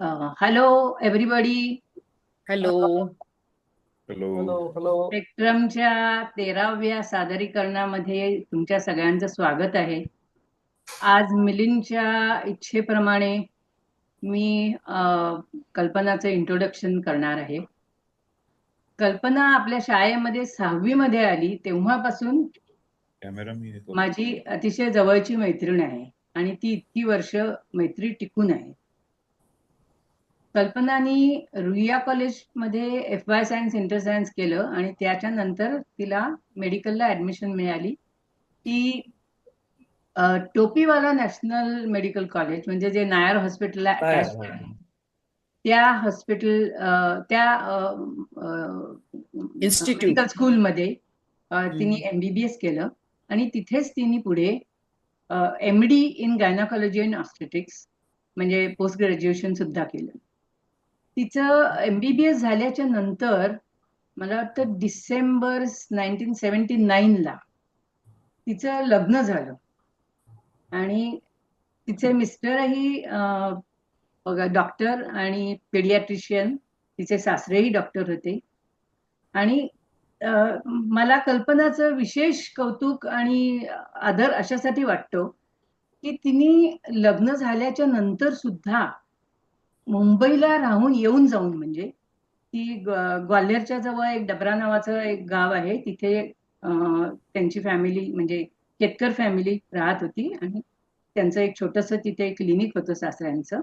Hello everybody. Hello. Hello. Hello hello. स्पेक्ट्रमच्या 13व्या सादरीकरणामध्ये तुमच्या सगळ्यांचं स्वागत आहे. आज मिलिंदच्या इच्छेप्रमाणे मी कल्पनाचं इंट्रोडक्शन करणार आहे. कल्पना आपल्या शाळेमध्ये 6वी मध्ये आली तेव्हापासून कॅमेरा मी येतो. माझी अतिशय जवळची मैत्रीण आहे आणि ती इतकी वर्ष मैत्री टिकून आहे. कल्पनानी रुईया कॉलेजमध्ये FY सायन्स इंटर सायन्स केलं आणि त्याच्यानंतर तिला मेडिकलला ऍडमिशन मिळाली. ती टोपीवाला नॅशनल मेडिकल कॉलेज म्हणजे जे नायर हॉस्पिटलला काय अटॅच त्या हॉस्पिटल त्या इन्स्टिट्यूट. मेडिकल स्कूलमध्ये तिने MBBS केलं आणि तिथेच तिने पुढे MD इन गायनाकॉलॉजी अँड ऑब्स्टेट्रिक्स म्हणजे पोस्ट ग्रॅज्युएशन सुद्धा केलं. तिचं MBBS झाल्याच्या नंतर मला वाटतं डिसेंबर 1979ला तिचं लग्न झालं आणि तिचे मिस्टरही डॉक्टर आणि पेडियाट्रिशियन, तिचे सासरेही डॉक्टर होते. आणि मला कल्पनाचं विशेष कौतुक आणि आदर अशासाठी वाटतो की तिने लग्न झाल्याच्या नंतर सुद्धा मुंबईला राहून येऊन जाऊन म्हणजे ती ग्वाल्हेरच्या जवळ एक डबरा नावाचं एक गाव आहे, तिथे त्यांची फॅमिली म्हणजे केतकर फॅमिली राहत होती आणि त्यांचं एक छोटंसं तिथे क्लिनिक होतं सासऱ्यांचं.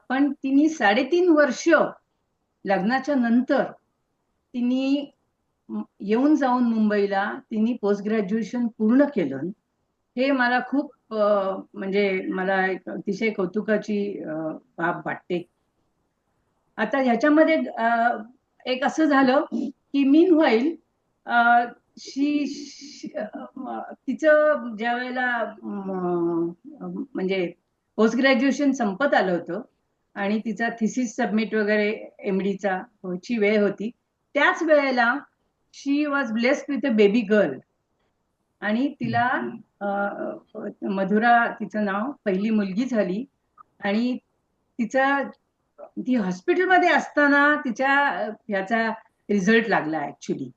पण तिने 3.5 वर्ष लग्नाच्या नंतर तिने येऊन जाऊन मुंबईला तिने पोस्ट ग्रॅज्युएशन पूर्ण केलं. हे मला खूप म्हणजे मला एक अतिशय कौतुकाची बाब वाटते. आता ह्याच्यामध्ये एक असं झालं की मीन व्हाईल तिचं ज्या वेळेला म्हणजे पोस्ट ग्रॅज्युएशन संपत आलं होतं आणि तिचा थिसिस सबमिट वगैरे MDचा ची वेळ होती, त्याच वेळेला she was blessed with a baby girl आणि तिला मधुरा तिचं नाव, पहिली मुलगी झाली. आणि तिचा ती हॉस्पिटलमध्ये असताना तिच्या ह्याचा रिझल्ट लागला ऍक्च्युली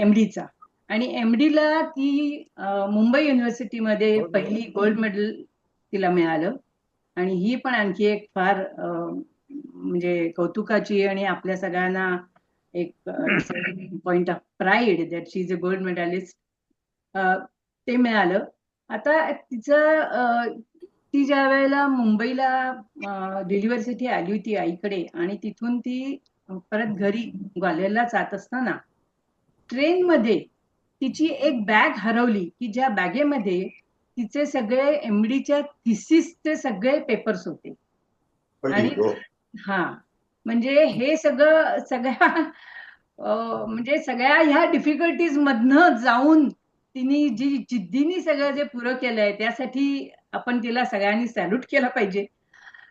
MDचा. आणि MDला ती मुंबई युनिव्हर्सिटीमध्ये पहिली गोल्ड मेडल तिला मिळालं. आणि ही पण आणखी एक फार म्हणजे कौतुकाची आणि आपल्या सगळ्यांना एक point of pride that she is a gold medallist ते मिळालं. आता तिचं ती ज्या वेळेला मुंबईला डिलिव्हरीसाठी आली होती आईकडे आणि तिथून ती परत घरी ग्वाल्हेरला जात असताना ट्रेनमध्ये तिची एक बॅग हरवली की ज्या बॅगेमध्ये तिचे सगळे MDच्या थिसिसचे सगळे पेपर्स होते. आणि हा म्हणजे हे सगळ्या म्हणजे सगळ्या ह्या डिफिकल्टीज मधनं जाऊन तिने जी जिद्दीने सगळं जे पुरं केलंय त्यासाठी आपण तिला सगळ्यांनी सॅल्यूट केला पाहिजे.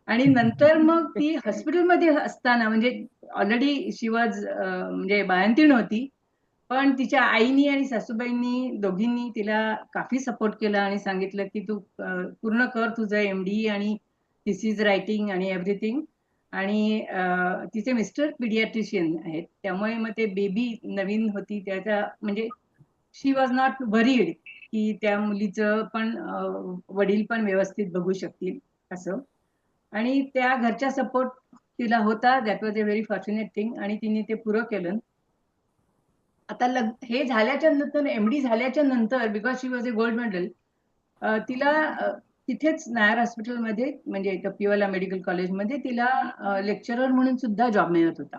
आणि नंतर मग ती हॉस्पिटलमध्ये असताना म्हणजे ऑलरेडी शी वॉज म्हणजे बाळंतीण होती, पण तिच्या आईनी आणि सासूबाईंनी दोघींनी तिला काफी सपोर्ट केला आणि सांगितलं की तू पूर्ण कर तुझं MD आणि थिसिस रायटिंग आणि एव्हरीथिंग. आणि तिचे मिस्टर पिडियाट्रिशियन आहेत, त्यामुळे मग ते बेबी नवीन होती त्याचा म्हणजे शी वॉज नॉट वरीड की त्या मुलीचं पण वडील पण व्यवस्थित बघू शकतील असं. आणि त्या घरच्या सपोर्ट तिला होता. That was a very fortunate thing आणि तिने ते पुरं केलं. आता हे झाल्याच्या नंतर MD झाल्याच्या नंतर because she was a gold medal तिला तिथेच नायर हॉस्पिटलमध्ये म्हणजे टप्पीवाला मेडिकल कॉलेजमध्ये तिला लेक्चरर म्हणून सुद्धा जॉब मिळत होता.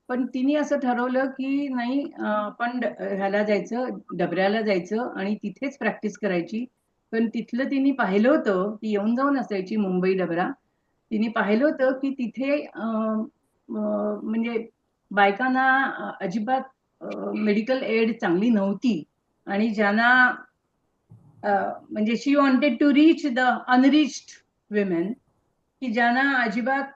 पण तिने असं ठरवलं की नाही आपण ह्याला जायचं, डबऱ्याला जायचं आणि तिथेच प्रॅक्टिस करायची. पण तिथलं तिने पाहिलं होतं, ती येऊन जाऊन असायची मुंबई डबरा. तिने पाहिलं होतं की तिथे म्हणजे बायकांना अजिबात मेडिकल एड चांगली नव्हती आणि ज्यांना म्हणजे she wanted to reach the unreached women की ज्यांना अजिबात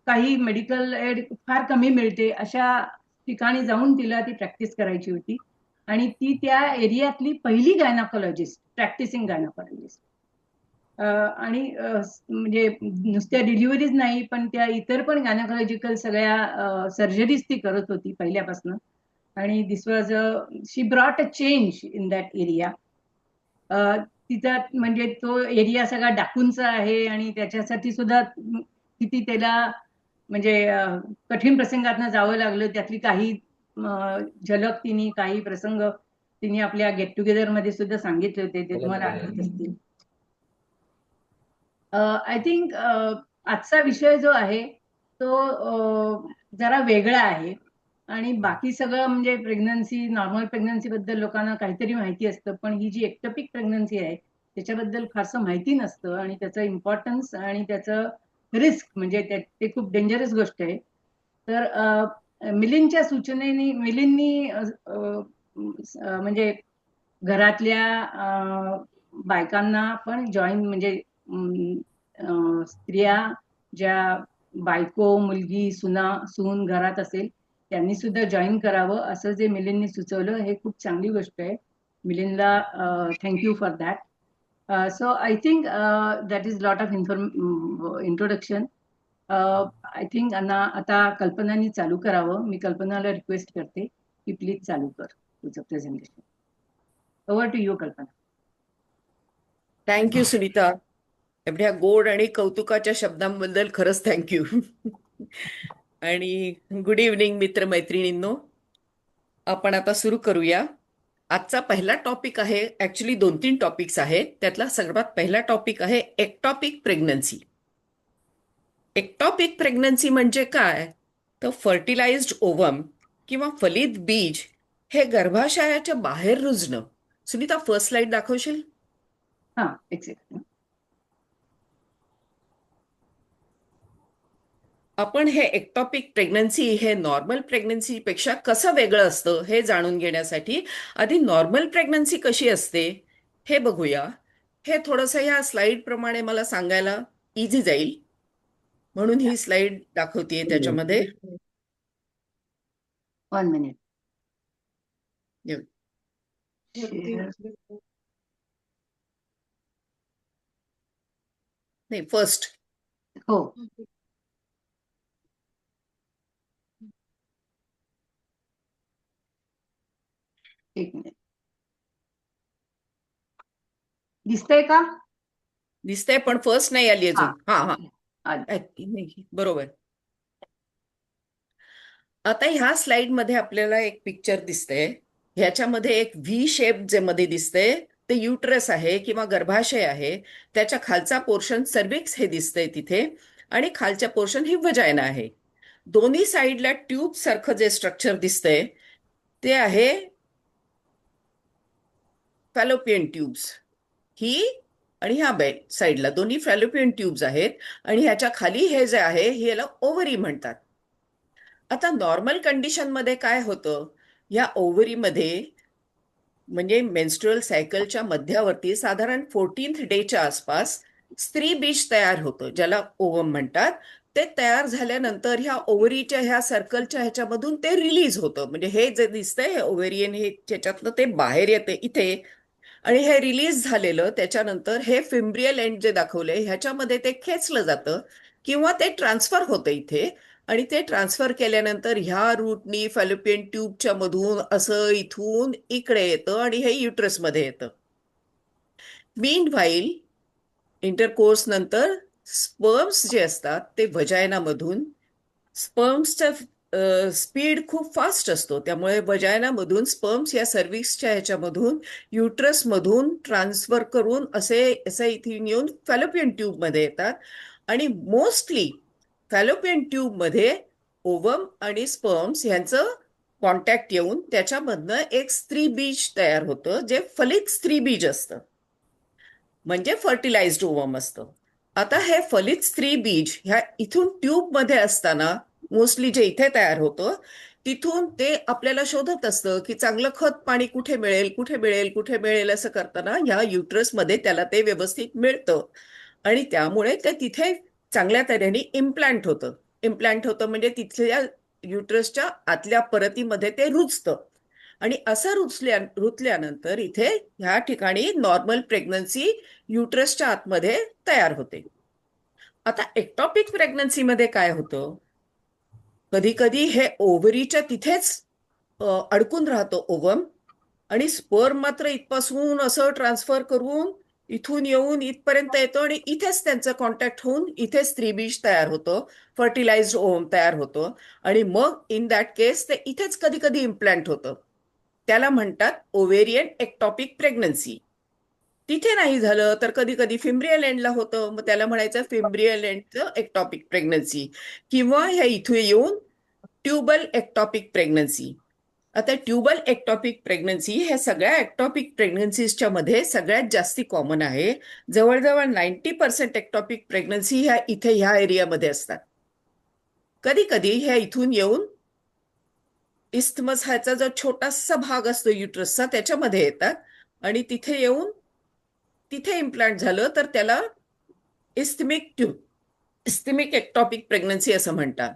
काही मेडिकल एड फार कमी मिळते अशा ठिकाणी जाऊन तिला ती प्रॅक्टिस करायची होती. आणि ती त्या एरियातली पहिली गायनाकॉलॉजिस्ट, प्रॅक्टिसिंग गायनाकॉलॉजिस्ट. आणि म्हणजे नुसत्या डिलिव्हरीज नाही, पण त्या इतर पण गायनोकॉलॉजिकल सगळ्या सर्जरीज ती करत होती पहिल्यापासून. आणि this was she brought a change in that area. तिचा म्हणजे तो एरिया सगळा डाकूंचा आहे आणि त्याच्यासाठी सुद्धा किती त्याला म्हणजे कठीण प्रसंगातनं जावं लागलं. त्यातली काही झलक तिने, काही प्रसंग तिने आपल्या गेट टुगेदर मध्ये सुद्धा सांगितले होते, ते तुम्हाला आठवत असतील. आय थिंक आजचा विषय जो आहे तो जरा वेगळा आहे आणि बाकी सगळं म्हणजे प्रेग्नन्सी, नॉर्मल प्रेग्नन्सी बद्दल लोकांना काहीतरी माहिती असतं, पण ही जी एक्टोपिक प्रेग्नन्सी आहे त्याच्याबद्दल फारसं माहिती नसतं आणि त्याचं इम्पॉर्टन्स आणि त्याचं रिस्क म्हणजे ते खूप डेंजरस गोष्ट आहे. तर मिलिंदच्या सूचनेने मिलिंदनी म्हणजे घरातल्या बायकांना पण जॉईन म्हणजे स्त्रिया ज्या बायको, मुलगी, सून घरात असेल त्यांनी सुद्धा जॉईन करावं असं जे मिलिंदनी सुचवलं हे खूप चांगली गोष्ट आहे. मिलिंदला thank you for that. So I think that is lot of introduction. I think आता कल्पनानी चालू करावं. मी कल्पनाला रिक्वेस्ट करते की प्लीज चालू कर तुझं प्रेझेंटेशन. ओव्हर टू यू कल्पना. थँक्यू सुनीता. एवढ्या गोड आणि कौतुकाच्या शब्दांबद्दल खरंच थँक्यू. आणि गुड इव्हनिंग मित्रमैत्रिणींनो. आपण आता सुरू करूया. आजचा पहिला टॉपिक आहे, ऍक्च्युली 2-3 टॉपिक्स आहेत. त्यातला सर्वात पहिला टॉपिक आहे एक्टॉपिक प्रेग्नन्सी. एक्टॉपिक प्रेग्नन्सी म्हणजे काय? तर फर्टिलाइज्ड ओव्हम किंवा फलित बीज हे गर्भाशयाच्या बाहेर रुजणं. सुनीता, फर्स्ट स्लाइड दाखवशील? हा, एक्झॅक्ट. आपण हे एक्टॉपिक प्रेग्नन्सी हे नॉर्मल प्रेग्नन्सीपेक्षा कसं वेगळं असतं हे जाणून घेण्यासाठी आधी नॉर्मल प्रेग्नन्सी कशी असते हे बघूया. हे थोडंसं ह्या स्लाइड प्रमाणे मला सांगायला इझी जाईल म्हणून ही स्लाइड दाखवतेय. त्याच्यामध्ये 1 मिनिट. नाही, फर्स्ट. हो, 1 मिनिट. दिसतंय का? दिसतंय पण फर्स्ट नाही आली अजून. हा हा, आली. नाही, बरोबर. आता ह्या स्लाइड मध्ये आपल्याला एक पिक्चर दिसतंय. ह्याच्यामध्ये एक व्ही शेप जे मध्ये दिसतंय ते युटरस आहे किंवा गर्भाशय आहे. त्याच्या खालचा पोर्शन सर्विक्स हे दिसतंय तिथे आणि खालच्या पोर्शन ही वजायना आहे. दोन्ही साईडला ट्यूब सारखं जे स्ट्रक्चर दिसतंय ते आहे फॅलोपियन ट्यूब्स. ही आणि ह्या साईडला दोन्ही फॅलोपियन ट्यूब्स आहेत आणि ह्याच्या खाली हे जे आहे हे याला ओव्हरी म्हणतात. आता नॉर्मल कंडिशनमध्ये काय होतं, या ओव्हरीमध्ये म्हणजे मेन्स्ट्रुअल सायकलच्या मध्यावरती साधारण 14th डेच्या आसपास स्त्री बीज तयार होतं, ज्याला ओव्हम म्हणतात. ते तयार झाल्यानंतर ह्या ओव्हरीच्या ह्या सर्कलच्या ह्याच्यामधून ते रिलीज होतं. म्हणजे हे जे दिसतंय हे ओव्हेरियन, हे त्याच्यातनं ते बाहेर येते इथे आणि हे रिलीज झालेलं त्याच्यानंतर हे फिम्ब्रियल एंड जे दाखवलंय ह्याच्यामध्ये ते खेचलं जातं किंवा ते ट्रान्सफर होतं इथे. आणि ते ट्रान्सफर केल्यानंतर ह्या रूटनी फॅलोपियन ट्यूबच्या मधून असं इथून इकडे येतं आणि हे युट्रसमध्ये येतं. मीन व्हाईल इंटरकोर्स नंतर स्पर्म्स जे असतात ते वजायनामधून, स्पर्म्सचा स्पीड खूप फास्ट असतो, त्यामुळे वजायनामधून स्पर्म्स या सर्व्हिक्सच्या ह्याच्यामधून युट्रसमधून ट्रान्सफर करून असे इथे येऊन फॅलोपियन ट्यूबमध्ये येतात. आणि मोस्टली फॅलोपियन ट्यूबमध्ये ओव्हम आणि स्पर्म्स ह्यांचं कॉन्टॅक्ट येऊन त्याच्यामधनं एक स्त्री बीज तयार होतं, जे फलित स्त्री बीज असतं, म्हणजे फर्टिलाइज्ड ओव्हम असतं. आता हे फलित स्त्री बीज ह्या इथून ट्यूबमध्ये असताना मोस्टली जे इथे तयार होतं तिथून ते आपल्याला शोधत असतं की चांगलं खत पाणी कुठे मिळेल, कुठे मिळेल, कुठे मिळेल. असं करताना ह्या युट्रसमध्ये त्याला ते व्यवस्थित मिळतं आणि त्यामुळे ते तिथे चांगल्या तऱ्हेने इम्प्लांट होतं म्हणजे तिथल्या युट्रसच्या आतल्या परतीमध्ये ते रुजतं. आणि असं रुतल्यानंतर इथे ह्या ठिकाणी नॉर्मल प्रेग्नन्सी युट्रसच्या आतमध्ये तयार होते. आता एक्टॉपिक प्रेग्नन्सीमध्ये काय होतं, कधी कधी हे ओव्हरीच्या तिथेच अडकून राहतो ओवम, आणि स्पर्म मात्र इथपासून असं ट्रान्सफर करून इथून येऊन इथपर्यंत येतो आणि इथेच त्यांचं कॉन्टॅक्ट होऊन इथेच स्त्रीबीज तयार होतं, फर्टिलाइज्ड ओव्हम तयार होतं, आणि मग इन दॅट केस ते इथेच कधी कधी इम्प्लांट होतं. त्याला म्हणतात ओव्हेरियन एक्टॉपिक प्रेग्नन्सी. तिथे नाही झालं तर कधी कधी फिम्ब्रियल एंडला होतं, मग त्याला म्हणायचं फिम्ब्रियल एंडचं एक्टॉपिक प्रेग्नन्सी, किंवा ह्या इथे येऊन ट्यूबल एक्टॉपिक प्रेग्नन्सी. आता ट्यूबल एक्टॉपिक प्रेग्नन्सी हे सगळ्या एक्टॉपिक प्रेग्नन्सीजच्या मध्ये सगळ्यात जास्ती कॉमन आहे. जवळजवळ 90% एक्टॉपिक प्रेग्नन्सी ह्या इथे ह्या एरियामध्ये असतात. कधी कधी ह्या इथून येऊन इस्थमस ह्याचा जो छोटासा भाग असतो युट्रसचा त्याच्यामध्ये येतात, आणि तिथे येऊन तिथे इम्प्लांट झालं तर त्याला इस्थमिक एक्टॉपिक प्रेग्नन्सी असं म्हणतात.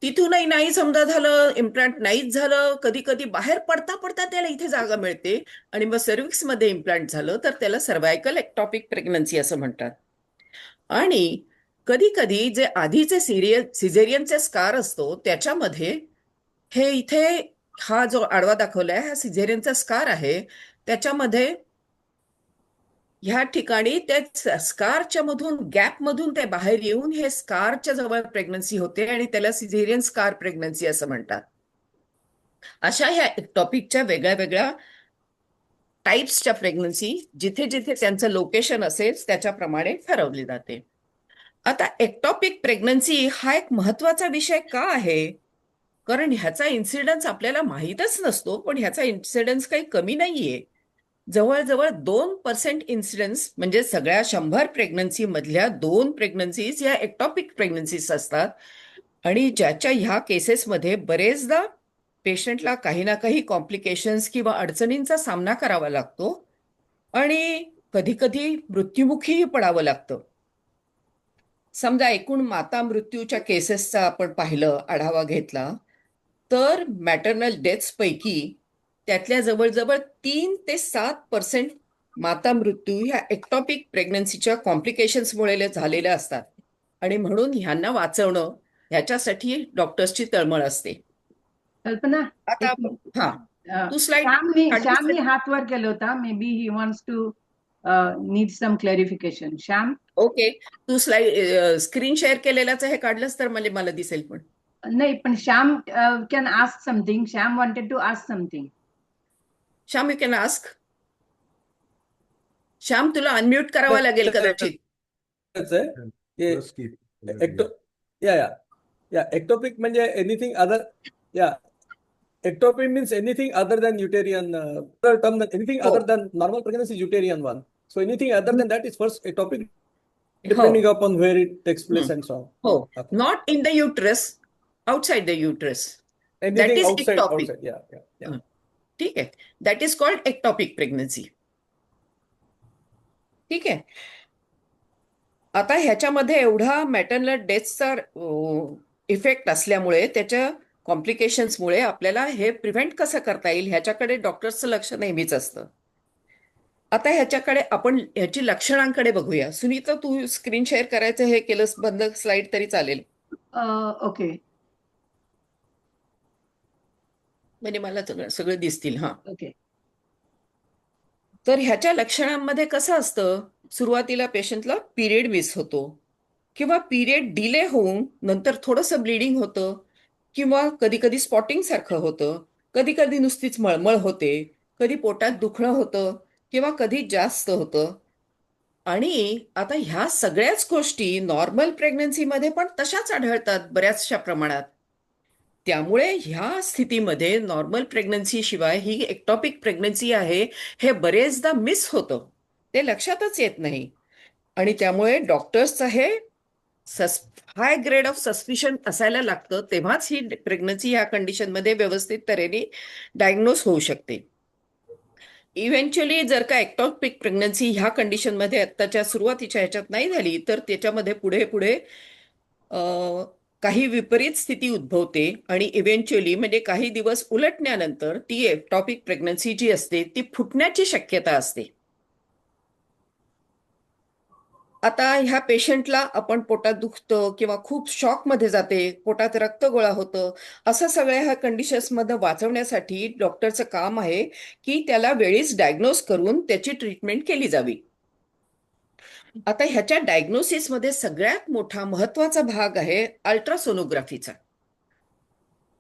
तिथूनही नाही समजा झालं, इम्प्लांट नाहीच झालं, कधी कधी बाहेर पडता पडता त्याला इथे जागा मिळते आणि मग सर्व्हिक्स मध्ये इम्प्लांट झालं तर त्याला सर्व्हायकल एक्टॉपिक प्रेग्नन्सी असं म्हणतात. आणि कधी कधी जे आधीचे सिझेरियनचे स्कार असतो त्याच्यामध्ये हे इथे हा जो आडवा दाखवलाय हा सिझेरियनचा स्कार आहे, त्याच्यामध्ये ह्या ठिकाणी त्या स्कारच्या मधून गॅप मधून ते बाहेर येऊन हे स्कारच्या जवळ प्रेग्नन्सी होते आणि त्याला सिझेरियन स्कार प्रेग्नन्सी असं म्हणतात. अशा ह्या टॉपिकच्या वेगळ्या वेगळ्या टाईप्सच्या प्रेग्नन्सी जिथे जिथे त्यांचं लोकेशन असेल त्याच्याप्रमाणे ठरवली जाते. आता एक्टॉपिक प्रेग्नन्सी हा एक महत्वाचा विषय का आहे, कारण ह्याचा इन्सिडन्स आपल्याला माहीतच नसतो, पण ह्याचा इन्सिडन्स काही कमी नाहीये. जवळजवळ 2% इन्सिडन्स म्हणजे सगळ्या 100 प्रेग्नन्सी मधल्या 2 प्रेग्नन्सीज या एक्टॉपिक प्रेग्नन्सीज असतात. आणि ज्याच्या ह्या केसेसमध्ये बरेचदा पेशंटला काही ना काही कॉम्प्लिकेशन्स किंवा अडचणींचा सामना करावा लागतो आणि कधी कधी मृत्युमुखीही पडावं लागतं. समजा एकूण माता मृत्यूच्या केसेसचा आपण पाहिलं, आढावा घेतला, तर मॅटर्नल डेथ्स पैकी त्यातल्या जवळजवळ 3 ते 7% माता मृत्यू ह्या एक्टॉपिक प्रेग्नन्सीच्या कॉम्प्लिकेशन्समुळे झालेल्या असतात. आणि म्हणून ह्यांना वाचवणं ह्याच्यासाठी डॉक्टर्सची तळमळ असते. कल्पना, आता एक मिनिट. हा तू स्लाइड श्यामनी हात वर केला होता. Maybe he wants to need some clarification. Shyam, okay, तू स्लाइड स्क्रीन शेअर केलेलाच हे काढलंस तर मला दिसेल. पण नाही, पण Shyam can ask something. Shyam wanted to ask something. Shyam, you can ask. Shyam, तुला अनम्यूट करावं लागेल कदाचित. ectopic म्हणजे anything other. Ectopic means anything other than uterine, term anything other than normal pregnancy is uterine one. So anything other than that is first ectopic, depending upon where it takes place and so on. हो, not in the uterus, outside the uterus. Anything is outside, ectopic. outside, yeah. ठीक आहे, that is called ectopic pregnancy. ठीक आहे. आता ह्याच्यामध्ये एवढा maternal डेथचा effect असल्यामुळे त्याच्या कॉम्प्लिकेशन्समुळे आपल्याला हे प्रिव्हेंट कसं करता येईल ह्याच्याकडे डॉक्टर्सचं लक्ष नेहमीच असतं. आता ह्याच्याकडे आपण ह्याची लक्षणांकडे बघूया. सुनीता, तू स्क्रीन शेअर करायचं हे केलंस बंद स्लाइड तरी चालेल, ओके म्हणजे मला सगळं दिसतील. हा, ओके. तर ह्याच्या लक्षणांमध्ये कसं असतं, सुरुवातीला पेशंटला पिरियड मिस होतो, किंवा पिरियड डिले होऊन नंतर थोडंसं ब्लिडिंग होतं, किंवा कधी कधी स्पॉटिंग सारखं होतं, कधी कधी नुसतीच मळमळ होते, कधी पोटात दुखणं होतं, किंवा कधी जास्त होतं. आणि आता ह्या सगळ्याच गोष्टी नॉर्मल प्रेग्नन्सीमध्ये पण तशाच आढळतात बऱ्याचशा प्रमाणात. त्यामुळे ह्या स्थितीमध्ये नॉर्मल प्रेग्नन्सी शिवाय ही एक्टॉपिक प्रेग्नन्सी आहे हे बरेचदा मिस होतं, ते लक्षातच येत नाही. आणि त्यामुळे डॉक्टर्सचं हे हाय ग्रेड ऑफ सस्पिशन असायला लागतं, तेव्हाच ही प्रेग्नन्सी ह्या कंडिशनमध्ये व्यवस्थित तऱ्हेने डायग्नोज होऊ शकते. इव्हेंच्युअली जर का एक्टॉपिक प्रेग्नन्सी ह्या कंडिशनमध्ये आत्ताच्या सुरुवातीच्या ह्याच्यात नाही झाली तर त्याच्यामध्ये पुढे पुढे काही विपरीत स्थिती उद्भवते आणि इव्हेंच्युअली म्हणजे काही दिवस उलटण्यानंतर ती एक्टॉपिक प्रेग्नन्सी जी असते ती फुटण्याची शक्यता असते. आता ह्या पेशंटला आपण पोटात दुखतं किंवा खूप शॉकमध्ये जाते, पोटात रक्त गोळा होतं, असं सगळ्या ह्या कंडिशन्समध्ये वाचवण्यासाठी डॉक्टरचं काम आहे की त्याला वेळीच डायग्नोज करून त्याची ट्रीटमेंट केली जावी. आता ह्याच्या डायग्नोसिसमध्ये सगळ्यात मोठा महत्वाचा भाग आहे अल्ट्रासोनोग्राफीचा.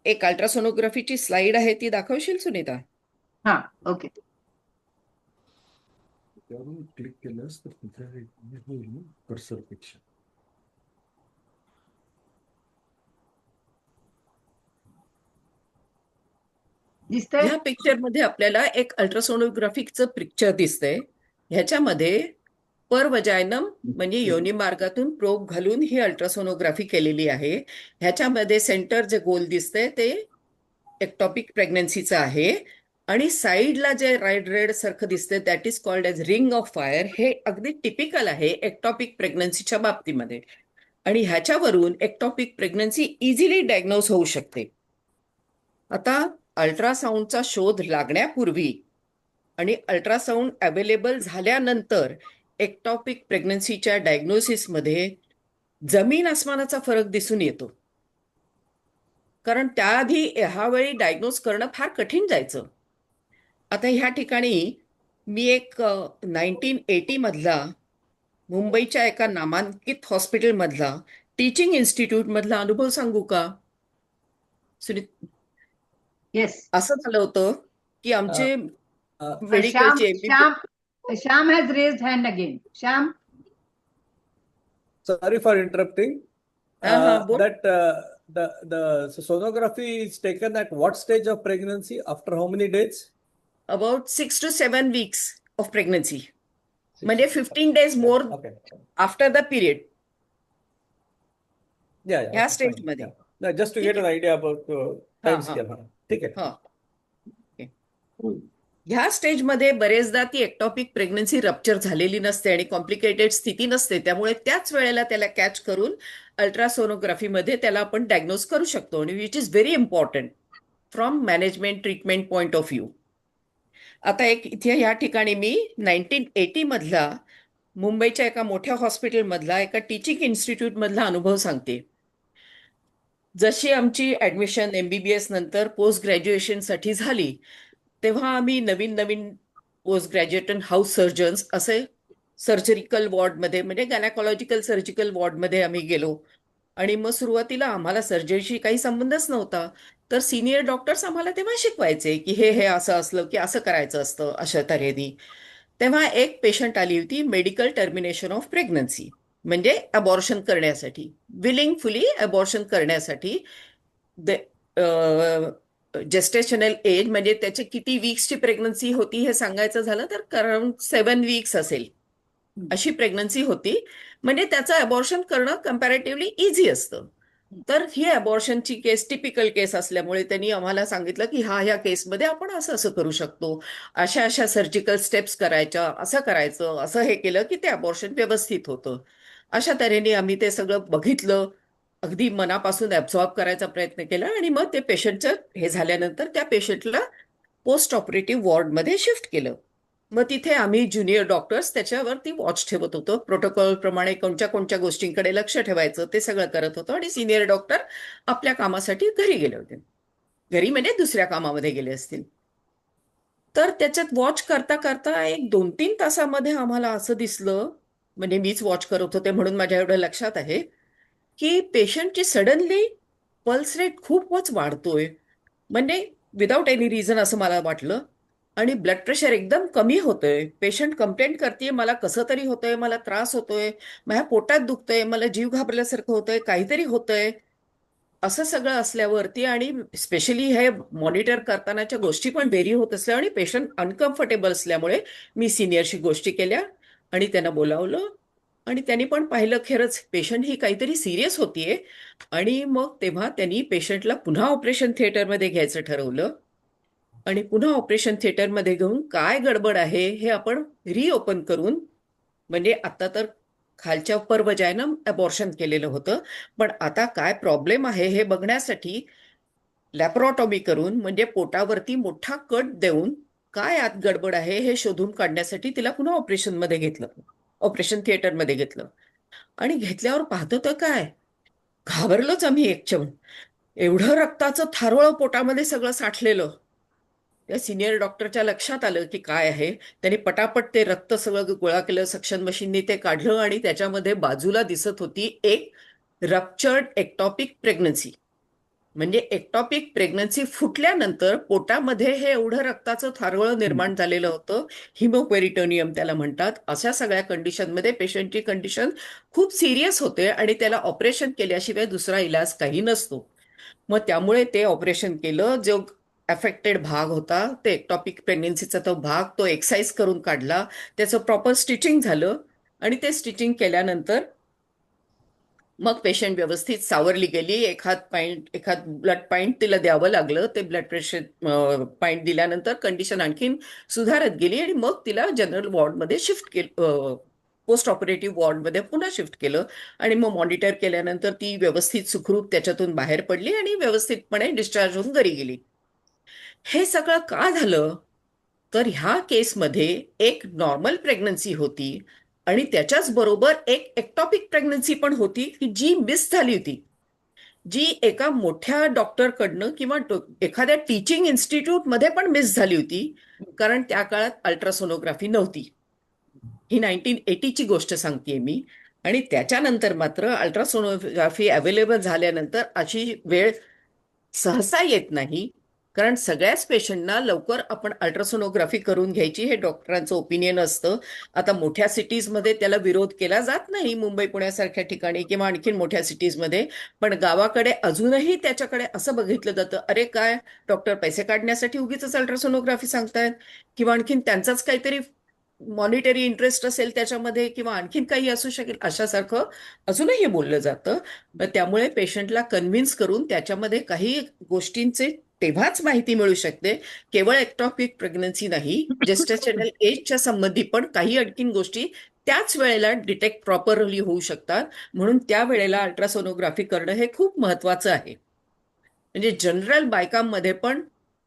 एक अल्ट्रासोनोग्राफीची स्लाइड आहे, ती दाखवशील सुनीता? हा, ओके. त्यावरून क्लिक केलंस तर तिथे होईल कर्सर पेक्षा. दिसतंय? ह्या पिक्चरमध्ये आपल्याला एक अल्ट्रासोनोग्राफिकचं पिक्चर दिसतंय. ह्याच्यामध्ये पर वजायनम म्हणजे योनी मार्गातून प्रोब घालून ही अल्ट्रासोनोग्राफी केलेली आहे. ह्याच्यामध्ये सेंटर जे गोल दिसतंय ते एक्टॉपिक प्रेग्नन्सीचं आहे आणि साईडला जे रेड सारखं दिसतंय that is called as ring of fire. हे अगदी टिपिकल आहे एक्टॉपिक प्रेग्नन्सीच्या बाबतीमध्ये आणि ह्याच्यावरून एक्टॉपिक प्रेग्नन्सी इझिली डायग्नोज होऊ शकते. आता अल्ट्रासाऊंडचा शोध लागण्यापूर्वी आणि अल्ट्रासाऊंड अवेलेबल झाल्यानंतर एक्टॉपिक प्रेग्नन्सीच्या डायग्नोसिसमध्ये जमीन आसमानाचा फरक दिसून येतो. कारण त्याआधी ह्यावेळी डायग्नोज करणं फार कठीण जायचं. आता ह्या ठिकाणी मी एक 1980 मधला मुंबईच्या एका नामांकित हॉस्पिटलमधला टीचिंग इन्स्टिट्यूट मधला अनुभव सांगू का सुनीत? येस. असं झालं होतं की आमचे श्याम मेडिकलचे Shyam has raised hand again. Shyam, Sorry for interrupting. बोल. The sonography is taken at what stage of pregnancy? After how many days? About 6 to 7 weeks of pregnancy म्हणजे 15 days more Okay. After the period. Yeah, ह्या okay, stage fine. मध्ये. Yeah. No, just to get an idea about time scale. ठीक आहे. हा. ह्या स्टेजमध्ये बरेचदा ती एक्टॉपिक प्रेग्नन्सी रप्चर झालेली नसते आणि कॉम्प्लिकेटेड स्थिती नसते, त्यामुळे त्याच वेळेला त्याला कॅच करून अल्ट्रासोनोग्राफीमध्ये त्याला आपण डायग्नोज करू शकतो आणि which is very important from management treatment point of view. आता एक इथे या ठिकाणी मी 1980 मधला मुंबईच्या एका मोठ्या हॉस्पिटलमधला एका टीचिंग इन्स्टिट्यूटमधला अनुभव सांगते. जशी आमची ऍडमिशन MBBS नंतर पोस्ट ग्रॅज्युएशनसाठी झाली तेव्हा आम्ही नवीन नवीन पोस्ट ग्रॅज्युएट हाऊस सर्जन्स असे सर्जरिकल वॉर्डमध्ये म्हणजे गायनेकॉलॉजिकल सर्जिकल वॉर्डमध्ये आम्ही गेलो आणि मग सुरुवातीला आम्हाला सर्जरीशी काही संबंधच नव्हता, तर सिनियर डॉक्टर्स आम्हाला तेव्हा शिकवायचे की हे असं असलं की असं करायचं असतं अशा तऱ्हेने. तेव्हा एक पेशंट आली होती मेडिकल टर्मिनेशन ऑफ प्रेग्नन्सी म्हणजे अबॉर्शन करण्यासाठी, विलिंगफुली अबॉर्शन करण्यासाठी. जेस्टेशनल एज म्हणजे त्याचे किती वीक्सची प्रेग्नन्सी होती हे सांगायचं झालं तर अराउंड 7 weeks असेल अशी प्रेग्नन्सी होती. म्हणजे त्याचं अबॉर्शन करणं कम्पॅरेटिव्हली इझी असतं. तर ही अबॉर्शनची केस टिपिकल केस असल्यामुळे त्यांनी आम्हाला सांगितलं की ह्या केसमध्ये आपण असं असं करू शकतो, अशा अशा सर्जिकल स्टेप्स करायच्या, असं करायचं, असं हे केलं की ते अबॉर्शन व्यवस्थित होतं. अशा तऱ्हेने आम्ही ते सगळं बघितलं, अगदी मनापासून ॲब्झॉर्ब करायचा प्रयत्न केला आणि मग ते पेशंटचं हे झाल्यानंतर त्या पेशंटला पोस्ट ऑपरेटिव्ह वॉर्डमध्ये शिफ्ट केलं. मग तिथे आम्ही ज्युनियर डॉक्टर्स त्याच्यावरती वॉच ठेवत होतो, प्रोटोकॉल प्रमाणे कोणत्या कोणत्या गोष्टींकडे लक्ष ठेवायचं ते सगळं करत होतो आणि सिनियर डॉक्टर आपल्या कामासाठी घरी गेले होते. घरी म्हणजे दुसऱ्या कामामध्ये गेले असतील. तर त्याच्यात वॉच करता करता एक 2-3 तासामध्ये आम्हाला असं दिसलं, म्हणजे मीच वॉच करत होते म्हणून माझ्या एवढं लक्षात आहे की पेशंटची सडनली पल्स रेट खूपच वाढतोय, म्हणजे विदाऊट एनी रिझन असं मला वाटलं. आणि ब्लड प्रेशर एकदम कमी होतोय. पेशंट कंप्लेंट करते मला कसं तरी होतंय, मला त्रास होतोय, माझ्या पोटात दुखतंय, मला जीव घाबरल्यासारखं होतंय, काहीतरी होतंय, असं सगळं असल्यावरती आणि स्पेशली हे मॉनिटर करतानाच्या गोष्टी पण व्हेरी होत असल्या आणि पेशंट अनकम्फर्टेबल असल्यामुळे मी सिनियरशी गोष्टी केल्या आणि त्यांना बोलावलं आणि त्यांनी पण पाहिलं खरंच पेशंट ही काहीतरी सिरियस होतीये. आणि मग तेव्हा त्यांनी पेशंटला पुन्हा ऑपरेशन थिएटरमध्ये घ्यायचं ठरवलं आणि पुन्हा ऑपरेशन थिएटरमध्ये घेऊन काय गडबड आहे हे आपण रिओपन करून, म्हणजे आता तर खालच्या परवजायनं अबॉर्शन केलेलं होतं. पण आता काय प्रॉब्लेम आहे हे बघण्यासाठी लॅप्रोटॉमी करून, म्हणजे पोटावरती मोठा कट देऊन काय आत गडबड आहे हे शोधून काढण्यासाठी तिला पुन्हा ऑपरेशनमध्ये घेतलं, ऑपरेशन थिएटरमध्ये घेतलं. आणि घेतल्यावर पाहतो तर काय, घाबरलोच आम्ही एकचम. एवढं रक्ताचं थारोळं पोटामध्ये सगळं साठलेलं. त्या सिनियर डॉक्टरच्या लक्षात आलं की काय आहे. त्यांनी पटापट ते रक्त सगळं गोळा केलं, सक्शन मशीननी ते काढलं आणि त्याच्यामध्ये बाजूला दिसत होती एक रप्चर्ड एक्टॉपिक प्रेग्नन्सी. म्हणजे एक्टॉपिक प्रेग्नन्सी फुटल्यानंतर पोटामध्ये हे एवढं रक्ताचं थारोळं निर्माण झालेलं होतं. हिमोपेरिटोनियम त्याला म्हणतात. अशा सगळ्या कंडिशनमध्ये पेशंटची कंडिशन खूप सिरियस होते आणि त्याला ऑपरेशन केल्याशिवाय दुसरा इलाज काही नसतो. मग त्यामुळे ते ऑपरेशन केलं. जो अफेक्टेड भाग होता, ते एक्टॉपिक प्रेग्नन्सीचा तो भाग, तो एक्साइज करून काढला. त्याचं प्रॉपर स्टिचिंग झालं आणि ते स्टिचिंग केल्यानंतर मग पेशंट व्यवस्थित सावरली गेली. एखाद ब्लड पॉइंट तिला द्यावं लागलं. ते ब्लड प्रेशर पॉइंट दिल्यानंतर कंडिशन आणखीन सुधारत गेली आणि मग तिला जनरल वॉर्डमध्ये शिफ्ट केलं, पोस्ट ऑपरेटिव्ह वॉर्डमध्ये पुन्हा शिफ्ट केलं. आणि मग मॉनिटर केल्यानंतर ती व्यवस्थित सुखरूप त्याच्यातून बाहेर पडली आणि व्यवस्थितपणे डिस्चार्ज होऊन घरी गेली. हे सगळं का झालं? तर ह्या केसमध्ये एक नॉर्मल प्रेग्नन्सी होती आणि त्याच्याच बरोबर एक एक्टॉपिक प्रेग्नन्सी पण होती की जी मिस झाली होती, जी एका मोठ्या डॉक्टरकडनं किंवा एखाद्या टीचिंग इन्स्टिट्यूटमध्ये पण मिस झाली होती. कारण त्या काळात अल्ट्रासोनोग्राफी नव्हती. ही 1980ची गोष्ट सांगतेय मी. आणि त्याच्यानंतर मात्र अल्ट्रासोनोग्राफी अवेलेबल झाल्यानंतर अशी वेळ सहसा येत नाही. कारण सगळ्याच पेशंटना लवकर आपण अल्ट्रासोनोग्राफी करून घ्यायची हे डॉक्टरांचं ओपिनियन असतं. आता मोठ्या सिटीजमध्ये त्याला विरोध केला जात नाही, मुंबई पुण्यासारख्या ठिकाणी किंवा आणखीन मोठ्या सिटीजमध्ये. पण गावाकडे अजूनही त्याच्याकडे असं बघितलं जातं, अरे काय डॉक्टर पैसे काढण्यासाठी उगीच अल्ट्रासोनोग्राफी सांगतायत, किंवा आणखीन त्यांचाच काहीतरी मॉनिटरी इंटरेस्ट असेल त्याच्यामध्ये, किंवा आणखीन काही असू शकेल, अशासारखं अजूनही बोललं जातं. त्यामुळे पेशंटला कन्व्हिन्स करून त्याच्यामध्ये काही गोष्टींचे तेव्हाच माहिती मिळू शकते. केवळ एक्टॉपिक प्रेग्नन्सी नाही, जेस्टेशनल एजच्या संबंधी पण काही आणखीन गोष्टी त्याच वेळेला डिटेक्ट प्रॉपरली होऊ शकतात. म्हणून त्या वेळेला अल्ट्रासोनोग्राफी करणं हे खूप महत्वाचं आहे. म्हणजे जनरल बायकांमध्ये पण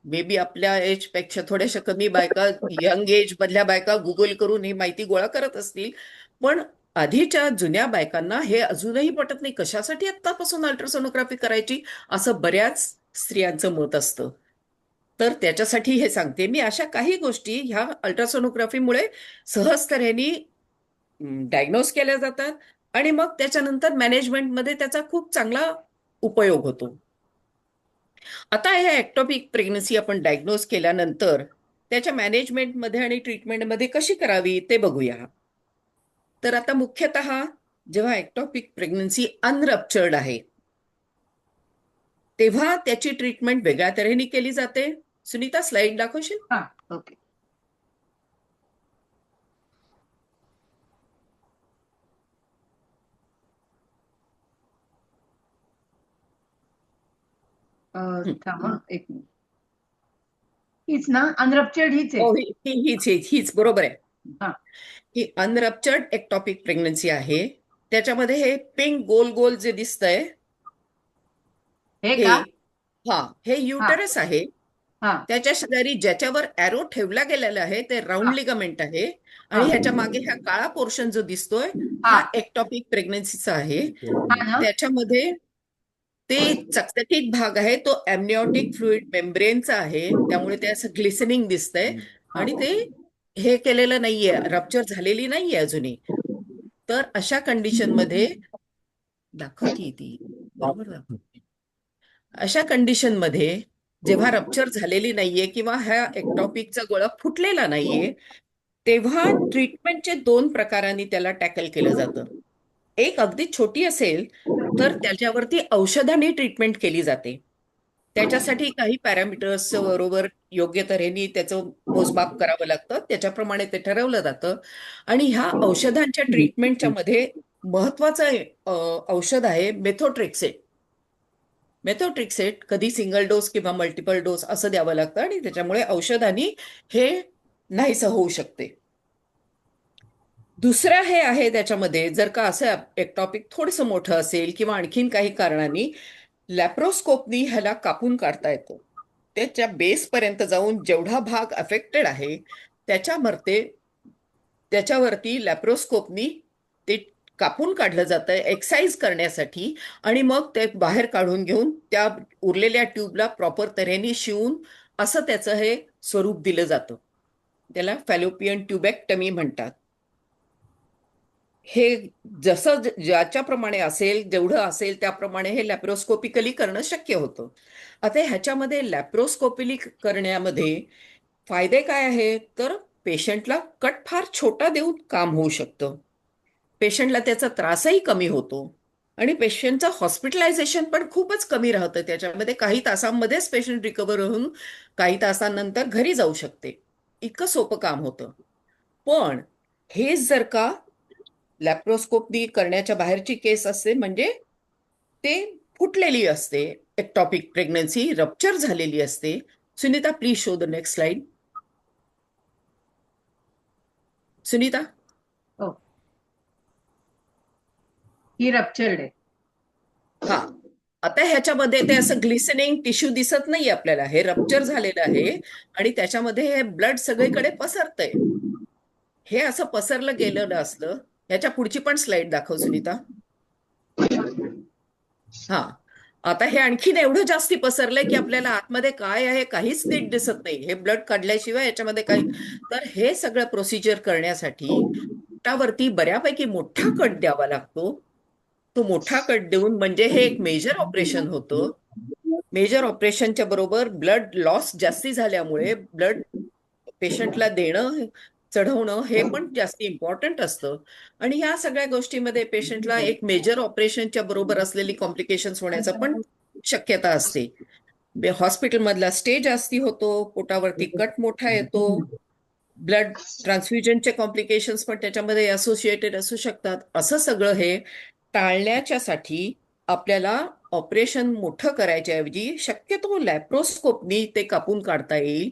मे बी आपल्या एज पेक्षा थोड्याशा कमी बायका, यंग एज मधल्या बायका गुगल करून ही माहिती गोळा करत असतील. पण आधीच्या जुन्या बायकांना हे अजूनही पटत नाही, कशासाठी आत्तापासून अल्ट्रासोनोग्राफी करायची, असं बऱ्याच स्त्रियांचं मत असतं. तर त्याच्यासाठी हे सांगते मी. अशा काही गोष्टी ह्या अल्ट्रासोनोग्राफीमुळे सहज तऱ्हेने डायग्नोज केल्या जातात आणि मग त्याच्यानंतर मॅनेजमेंटमध्ये त्याचा खूप चांगला उपयोग होतो. आता ह्या एक्टॉपिक प्रेग्नन्सी आपण डायग्नोज केल्यानंतर त्याच्या मॅनेजमेंटमध्ये आणि ट्रीटमेंटमध्ये कशी करावी ते बघूया. तर आता मुख्यतः जेव्हा एक्टॉपिक प्रेग्नन्सी अनरप्चर्ड आहे तेव्हा त्याची ट्रीटमेंट वेगळ्या तऱ्हेने केली जाते. सुनीता, स्लाइड दाखवशील? हा, ओके. थांबा एक मिनिट. हीच ना अनरप्चर्ड? हीच हो, आहे. हीच बरोबर आहे. हा. ही अनरप्चर्ड एक्टॉपिक प्रेग्नन्सी आहे. त्याच्यामध्ये हे पिंक गोल गोल जे दिसतंय हे हे, का? हे युटरस आहे. हा. त्याच्या शेजारी ज्याच्यावर एरो ठेवला गेलेला आहे ते राऊंड लिगामेंट आहे. आणि ह्याच्या मागे हा काळा पोर्शन जो दिसतोय हा एक्टॉपिक प्रेग्नन्सीचा आहे. हा ना. त्याच्यामध्ये ते चकचकीत भाग आहे तो एमनिओटिक फ्लुइड मेम्ब्रेनचा आहे. त्यामुळे ते असं ग्लिसनिंग दिसतंय आणि ते हे केलेलं नाहीये, रप्चर झालेली नाहीये अजूनही. तर अशा कंडिशन मध्ये दाखवती ती बरोबर दाखवते. अशा कंडिशन मध्ये जेव्हा रप्चर झालेली नाहीये किंवा ह्या एक्टॉपिकचा गोळा फुटलेला नाहीये, तेव्हा ट्रीटमेंटचे 2 प्रकारांनी त्याला टॅकल केलं जातं. एक अगदी छोटी असेल तर त्याच्यावरती औषधांनी ट्रीटमेंट केली जाते. त्याच्यासाठी काही पॅरामीटर्स बरोबर योग्य तऱ्हेने त्याचं मोजमाप करावं लागतं, त्याच्याप्रमाणे ते ठरवलं जातं. आणि ह्या औषधांच्या ट्रीटमेंटच्या मध्ये महत्वाचं औषध आहे मेथोट्रेक्सेट. मेथोट्रेक्सेट कधी सिंगल डोस किंवा मल्टिपल डोस असं द्यावं लागतं आणि त्याच्यामुळे औषधांनी हे नाहीसं होऊ शकते. दुसरं हे आहे त्याच्यामध्ये, जर का असं एक्टॉपिक थोडंसं मोठं असेल किंवा आणखीन काही कारणांनी लॅप्रोस्कोपनी ह्याला कापून काढता येतं. त्याच्या बेसपर्यंत जाऊन जेवढा भाग अफेक्टेड आहे त्याच्यावरती लॅप्रोस्कोपनी ते कापून काढलं जातं एक्साइज करण्यासाठी, आणि मग ते बाहेर काढून घेऊन त्या उरलेल्या ट्यूबला प्रॉपर तऱ्हेने शिवून असं त्याचं हे स्वरूप दिलं जातं. त्याला फॅलोपियन ट्युबेक्टमी म्हणतात. हे जसं ज्याच्याप्रमाणे असेल, जेवढं असेल त्याप्रमाणे हे लॅप्रोस्कोपिकली करणं शक्य होतं. आता ह्याच्यामध्ये लॅप्रोस्कोपिकली करण्यामध्ये फायदे काय आहे, तर पेशंटला कट फार छोटा देऊन काम होऊ शकतं. पेशंटला त्याचा त्रासही कमी होतो आणि पेशंटचं हॉस्पिटलायझेशन पण खूपच कमी राहतं. त्याच्यामध्ये काही तासांमध्येच पेशंट रिकवर होऊन काही तासांनंतर घरी जाऊ शकते. इतकं सोपं काम होतं. पण हेच जर का लॅप्रोस्कोपी करण्याच्या बाहेरची केस असते, म्हणजे ते फुटलेली असते, एक्टॉपिक प्रेग्नन्सी रप्चर झालेली असते. Sunita, please show the next slide. Sunita, हो, ही रप्चर्ड आहे. हा. आता ह्याच्यामध्ये ते असं ग्लिसनिंग टिश्यू दिसत नाही आपल्याला. हे रप्चर झालेलं आहे आणि त्याच्यामध्ये हे ब्लड सगळीकडे पसरतंय. हे असं पसरलं गेलेलं असलं. ह्याच्या पुढची पण स्लाइड दाखव सुनीता. हा. आता हे आणखीन एवढं जास्ती पसरलंय की आपल्याला आतमध्ये काय आहे काहीच नीट दिसत नाही. हे ब्लड काढल्याशिवाय याच्यामध्ये काही. तर हे सगळं प्रोसिजर करण्यासाठी पोटावरती बऱ्यापैकी मोठा कट द्यावा लागतो. तो मोठा कट देऊन, म्हणजे हे एक मेजर ऑपरेशन होतं. मेजर ऑपरेशनच्या बरोबर ब्लड लॉस जास्ती झाल्यामुळे ब्लड पेशंटला देणं, चढवणं हे पण जास्त इम्पॉर्टंट असतं. आणि ह्या सगळ्या गोष्टीमध्ये पेशंटला एक मेजर ऑपरेशनच्या बरोबर असलेली कॉम्प्लिकेशन्स होण्याचा पण शक्यता असते. हॉस्पिटलमधला स्टे जास्ती होतो, पोटावरती कट मोठा येतो, ब्लड ट्रान्सफ्युजनचे कॉम्प्लिकेशन्स पण त्याच्यामध्ये असोसिएटेड असू शकतात. असं सगळं हे टाळण्याच्यासाठी आपल्याला ऑपरेशन मोठं करायच्याऐवजी शक्यतो लॅप्रोस्कोपनी ते कापून काढता येईल,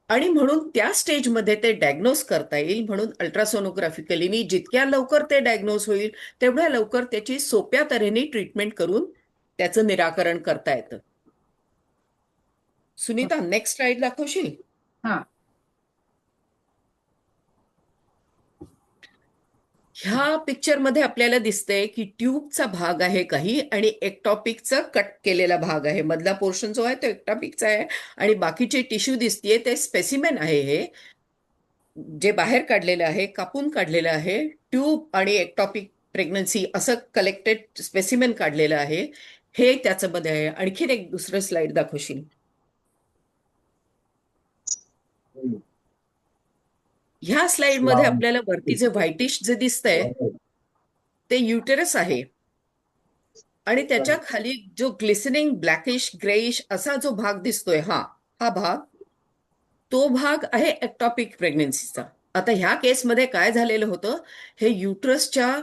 आणि म्हणून त्या स्टेजमध्ये ते डायग्नोज करता येईल. म्हणून अल्ट्रासोनोग्राफिकली जितक्या लवकर ते डायग्नोज होईल तेवढ्या लवकर त्याची सोप्या तऱ्हेने ट्रीटमेंट करून त्याचं निराकरण करता येतं. सुनीता, नेक्स्ट स्लाइड दाखवशील? हा, ह्या पिक्चरमध्ये आपल्याला दिसतंय की ट्यूबचा भाग आहे काही आणि एक्टॉपिकचा कट केलेला भाग आहे. मधला पोर्शन जो आहे तो एक्टॉपिकचा आहे आणि बाकीचे टिश्यू दिसतीये ते स्पेसिमेन आहे. हे जे बाहेर काढलेलं आहे, कापून काढलेलं आहे, ट्यूब आणि एक्टॉपिक प्रेग्नन्सी असं कलेक्टेड स्पेसिमेन काढलेलं आहे. हे त्याच्यामध्ये आहे. आणखीन एक दुसरं स्लाइड दाखवशील? ह्या स्लाइडमध्ये आपल्याला वरती जे व्हाईटिश जे दिसतंय ते युटेरस आहे आणि त्याच्या खाली जो ग्लिसनिंग ब्लॅकिश ग्रेइश असा जो भाग दिसतोय, हा भाग, तो भाग आहे एक्टॉपिक प्रेग्नन्सीचा. आता ह्या केसमध्ये काय झालेलं होतं, हे युट्रसच्या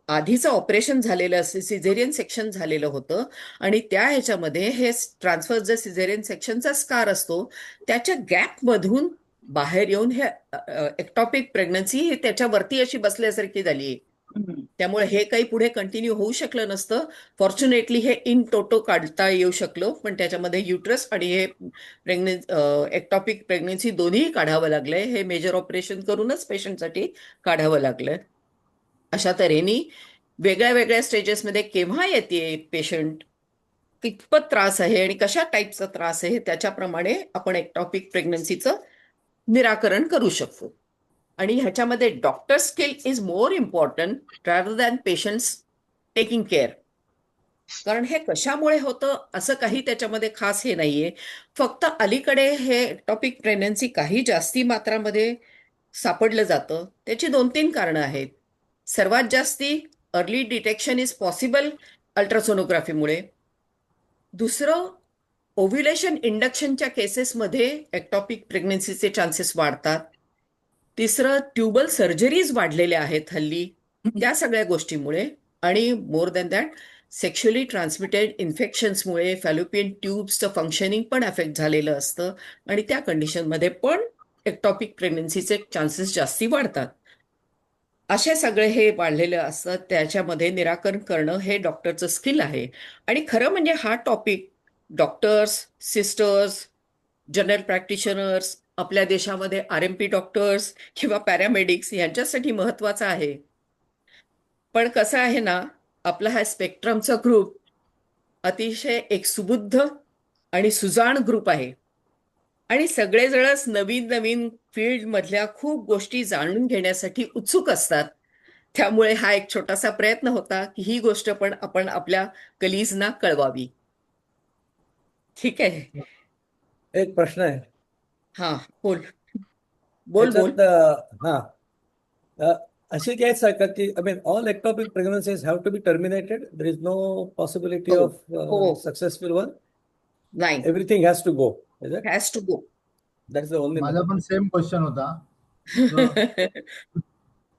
आधीचं ऑपरेशन झालेलं असं सिझेरियन सेक्शन झालेलं होतं आणि त्या ह्याच्यामध्ये हे ट्रान्सफर जे सिझेरियन सेक्शनचा स्कार असतो त्याच्या गॅपमधून बाहेर येऊन हे एक्टॉपिक प्रेग्नन्सी हे त्याच्यावरती अशी बसल्यासारखी झाली. त्यामुळे हे काही पुढे कंटिन्यू होऊ शकलं नसतं. फॉर्च्युनेटली हे इन टोटो काढता येऊ शकलं, पण त्याच्यामध्ये युट्रस आणि हे एक्टॉपिक प्रेग्नन्सी दोन्ही काढावं लागलंय. हे मेजर ऑपरेशन करूनच पेशंटसाठी काढावं लागलंय. अशा तऱ्हेने वेगळ्या वेगळ्या स्टेजेसमध्ये केव्हा येते पेशंट, कितपत त्रास आहे आणि कशा टाईपचा त्रास आहे त्याच्याप्रमाणे आपण एक्टॉपिक प्रेग्नन्सीचं निराकरण करू शकतो. आणि ह्याच्यामध्ये doctor skill is more important rather than patients taking care. कारण हे कशामुळे होतं असं काही त्याच्यामध्ये खास हे नाहीये. फक्त अलीकडे हे टॉपिक प्रेग्नन्सी काही जास्ती मात्रामध्ये सापडलं जातं. त्याची 2-3 कारणं आहेत. सर्वात जास्ती अर्ली डिटेक्शन इज पॉसिबल अल्ट्रासोनोग्राफीमुळे. दुसरं, ओव्ह्युलेशन इंडक्शनच्या केसेसमध्ये एक्टॉपिक प्रेग्नन्सीचे चान्सेस वाढतात. तिसरं, ट्युबल सर्जरीज वाढलेल्या आहेत हल्ली त्या सगळ्या गोष्टीमुळे. आणि more than that, sexually transmitted इन्फेक्शन्समुळे फॅलोपियन ट्यूब्सचं फंक्शनिंग पण अफेक्ट झालेलं असतं आणि त्या कंडिशनमध्ये पण एक्टॉपिक प्रेग्नन्सीचे चान्सेस जास्ती वाढतात. असे सगळे हे वाढलेलं असतं, त्याच्यामध्ये निराकरण करणं हे डॉक्टरचं स्किल आहे. आणि खरं म्हणजे हा topic doctors, sisters, general practitioners, आपल्या देशामध्ये RMP डॉक्टर्स किंवा पॅरामेडिक्स यांच्यासाठी महत्वाचा आहे. पण कसं आहे ना, आपला हा स्पेक्ट्रमचा ग्रुप अतिशय एक सुबुद्ध आणि सुजाण ग्रुप आहे. आणि सगळेजणच नवीन नवीन फील्ड मधल्या खूप गोष्टी जाणून घेण्यासाठी उत्सुक असतात. त्यामुळे हा एक छोटासा प्रयत्न होता की ही गोष्ट पण आपण आपल्या कलीजना कळवावी. ठीक आहे. एक प्रश्न आहे हा, बोल बोल बोल. त्याच्यात. अ, अशी केस आहे का की all ectopic pregnancies have to be terminated? There is no possibility हो of हो, successful one. नाही, Everything has to go. Is it? Has to go. That's the only माझा method. पण सेम क्वेश्चन होता.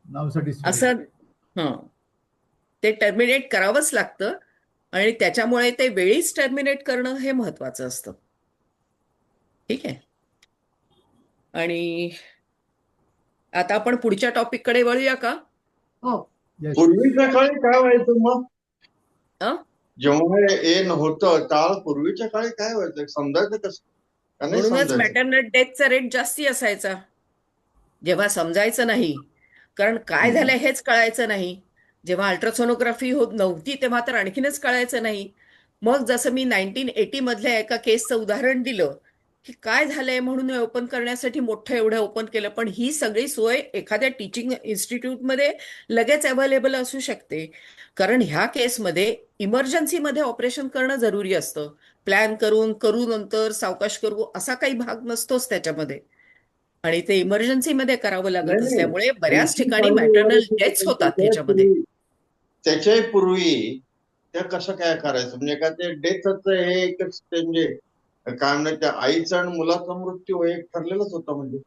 नाव सॅटिस्फाईड. असं हं, ते टर्मिनेट करावंच लागतं आणि त्याच्यामुळे ते वेळीच टर्मिनेट करणं हे महत्वाचं असतं. ठीक आहे. आणि आता आपण पुढच्या टॉपिक कडे वळूया का? हो. Yes. पूर्वीच्या काळी काय व्हायचं मग? अं? जेव्हा हे नव्हतं काळ, पूर्वीच्या काळी काय व्हायचं समजायचं कसं? का नाही म्हणूनच समजायचं? मॅटर्नल डेथचा रेट जास्ती असायचा, जेव्हा समजायचं नाही. कारण काय झालंय हेच कळायचं नाही. जेव्हा अल्ट्रासोनोग्राफी होत नव्हती तेव्हा तर आणखीनच कळायचं नाही. मग जसं मी 1980 मधल्या एका केसचं उदाहरण दिलं की काय झालंय म्हणून ओपन करण्यासाठी मोठं एवढं ओपन केलं, पण ही सगळी सोय एखाद्या टीचिंग इन्स्टिट्यूटमध्ये लगेच अवेलेबल असू शकते. कारण ह्या केसमध्ये इमर्जन्सीमध्ये ऑपरेशन करणं जरुरी असतं. प्लॅन करू नंतर सावकाश करू असा काही भाग नसतोच त्याच्यामध्ये. आणि ते इमर्जन्सीमध्ये करावं लागत नाही, नाही. असल्यामुळे बऱ्याच आणखी ठिकाणी काही मॅटर्नल वयाची डेथ्स होतात त्याच्याही ह्याच्यामध्ये. पूर्वी- त्याच्याही पूर्वी त्या कसं काय करायचं? म्हणजे का ते डेथच हे एकच ते म्हणजे काय म्हणतात त्या आईचा आणि मुलाचा मृत्यू हे एक ठरलेलंच होतं म्हणजे.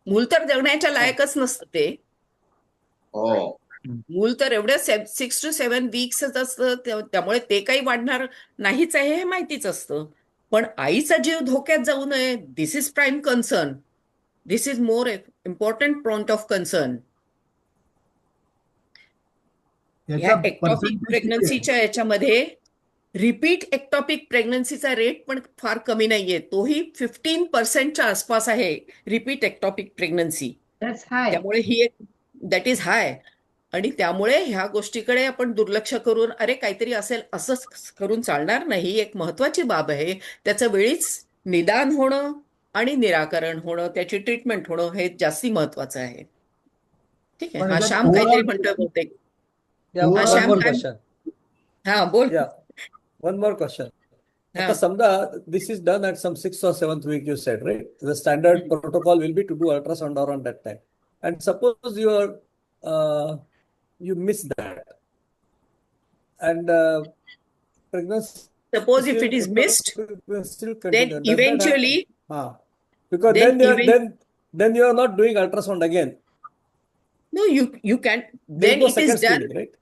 मूल तर जगण्याच्या लायकच नसतं ते. हो. मूल तर एवढ्या 6 to 7 वीक्सच असतं, त्यामुळे ते काही वाढणार नाहीच आहे हे माहितीच असतं. पण आईचा जीव धोक्यात जाऊ नये, this is prime concern. This is more important point of concern. ह्या याचा एक्टॉपिक पर्सेंटेज किती आहे? प्रेग्नन्सीच्या याच्यामध्ये रिपीट एक्टॉपिक प्रेग्नन्सीचा रेट पण फार कमी नाहीये. तोही 15% आसपास आहे रिपीट एक्टॉपिक प्रेग्नन्सी. दॅट्स हाय. त्यामुळे ही एक दॅट इज हाय. आणि त्यामुळे ह्या गोष्टीकडे आपण दुर्लक्ष करून अरे काहीतरी असेल असंच करून चालणार नाही. एक महत्वाची बाब आहे, त्याचं वेळीच निदान होणं आणि निराकरण होणं, त्याची ट्रीटमेंट होणं हे जास्ती महत्वाचं आहे. ठीक आहे. पण हा याच्यात श्याम काहीतरी overall- म्हणतोय बहुतेक. Yeah, Overall- one Shyam more काय? question. हा, बोल. Yeah, one more question. हा. आता समजा this is done at some 6th or 7th week, you said, right? The standard protocol will be to do ultrasound around that time. And suppose you miss that. And pregnancy Suppose if still- it is missed, will still then continue. Does that eventually, happen? Because then then you are not doing ultrasound again. no, you can, There then is no it is second done. screening, right?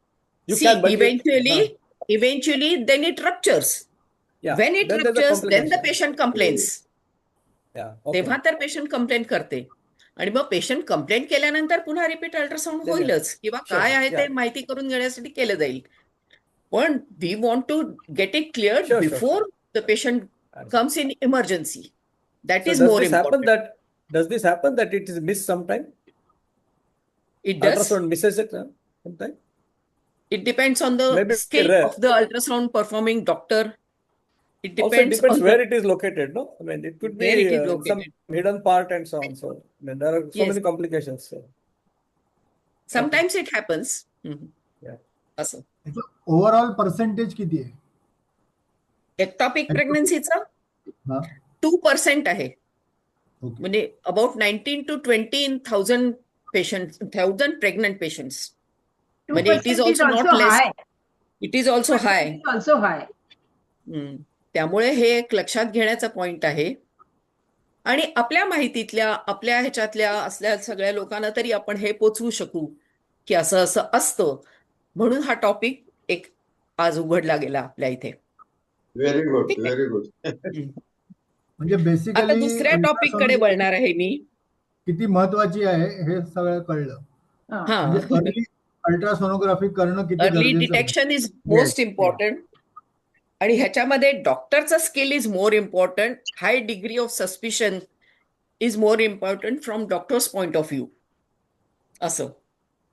You See, can, but eventually, then it ruptures. yeah. When it Then there's a ruptures, then the complication. patient complains. Yeah, okay. तेव्हा तर patient complaint करते. आणि मग patient complaint केल्यानंतर पुन्हा repeat ultrasound Then होईलच किंवा sure, काय आहे ते yeah. माहिती करून घेण्यासाठी केलं जाईल. पण we want to get it clear Sure, before the patient comes in emergency. That So is does more this happen important. does this happen that it is missed sometime? It does. Ultrasound misses it sometime? It depends on the Maybe skill rare. of the ultrasound performing doctor. It Also, it depends depends on where it is located, no? I mean, it could be Where it is some located. hidden part and so on. So, I mean, there are so Yes. many complications. So. sometimes it happens. Yeah. असं overall percentage किती आहे? Ectopic प्रेग्नन्सीचं हा, 2% आहे. Okay. म्हणजे about 19 to 20 in 1,000 patient, 1,000 pregnant patients. म्हणजे it is 2% also not less. high. It is also high. It is also high. त्यामुळे हे एक लक्षात घेण्याचा पॉइंट आहे. आणि आपल्या माहितीतल्या, आपल्या ह्याच्यातल्या असल्या सगळ्या लोकांना तरी आपण हे पोचवू शकू की असं असं असतं. म्हणून हा टॉपिक एक आज उघडला गेला आपल्या इथे. व्हेरी गुड, ठीक आहे. Very good. म्हणजे आता बेसिकली दुसऱ्या टॉपिक कडे वळणार आहे मी. किती महत्वाची आहे हे सगळं कळलं. हा. हा. म्हणजे अल्ट्रासोनोग्राफी करणं किती अर्ली गरजेचं आहे? Detection is Yes, most important. आणि ह्याच्यामध्ये डॉक्टरचं skill is more important. High degree of suspicion is more important from doctors point of view असं.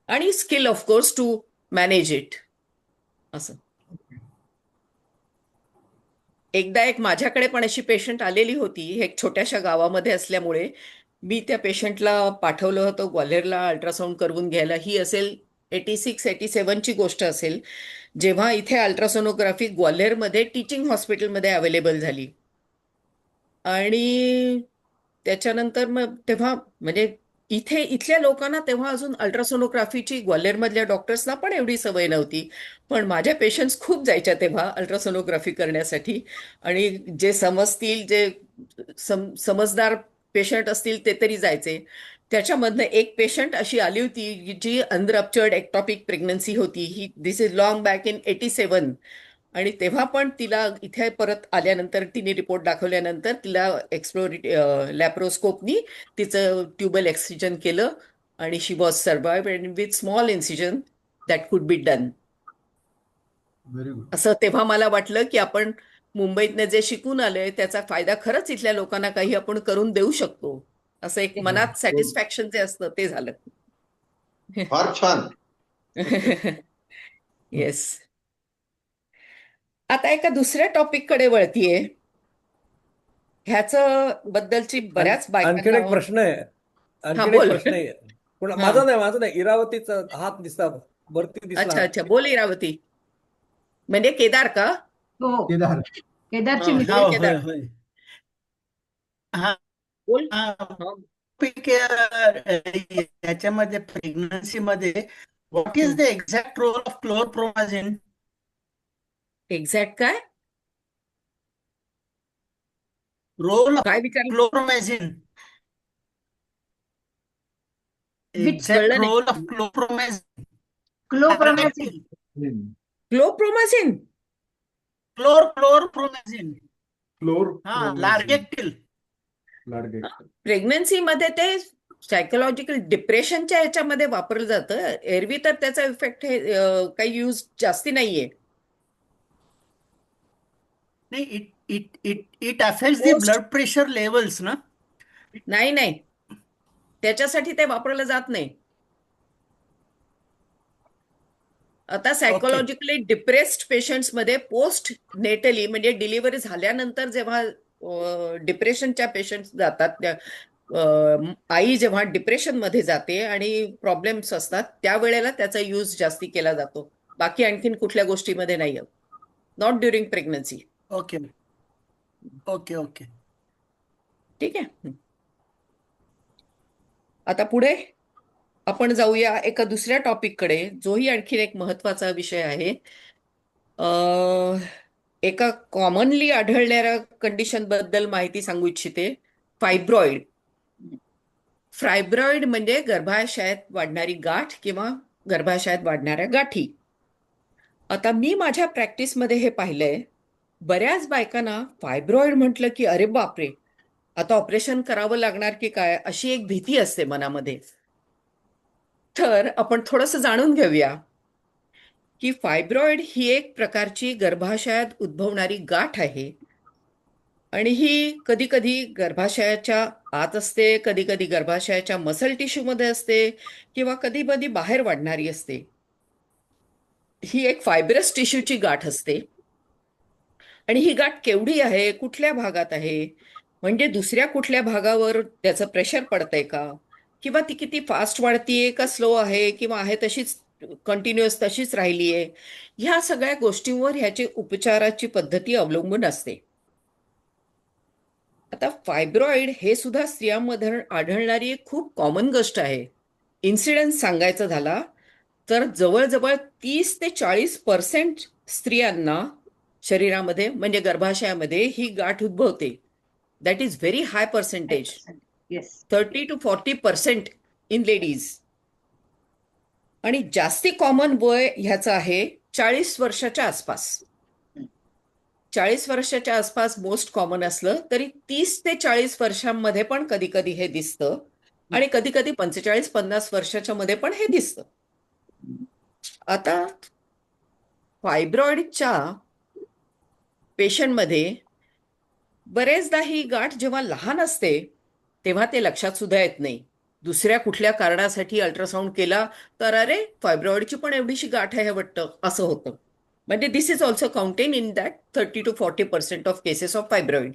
आणि skill of course to manage it असं. एकदा एक माझ्याकडे पण अशी पेशंट आलेली होती. एक छोट्याशा गावामध्ये असल्यामुळे मी त्या पेशंटला पाठवलं होतं ग्वाल्हेरला अल्ट्रासाऊंड करून घ्यायला. ही असेल 86-87ची गोष्ट असेल, जेव्हा इथे अल्ट्रासोनोग्राफी ग्वाल्हेरमध्ये टीचिंग हॉस्पिटलमध्ये अवेलेबल झाली. आणि त्याच्यानंतर मग तेव्हा म्हणजे इथल्या लोकांना तेव्हा अजून अल्ट्रासोनोग्राफीची ग्वाल्हेरमधल्या डॉक्टर्सना पण एवढी सवय नव्हती. पण माझ्या पेशंट्स खूप जायच्या तेव्हा अल्ट्रासोनोग्राफी करण्यासाठी. आणि जे समजतील, जे समजदार पेशंट असतील ते तरी जायचे. त्याच्यामधनं एक पेशंट अशी आली होती जी अनरप्चर्ड एक्टॉपिक प्रेग्नन्सी होती. ही दिस इज लॉंग बॅक इन 87. आणि तेव्हा पण तिला इथे परत आल्यानंतर तिने रिपोर्ट दाखवल्यानंतर तिला लॅप्रोस्कोपनी तिचं ट्युबल एक्सिजन केलं आणि she was survive and with small incision that could be done. Very good. असं तेव्हा मला वाटलं की आपण मुंबईतनं जे शिकून आलोय त्याचा फायदा खरंच इथल्या लोकांना काही आपण करून देऊ शकतो. असं एक मनात सॅटिस्फॅक्शन जे असतं ते झालं. फार छान. येस. आता एका दुसऱ्या टॉपिक कडे वळतीये. ह्याचं बद्दलची बऱ्याच आणखीन एक बायकांना. प्रश्न आहे. हा, आणखीन एक बोल. प्रश्न आहे. पण हा. माझा नाही इरावतीचा हात दिसता वरती दिसला. अच्छा अच्छा, बोल इरावती. म्हणजे केदार का? हो, केदार. केदारची हा, मित्र. बोल होय केदार, होय हा बोल. हा हा. topic आहे, याच्यामध्ये प्रेग्नन्सी मध्ये what is the exact role of chlorpromazine? Exact काय रोल ऑफ काय विचारलं? क्लोरप्रोमाझिन, एक्झॅक्ट कळलं नाही. Role of chlorpromazine. Chlorpromazine. Chlorpromazine. Chlorpromazine फ्लोर हा लार्जेक्टिल. प्रेग्नन्सीमध्ये ते सायकोलॉजिकल डिप्रेशनच्या ह्याच्यामध्ये वापरलं जातं. एरवी तर त्याचा इफेक्ट हे काही यूज जास्ती नाहीये. नाही, it affects the Post- blood pressure levels ना. नाही, त्याच्यासाठी ते वापरलं जात नाही. आता सायकोलॉजिकली डिप्रेस्ड पेशंट्समध्ये पोस्ट नेटली म्हणजे डिलिव्हरी झाल्यानंतर जेव्हा डिप्रेशनच्या पेशंट्स जातात, आई जेव्हा डिप्रेशनमध्ये जाते आणि प्रॉब्लेम्स असतात त्यावेळेला त्याचा यूज जास्ती केला जातो. बाकी आणखीन कुठल्या गोष्टीमध्ये नाही. Not during pregnancy. Okay okay okay. ठीक आहे. आता पुढे आपण जाऊया एका दुसऱ्या टॉपिककडे, जोही आणखीन एक महत्वाचा विषय आहे. एका कॉमनली आढळणाऱ्या कंडिशन बद्दल माहिती सांगू इच्छिते. फायब्रॉइड. फायब्रॉइड म्हणजे गर्भाशयात वाढणारी गाठ किंवा गर्भाशयात वाढणाऱ्या गाठी. आता मी माझ्या प्रॅक्टिसमध्ये हे पाहिलंय, बऱ्याच बायकांना फायब्रॉइड म्हटलं की अरे बापरे, आता ऑपरेशन करावं लागणार की काय, अशी एक भीती असते मनामध्ये. तर आपण थोडंसं जाणून घेऊया की फायब्रॉइड ही एक प्रकारची गर्भाशयात उद्भवणारी गाठ आहे. आणि ही कधी कधी गर्भाशयाच्या आत असते, कधी कधी गर्भाशयाच्या मसल टिश्यूमध्ये असते किंवा कधी कधी बाहेर वाढणारी असते. ही एक फायब्रस टिश्यूची गाठ असते. आणि ही गाठ केवढी आहे, कुठल्या भागात आहे, म्हणजे दुसऱ्या कुठल्या भागावर त्याचं प्रेशर पडतंय का, किंवा ती किती फास्ट वाढतीये का स्लो आहे, किंवा आहे तशीच कंटिन्युअस तशीच राहिलीये, ह्या सगळ्या गोष्टींवर ह्याची उपचाराची पद्धती अवलंबून असते. आता फायब्रॉइड हे सुद्धा स्त्रियांमध्ये आढळणारी एक खूप कॉमन गोष्ट आहे. इन्सिडेन्स सांगायचा झाला तर जवळजवळ 30-40% स्त्रियांना शरीरामध्ये म्हणजे गर्भाशयामध्ये ही गाठ उद्भवते. That is very high percentage. Yes. 30-40% in ladies. आणि जास्ती कॉमन वय ह्याचं आहे 40 वर्षाच्या आसपास. 40 वर्षाच्या आसपास मोस्ट कॉमन असलं तरी 30 ते 40 वर्षांमध्ये पण कधी कधी हे दिसतं आणि कधी कधी 45-50 वर्षाच्या मध्ये पण हे दिसतं. आता फायब्रॉइडच्या पेशंटमध्ये बरेचदा ही गाठ जेव्हा लहान असते तेव्हा ते लक्षात सुद्धा येत नाही. दुसऱ्या कुठल्या कारणासाठी अल्ट्रासाऊंड केला तर अरे फायब्रॉइडची पण एवढीशी गाठ आहे वाटतं असं होतं. म्हणजे this is also counted in that 30 to 40% of cases of fibroid.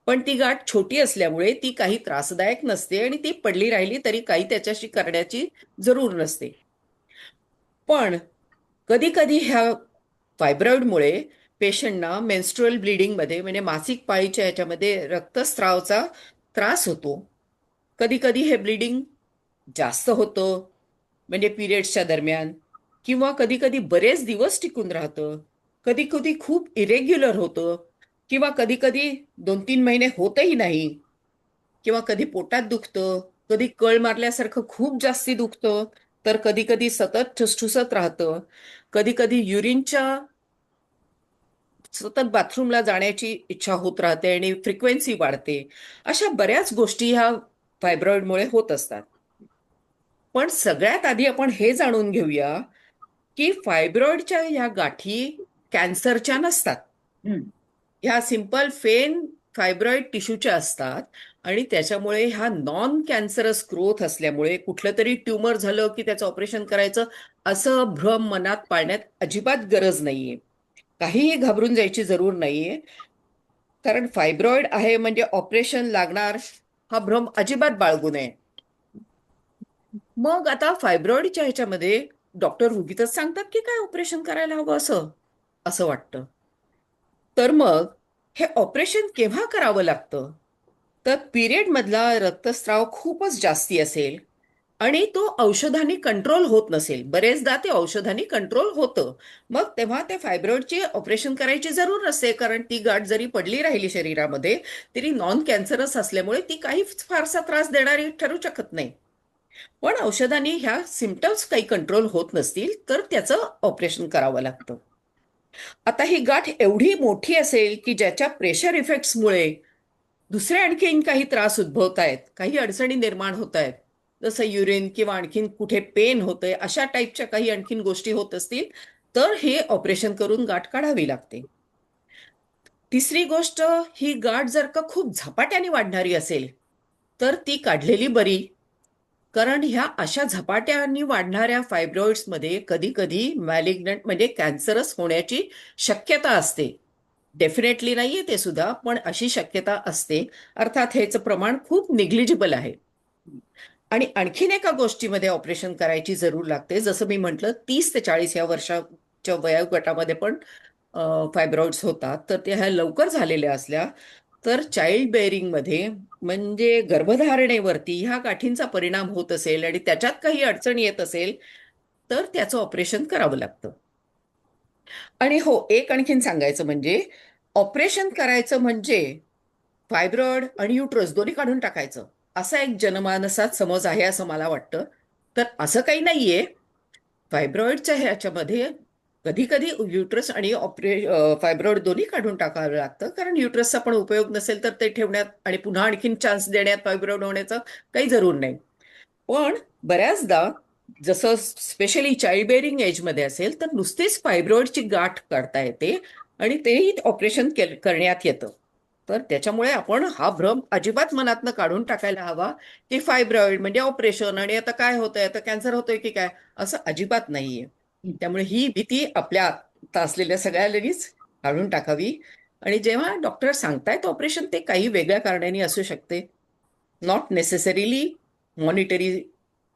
पण ती गाठ छोटी असल्यामुळे ती काही त्रासदायक नसते आणि ती पडली राहिली तरी काही त्याच्याशी करण्याची जरूर नसते. पण कधी कधी ह्या फायब्रॉइडमुळे पेशंटना मेन्स्ट्रुअल ब्लिडिंगमध्ये म्हणजे मासिक पाळीच्या ह्याच्यामध्ये रक्तस्रावाचा त्रास होतो. कधी कधी हे ब्लिडिंग जास्त होतं म्हणजे पिरियड्सच्या दरम्यान, किंवा कधी कधी बरेच दिवस टिकून राहतं, कधी कधी खूप इरेग्युलर होतं, किंवा कधी कधी 2-3 महिने होतही नाही, किंवा कधी पोटात दुखतं, कधी कळ मारल्यासारखं खूप जास्ती दुखतं, तर कधी कधी सतत ठुसठुसत राहतं, कधी कधी युरिनच्या सतत बाथरूमला जाण्याची इच्छा होत राहते आणि फ्रिक्वेन्सी वाढते. अशा बऱ्याच गोष्टी ह्या फायब्रॉइडमुळे होत असतात. पण सगळ्यात आधी आपण हे जाणून घेऊया की फायब्रॉइडच्या ह्या गाठी कॅन्सरच्या नसतात. हम्म. ह्या सिंपल फेन फायब्रॉइड टिश्यूच्या असतात आणि त्याच्यामुळे ह्या नॉन कॅन्सरस ग्रोथ असल्यामुळे कुठलं तरी ट्यूमर झालं की त्याचं ऑपरेशन करायचं असं भ्रम मनात पाळण्यात अजिबात गरज नाहीये. काहीही घाबरून जायची जरूर नाहीये, कारण फायब्रॉइड आहे म्हणजे ऑपरेशन लागणार हा भ्रम अजिबात बाळगू नये. मग आता फायब्रॉइडच्या ह्याच्यामध्ये डॉक्टर उगीचच सांगतात की काय ऑपरेशन करायला हवं असं असं वाटतं. तर मग हे ऑपरेशन केव्हा करावं लागतं? तर पिरियड मधला रक्तस्राव खूपच जास्ती असेल आणि तो औषधांनी कंट्रोल होत नसेल, बरेचदा ते औषधांनी कंट्रोल होतं, मग तेव्हा ते फायब्रॉइडची ऑपरेशन करायची जरूर नसते, कारण ती गाठ जरी पडली राहिली शरीरामध्ये तरी नॉन कॅन्सरस असल्यामुळे ती काही फारसा त्रास देणारी ठरू शकत नाही. पण औषधांनी ह्या सिम्पटम्स काही कंट्रोल होत नसतील तर त्याचं ऑपरेशन करावं लागतं. आता ही गाठ एवढी मोठी असेल की ज्याच्या प्रेशर इफेक्ट्समुळे दुसरे आणखीन काही त्रास उद्भवत आहेत, काही अडचणी निर्माण होत आहेत, जसं युरिन किंवा आणखीन कुठे पेन होतंय, अशा टाईपच्या काही आणखीन गोष्टी होत असतील तर हे ऑपरेशन करून गाठ काढावी लागते. तिसरी गोष्ट, ही गाठ जर का खूप झपाट्याने वाढणारी असेल तर ती काढलेली बरी, कारण ह्या अशा झपाट्याने वाढणाऱ्या फायब्रॉइड्समध्ये कधी कधी मॅलिग्नंट म्हणजे कॅन्सरस होण्याची शक्यता असते. डेफिनेटली नाहीये ते सुद्धा, पण अशी शक्यता असते. अर्थात ह्याचं प्रमाण खूप निग्लिजिबल आहे. आणि आणखीन एका गोष्टीमध्ये ऑपरेशन करायची जरूर लागते, जसं मी म्हटलं 30 ते 40 या वर्षाच्या वयोगटामध्ये पण फायब्रॉइड्स होतात. तर त्या ह्या लवकर झालेल्या असल्या तर चाइल्ड बेअरिंगमध्ये म्हणजे गर्भधारणेवरती ह्या गाठींचा परिणाम होत असेल आणि त्याच्यात काही अडचण येत असेल तर त्याचं ऑपरेशन करावं लागतं. आणि हो, एक आणखीन सांगायचं म्हणजे ऑपरेशन करायचं म्हणजे फायब्रॉइड आणि युट्रस दोन्ही काढून टाकायचं असा एक जनमानसात समज आहे असं मला वाटतं. तर असं काही नाहीये. फायब्रॉइडच्या ह्याच्यामध्ये कधी कधी युट्रस आणि फायब्रॉइड दोन्ही काढून टाकावं लागतं, कारण युट्रसचा पण उपयोग नसेल तर ते ठेवण्यात आणि पुन्हा आणखीन चान्स देण्यात फायब्रॉइड होण्याचं काही जरूर नाही. पण बऱ्याचदा जसं स्पेशली चाइल्ड बेअरिंग एजमध्ये असेल तर नुसतीच फायब्रॉइडची गाठ काढता येते आणि तेही ऑपरेशन करण्यात येतं. तर त्याच्यामुळे आपण हा भ्रम अजिबात मनातनं काढून टाकायला हवा की फायब्रॉइड म्हणजे ऑपरेशन आणि आता काय होतंय, आता कॅन्सर होतोय की काय, असं अजिबात नाहीये. त्यामुळे ही भीती आपल्या आत असलेल्या सगळ्यांनीच काढून टाकावी. आणि जेव्हा डॉक्टर सांगतायत ऑपरेशन ते काही वेगळ्या कारणाने असू शकते, नॉट नेसेसरीली मॉनिटरी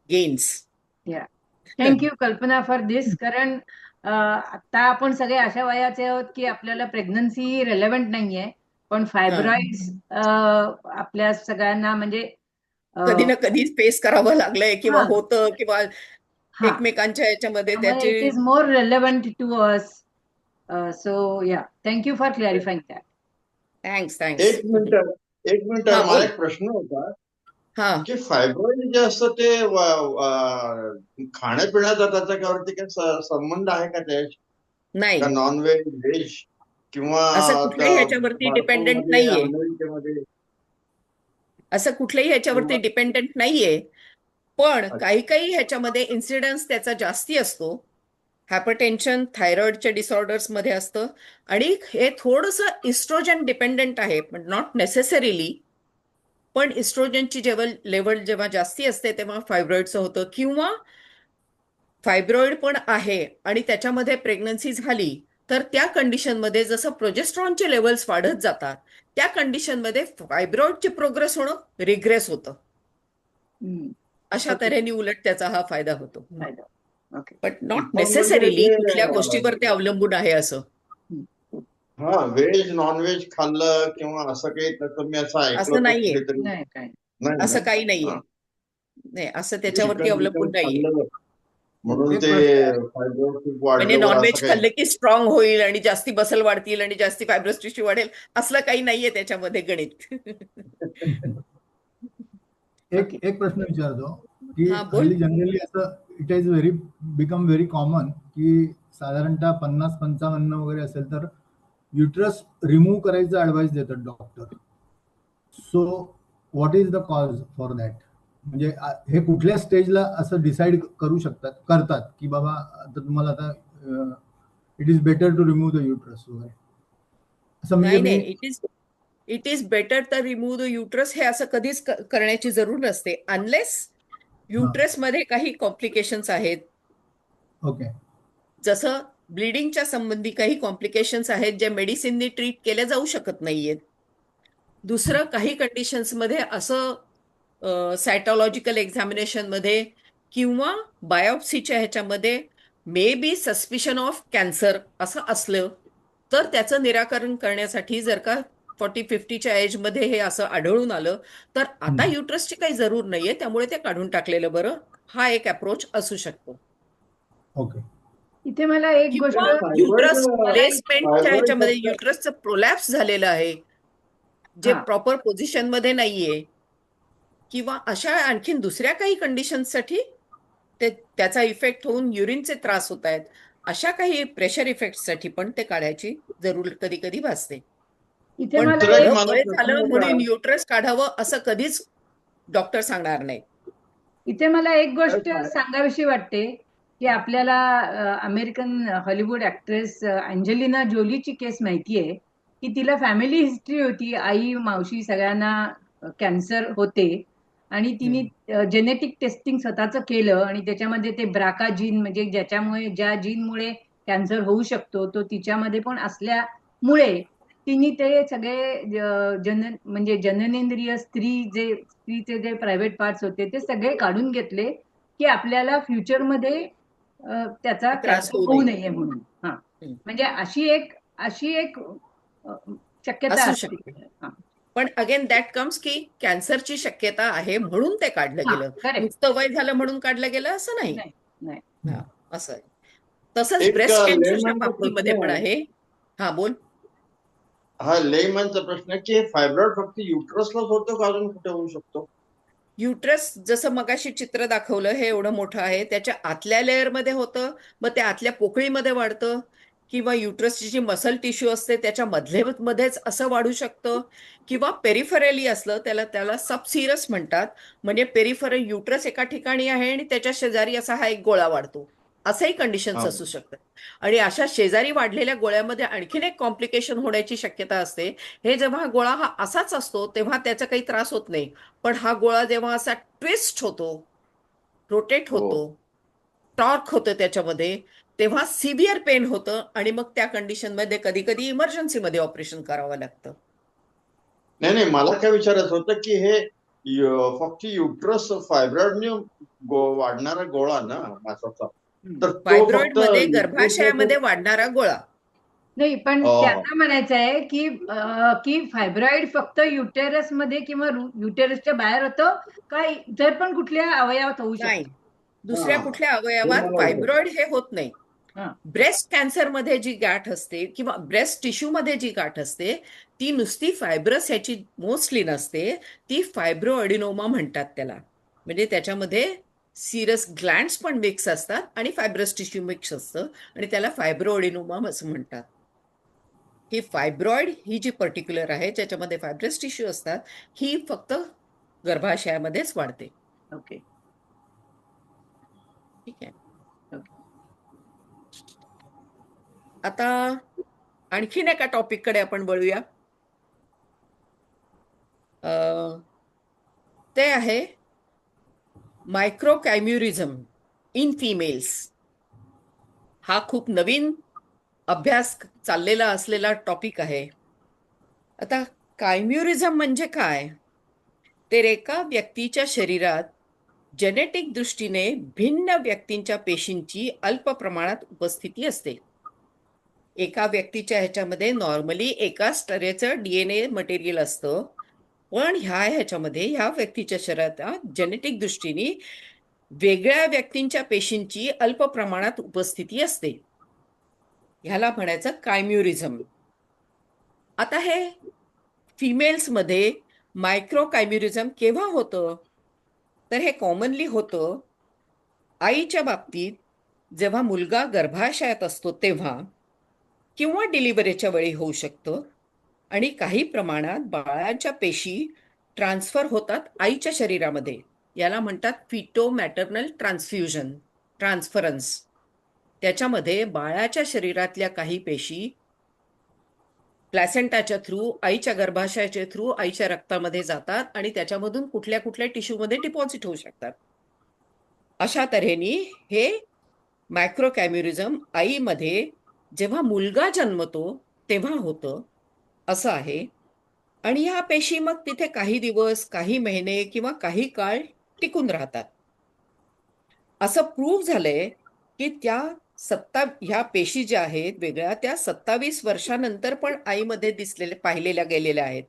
गेन्स. या थँक्यू कल्पना फॉर दिस. कारण आता आपण सगळे अशा वयाचे आहोत की आपल्याला प्रेग्नन्सी रेलेव्हंट नाहीये, पण फायब्रॉइड्स आपल्या सगळ्यांना म्हणजे कधी ना कधी फेस करावं लागलंय किंवा हा होतं किंवा हा एकमेकांच्या याच्यामध्ये त्यामुळे त्याची. It is more relevant to us. So yeah thank you for clarifying that. Thanks एक मिनिट एक मिनिट हा, मला बोल. एक प्रश्न होता हा, की फायब्रॉइड जे असतं ते खाण्यापिण्याचा त्याचा त्यावरती काही संबंध आहे का त्याच्याशी? का नाही, नॉनव्हेज, व्हेज किंवा असं कुठल्याही ह्याच्यावरती डिपेंडेंट भारतामध्ये नाहीये. अमेरिकेमध्ये? असं कुठल्याही ह्याच्यावरती किंवा डिपेंडंट नाहीये. पण अच्छा. काही काही ह्याच्यामध्ये इन्सिडन्स त्याचा जास्ती असतो हायपरटेन्शन, थायरॉइडच्या डिसऑर्डर्समध्ये असतं आणि हे थोडंसं इस्ट्रोजन डिपेंडंट आहे, पण नॉट नेसेसरीली. पण इस्ट्रोजनची लेवल जेव्हा जास्ती असते तेव्हा फायब्रॉइडचं होतं, किंवा फायब्रॉइड पण आहे आणि त्याच्यामध्ये प्रेग्नन्सी झाली तर त्या कंडिशनमध्ये जसं प्रोजेस्ट्रॉनचे लेवल्स वाढत जातात त्या कंडिशनमध्ये फायब्रॉइडची प्रोग्रेस होणं रिग्रेस होतं. हम्म. अशा Okay. तऱ्हेने उलट त्याचा हा फायदा होतो. फायदा. ओके. बट नॉट पण म्हणजे नेसेसरीली ते, कुठल्या गोष्टीवर ते अवलंबून आहे असं. हा, व्हेज नॉनव्हेज खाल्लं किंवा असं काही त्याचं मी असं ऐकलं असं होतं नाहीये. कुठेतरी. नाही काय नाही असं ना? काही नाहीये. हा. नाही, असं त्याच्यावरती चिकन अवलंबून नाहीये. खाल्लं म्हणून एक ते प्रश्न फायब्रॉइड खूप म्हणजे वाढलं बरं असं नॉनव्हेज काही. खाल्लं की स्ट्रॉंग होईल आणि जास्ती मसल वाढतील आणि जास्ती फायब्रस टिश्यू वाढेल, असलं काही नाहीये त्याच्यामध्ये गणित. ओके. एक प्रश्न विचारतो की हा, बोल. हल्ली जनरली असं it is become very common की साधारणतः 50-55 वगैरे असेल तर युट्रस रिमूव्ह करायचं ऍडवाइस देतात doctor. So what is the cause for that? म्हणजे हे कुठल्या स्टेजला असं डिसाईड करतात की बाबा आता तुम्हाला आता it is better to remove the uterus वगैरे असं? म्हणजे नाही, मी इट इज बेटर तर रिमूव्ह द युट्रस हे असं कधीच करण्याची जरूर नसते, अनलेस युट्रस मध्ये काही कॉम्प्लिकेशन्स आहेत. ओके जसं ब्लिडिंगच्या संबंधी काही कॉम्प्लिकेशन्स आहेत जे मेडिसिननी ट्रीट केल्या जाऊ शकत नाहीयेत. दुसरं काही कंडिशन्समध्ये असं सायटॉलॉजिकल एक्झामिनेशन मध्ये किंवा बायोप्सीच्या ह्याच्यामध्ये may be suspicion of cancer असं असलं तर त्याचं निराकरण करण्यासाठी जर का 40-50च्या एजमध्ये हे असं आढळून आलं तर आता युट्रसची काही जरूर नाहीये, त्यामुळे ते काढून टाकलेलं बरं. हा एक अप्रोच असू शकतो. ओके इथे मला एक गोष्ट किंवा फायब्रॉइड युट्रस प्लेसमेंटच्या फायब्रॉइड ह्याच्यामध्ये फक्त युट्रसचं प्रोलॅप्स झालेलं आहे जे हा प्रॉपर पोझिशन मध्ये नाहीये, किंवा अशा आणखीन दुसऱ्या काही कंडिशनसाठी त्याचा इफेक्ट होऊन युरिनचे त्रास होत आहेत, अशा काही प्रेशर इफेक्टसाठी पण ते काढायची जरूर कधी कधी भासते. इथे पण मला दुसरा एक खरं मला वय प्रश्न झालं होता. म्हणून युट्रस काढावं असं कधीच डॉक्टर सांगणार नाही. इथे मला एक गोष्ट काय- सांगावीशी वाटते की आपल्याला अमेरिकन हॉलिवूड ऍक्ट्रेस अंजेलिना जोलीची केस माहितीये की तिला फॅमिली हिस्ट्री होती, आई मावशी सगळ्यांना कॅन्सर होते आणि तिने जेनेटिक टेस्टिंग स्वतःच केलं आणि त्याच्यामध्ये ते ब्राका जीन म्हणजे ज्या जीनमुळे कॅन्सर होऊ शकतो तो तिच्यामध्ये पण असल्यामुळे तिने ते सगळे म्हणजे जननेंद्रिय स्त्रीचे जे प्रायव्हेट पार्ट्स होते ते सगळे काढून घेतले की आपल्याला फ्युचरमध्ये त्याचा त्रास कॅन्सर होऊ होऊ नये. नये म्हणून. हा हम्म. म्हणजे अशी एक शक्यता असू असते. शकते. हा पण अगेन दॅट कम्स की कॅन्सरची शक्यता आहे म्हणून ते काढलं गेलं, करेक्ट. नुसतं वय झालं म्हणून काढलं गेलं असं नाही. नाही नाही हा, असं आहे. तसंच एक ब्रेस्ट कॅन्सरच्या लेमनचा बाबतीमध्ये प्रश्न पण आहे. आहे. हा, बोल. हा, लेमनचा प्रश्न आहे की फायब्रॉइड फक्त युट्रसलाच होतो का अजून कुठे होऊ शकतो? युट्रस जसं मगाशी चित्र दाखवलं हे एवढं मोठं आहे, त्याच्या आतल्या लेअरमध्ये होतं, मग त्या आतल्या पोकळीमध्ये वाढतं, किंवा युट्रसची जी मसल टिश्यू असते त्याच्या मध्येच असं वाढू शकतं, किंवा पेरिफरली असलं त्याला सबसिरस म्हणतात. म्हणजे पेरिफरल युट्रस एका ठिकाणी आहे आणि त्याच्या शेजारी असा हा एक गोळा वाढतो, असंही कंडिशन्स हा. असू शकतात. आणि अशा शेजारी वाढलेल्या गोळ्यामध्ये आणखीन एक कॉम्प्लिकेशन होण्याची शक्यता असते. हे जेव्हा गोळा हा असाच असतो तेव्हा त्याचा काही त्रास होत नाही, पण हा गोळा जेव्हा असा ट्विस्ट होतो, रोटेट हो. होतो, टॉर्क होतं त्याच्यामध्ये, तेव्हा सिव्हिअर पेन होतं आणि मग त्या कंडिशनमध्ये कधी कधी इमर्जन्सीमध्ये ऑपरेशन करावं लागतं. नाही, मला काय विचारायचं होतं की हे फक्त युट्रस फायब्रॉइडने वाढणारा गोळा ना मासाचा, तर तो फायब्रॉइड फक्त मध्ये युट्रसला गर्भाशयामध्ये वाढणारा गोळा. नाही, पण त्यांना म्हणायचं आहे की फायब्रॉइड फक्त युटेरस मध्ये किंवा युटेरसच्या बाहेर होतं का इतर पण कुठल्या अवयवात होऊ नाही, शकतं? दुसऱ्या हा. कुठल्या हे अवयवात मला फायब्रॉइड हे होत नाही. हा ब्रेस्ट कॅन्सरमध्ये जी गाठ असते किंवा ब्रेस्ट टिश्यूमध्ये जी गाठ असते ती नुसती फायब्रस ह्याची मोस्टली नसते, ती फायब्रोएडिनोमा म्हणतात त्याला. म्हणजे त्याच्यामध्ये सिरस ग्लँड्स पण मिक्स असतात आणि फायब्रस टिश्यू मिक्स असतं आणि त्याला फायब्रोएडिनोमा असं म्हणतात. ही फायब्रॉइड ही जी पर्टिक्युलर आहे ज्याच्यामध्ये फायब्रस टिश्यू असतात ही फक्त गर्भाशयामध्येच वाढते. ओके ठीक आहे. ओके आता आणखीन एका टॉपिककडे आपण वळूया. ते आहे मायक्रोकॅम्युरिझम इन फिमेल्स. हा खूप नवीन अभ्यास चाललेला असलेला टॉपिक आहे. आता कायम्युरिझम म्हणजे काय? तर एका व्यक्तीच्या शरीरात जेनेटिक दृष्टीने भिन्न व्यक्तींच्या पेशींची अल्प प्रमाणात उपस्थिती असते. एका व्यक्तीच्या ह्याच्यामध्ये नॉर्मली एकाच तऱ्हेचं DNA मटेरियल असतं, पण ह्याच्यामध्ये ह्या व्यक्तीच्या शरीरात जेनेटिक दृष्टीने वेगळ्या व्यक्तींच्या पेशींची अल्प प्रमाणात उपस्थिती असते. ह्याला म्हणायचं कायम्युरिझम. आता हे फिमेल्समध्ये मायक्रोकायम्युरिझम केव्हा होतं? तर हे कॉमनली होतं आईच्या बाबतीत, जेव्हा मुलगा गर्भाशयात असतो तेव्हा, किंवा डिलिव्हरीच्या वेळी होऊ शकतं. आणि काही प्रमाणात बाळाच्या पेशी ट्रान्सफर होतात आईच्या शरीरामध्ये. याला म्हणतात फिटो मॅटर्नल ट्रान्सफरन्स. त्याच्यामध्ये बाळाच्या शरीरातल्या काही पेशी प्लॅसेंटाच्या थ्रू, आईच्या गर्भाशयाच्या थ्रू आईच्या रक्तामध्ये जातात आणि त्याच्यामधून कुठल्या कुठल्या टिश्यूमध्ये डिपॉझिट होऊ शकतात. अशा तऱ्हेने हे मायक्रोकॅम्युरिझम आईमध्ये जेव्हा मुलगा जन्मतो तेव्हा होतं, असं आहे. आणि ह्या पेशी मग तिथे काही दिवस, काही महिने किंवा काही काळ टिकून राहतात. असं प्रूव्ह झालंय की ह्या पेशी ज्या आहेत वेगळ्या, त्या 27 वर्षानंतर पण आईमध्ये पाहिलेल्या गेलेल्या आहेत,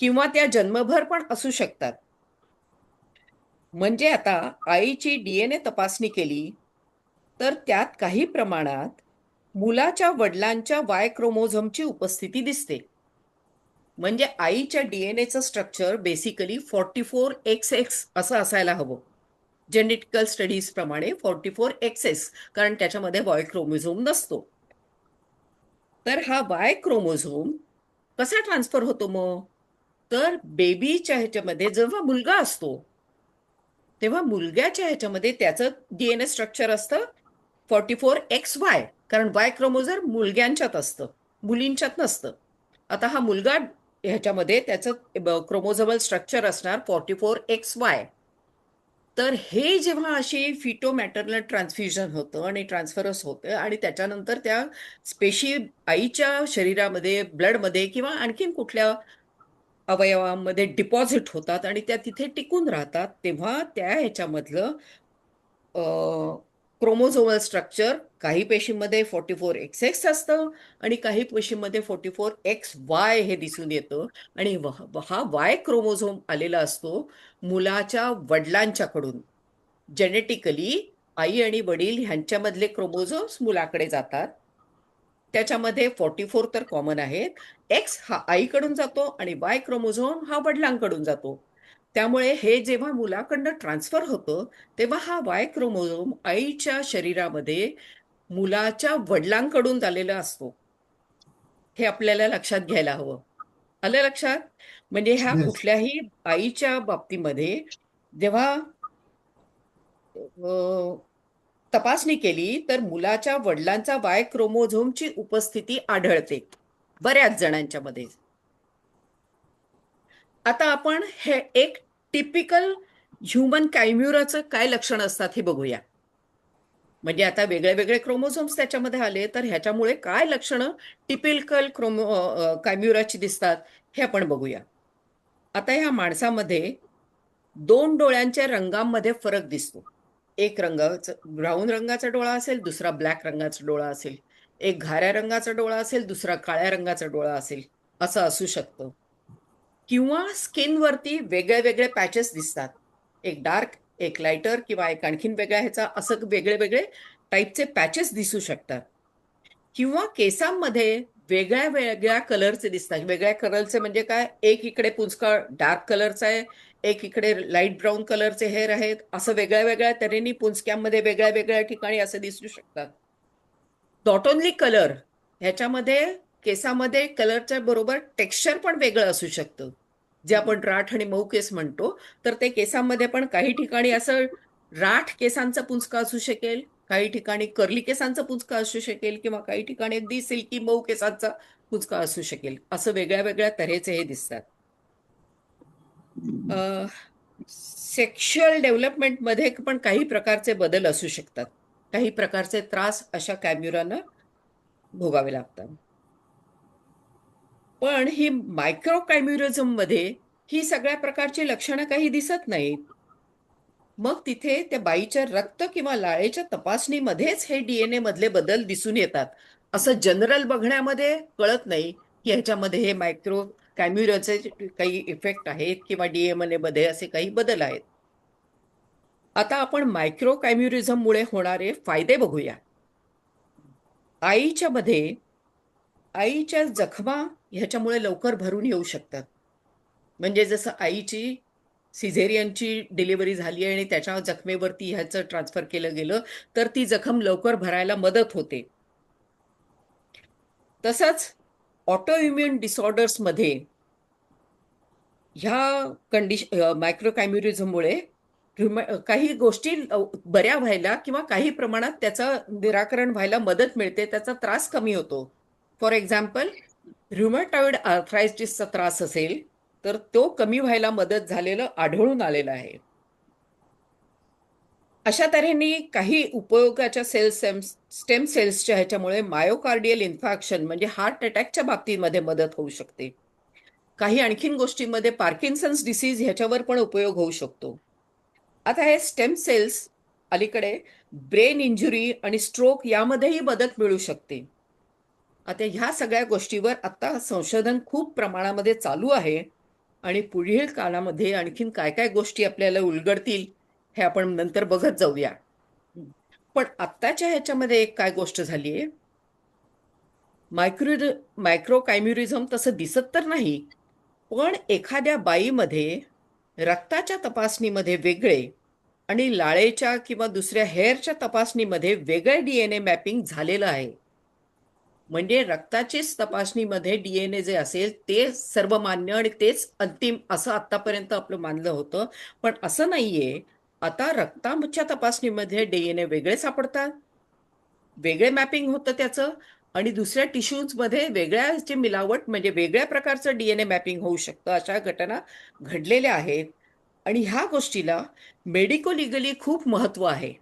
किंवा त्या जन्मभर पण असू शकतात. म्हणजे आता आईची DNA तपासणी केली तर त्यात काही प्रमाणात मुलाच्या वडिलांच्या Y क्रोमोझोमची उपस्थिती दिसते. म्हणजे आईच्या DNAचं स्ट्रक्चर बेसिकली 44XX असं असायला हवं. जेनेटिकल स्टडीज प्रमाणे 44XX, कारण त्याच्यामध्ये Y क्रोमोझोम नसतो. तर हा Y क्रोमोझोम कसा ट्रान्सफर होतो मग? तर बेबीच्या ह्याच्यामध्ये जेव्हा मुलगा असतो तेव्हा मुलग्याच्या ह्याच्यामध्ये त्याचं DNA स्ट्रक्चर असतं 44XY, कारण Y क्रोमोझोम मुलग्यांच्यात असतं, मुलींच्यात नसतं. आता हा मुलगा ह्याच्यामध्ये त्याचं क्रोमोझोमल स्ट्रक्चर असणार 44XY. तर हे जेव्हा अशी फिटो मॅटर्नल ट्रान्सफ्युजन होतं आणि ट्रान्सफरस होतं आणि त्याच्यानंतर त्या पेशी आईच्या शरीरामध्ये, ब्लडमध्ये किंवा आणखीन कुठल्या अवयवांमध्ये डिपॉझिट होतात आणि त्या तिथे टिकून राहतात, तेव्हा त्या ह्याच्यामधलं क्रोमोझोमल स्ट्रक्चर काही पेशींमध्ये 44XX असतं आणि काही पेशींमध्ये 44XY हे दिसून येतं. आणि हा Y क्रोमोझोम आलेला असतो मुलाच्या वडिलांच्याकडून. जेनेटिकली आई आणि वडील ह्यांच्यामधले क्रोमोझोम्स मुलाकडे जातात. त्याच्यामध्ये 44 तर कॉमन आहेत. X हा आईकडून जातो आणि Y क्रोमोझोम हा वडिलांकडून जातो. त्यामुळे हे जेव्हा मुलाकडनं ट्रान्सफर होतं तेव्हा हा Y क्रोमोझोम आईच्या शरीरामध्ये मुलाच्या वडिलांकडून झालेला असतो. हे आपल्याला लक्षात घ्यायला हवं. आलं लक्षात? म्हणजे ह्या Yes. कुठल्याही आईच्या बाबतीमध्ये जेव्हा तपासणी केली तर मुलाच्या वडिलांचा Y क्रोमोझोमची उपस्थिती आढळते बऱ्याच जणांच्या मध्ये. आता आपण हे एक टिपिकल ह्युमन कायम्युराचं काय लक्षण असतात हे बघूया. म्हणजे आता वेगळे वेगळे क्रोमोझोम्स त्याच्यामध्ये आले तर ह्याच्यामुळे काय लक्षणं टिपिकल कायम्युराची दिसतात हे आपण बघूया. आता ह्या माणसामध्ये 2 डोळ्यांच्या रंगांमध्ये फरक दिसतो. एक ब्राऊन रंगाचा डोळा असेल, दुसरा ब्लॅक रंगाचा डोळा असेल. एक घाऱ्या रंगाचा डोळा असेल, दुसरा काळ्या रंगाचा डोळा असेल, असं असू शकतं. किंवा स्किनवरती वेगळे वेगळे पॅचेस दिसतात, एक डार्क, एक लाइटर किंवा एक आणखीन वेगळ्या ह्याचा, असं वेगळे वेगळे टाईपचे पॅचेस दिसू शकतात. किंवा केसांमध्ये वेगळ्या वेगळ्या कलरचे दिसतात. वेगळ्या कलरचे म्हणजे काय, एक इकडे पुंजका डार्क कलरचा आहे, एक इकडे लाईट ब्राऊन कलरचे हेअर आहेत, असं वेगळ्या वेगळ्या तऱ्हेने पुंजक्यांमध्ये वेगळ्या वेगळ्या ठिकाणी असे दिसू शकतात. नॉट ओनली कलर, ह्याच्यामध्ये केसामध्ये कलरच्या बरोबर टेक्स्चर पण वेगळं असू शकतं. जे आपण राठ आणि मऊ केस म्हणतो, तर ते केसांमध्ये पण काही ठिकाणी असं राठ केसांचा पुंजका असू शकेल, काही ठिकाणी कर्ली केसांचा पुचका असू शकेल किंवा काही ठिकाणी अगदी सिल्की मऊ केसांचा पुचका असू शकेल. असं वेगळ्या वेगळ्या तऱ्हेचे हे दिसतात. सेक्शुअल डेव्हलपमेंटमध्ये पण काही प्रकारचे बदल असू शकतात. काही प्रकारचे त्रास अशा कॅम्युरांना भोगावे लागतात. पण ही मायक्रोकॅम्युरिझम मध्ये ही सगळ्या प्रकारची लक्षणं काही दिसत नाहीत. मग तिथे त्या बाईच्या रक्त किंवा लाळेच्या तपासणीमध्येच हे डीएनए मधले बदल दिसून येतात. असं जनरल बघण्यामध्ये कळत नाही की ह्याच्यामध्ये हे मायक्रो कॅम्युराचे काही इफेक्ट आहेत किंवा डीएनए मध्ये असे काही बदल आहेत. आता आपण मायक्रो कॅम्युरिझममुळे होणारे फायदे बघूया. आईच्या जखमा ह्याच्यामुळे लवकर भरून येऊ शकतात. म्हणजे जसं आईची सिझेरियनची डिलिव्हरी झाली आणि त्याच्या जखमेवरती ह्याचं ट्रान्सफर केलं गेलं तर ती जखम लवकर भरायला मदत होते. तसंच ऑटोइम्युन डिसऑर्डर्समध्ये ह्या मायक्रोकॅम्युरिझममुळे काही गोष्टी बऱ्या व्हायला किंवा काही प्रमाणात त्याचं निराकरण व्हायला मदत मिळते, त्याचा त्रास कमी होतो. फॉर एक्झाम्पल, ऱ्युमॅटॉइड आर्थरायटिसचा त्रास असेल तर तो कमी व्हायला मदत झालेलं आढळून आलेलं आहे. अशा तऱ्हेने काही उपयोगाच्या स्टेम सेल्सच्या ह्याच्यामुळे मायोकार्डियल इन्फार्क्शन म्हणजे हार्ट अटॅकच्या बाबतीमध्ये मदत होऊ शकते. काही आणखीन गोष्टींमध्ये पार्किन्सन्स डिसीज ह्याच्यावर पण उपयोग होऊ शकतो. आता हे स्टेम सेल्स अलीकडे ब्रेन इंजुरी आणि स्ट्रोक यामध्येही मदत मिळू शकते. आता ह्या सगळ्या गोष्टीवर आता संशोधन खूप प्रमाणामध्ये चालू आहे आणि पुढील काळामध्ये आणखीन काय काय गोष्टी आपल्याला उलगडतील हे आपण नंतर बघत जाऊया. पण आत्ताच्या ह्याच्यामध्ये एक काय गोष्ट झाली आहे, मायक्रोकॅम्युरिझम तसं दिसत तर नाही, पण एखाद्या बाईमध्ये रक्ताच्या तपासणीमध्ये वेगळे आणि लाळेच्या किंवा दुसऱ्या हेअरच्या तपासणीमध्ये वेगळे डीएनए मॅपिंग झालेलं आहे. म्हणजे रक्ताचीच तपासणीमध्ये डीएनए जे असेल ते सर्वमान्य आणि तेच अंतिम असं आतापर्यंत आपलं मानलं होतं. पण असं नाहीये. आता रक्ताच्या तपासणीमध्ये डीएनए वेगळे सापडतात, वेगळे मॅपिंग होतं त्याचं, आणि दुसऱ्या टिश्यूजमध्ये वेगळ्याची मिलावट म्हणजे वेगळ्या प्रकारचं डीएनए मॅपिंग होऊ शकतं. अशा घटना घडलेल्या आहेत आणि ह्या गोष्टीला मेडिको लिगली खूप महत्व आहे.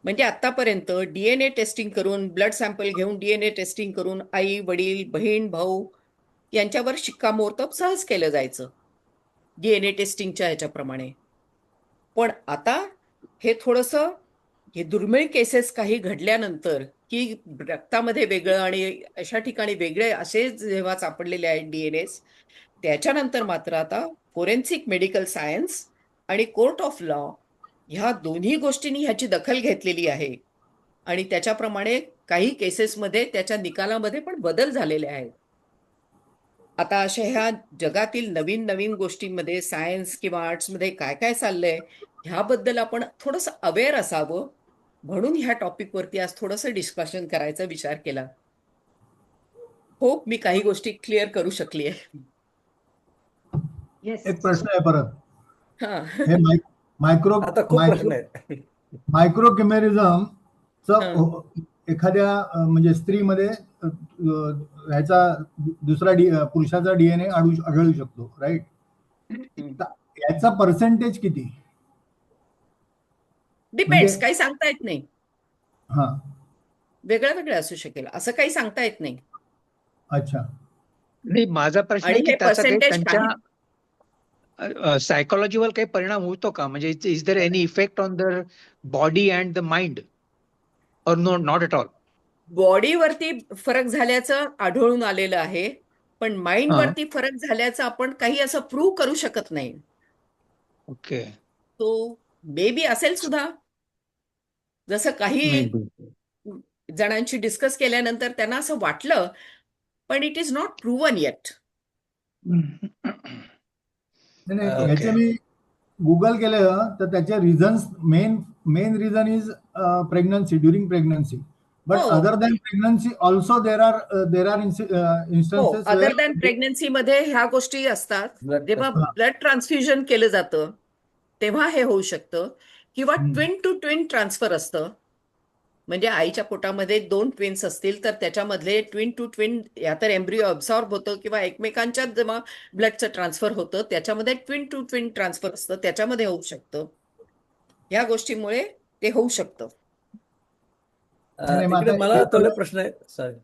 म्हणजे आतापर्यंत डीएनए टेस्टिंग करून, ब्लड सॅम्पल घेऊन डीएनए टेस्टिंग करून आई, वडील, बहीण, भाऊ यांच्यावर शिक्कामोर्तब सहज केलं जायचं डीएनए टेस्टिंगच्या ह्याच्याप्रमाणे. पण आता हे थोडंसं हे दुर्मिळ केसेस काही घडल्यानंतर की रक्तामध्ये वेगळं आणि अशा ठिकाणी वेगळे असे जेव्हा सापडलेले आहेत डीएनएस, त्याच्यानंतर मात्र आता फोरेन्सिक मेडिकल सायन्स आणि कोर्ट ऑफ लॉ ह्या दोन्ही गोष्टींनी ह्याची दखल घेतलेली आहे आणि त्याच्याप्रमाणे काही केसेसमध्ये त्याच्या निकालामध्ये पण बदल झालेले आहेत. आता अशा ह्या जगातील नवीन नवीन गोष्टींमध्ये सायन्स किंवा आर्ट्समध्ये काय काय चाललंय ह्याबद्दल आपण थोडंसं अवेअर असावं म्हणून ह्या टॉपिकवरती आज थोडंसं डिस्कशन करायचा विचार केला. होप मी काही गोष्टी क्लिअर करू शकली आहे. येस. एक प्रश्न आहे परत. हा, हे आता खूप प्रश्न आहेत. मायक्रोकॅम्युरिझमचं एखाद्या म्हणजे स्त्रीमध्ये ह्याचा दुसरा पुरुषाचा डीएनए आढळू शकतो, राईट? याचा पर्सेंटेज किती? डिपेंड्स, काही सांगता येत नाही. हा, वेगळं वेगळं असू शकेल, असं काही सांगता येत नाही. अच्छा. नाही, माझा प्रश्न आणि आहे की हे त्याचा काही percentage त्यांच्या सायकोलॉजीवर काही परिणाम होतो का? म्हणजे is there any effect on the body and the mind or no, not at all? बॉडीवरती फरक झाल्याचं आढळून आलेलं आहे, पण माइंडवरती फरक झाल्याचं आपण काही असं प्रूव्ह करू शकत नाही. ओके. तो मे बी असेल सुद्धा. जसं काही जणांशी डिस्कस केल्यानंतर त्यांना असं वाटलं, पण it is not proven yet. नाही, Okay. ह्याचे मी गुगल केलं तर त्याचे reasons main reason is pregnancy, during pregnancy. But हो. Other than pregnancy also there are हो, इन्स्टन्सेस अदर दॅन प्रेग्नन्सी मध्ये ह्या गोष्टी असतात. Blood जेव्हा test. ब्लड ट्रान्सफ्युजन केलं जातं तेव्हा हे होऊ शकतं. किंवा हम्म. ट्विन टू ट्विन ट्रान्सफर असतं. म्हणजे आईच्या पोटामध्ये 2 ट्विन्स असतील तर त्याच्यामधले ट्विन टू ट्विन या तर एम्ब्रिओ अब्सॉर्ब होतं किंवा एकमेकांच्या जेव्हा ब्लडचं ट्रान्सफर होतं त्याच्यामध्ये ट्विन टू ट्विन ट्रान्सफर असतं, त्याच्यामध्ये होऊ शकतं. या गोष्टीमुळे ते होऊ शकतं. नाही, मग इकडे आता मला हे थोडे जर- प्रश्न आहेत. सॉरी,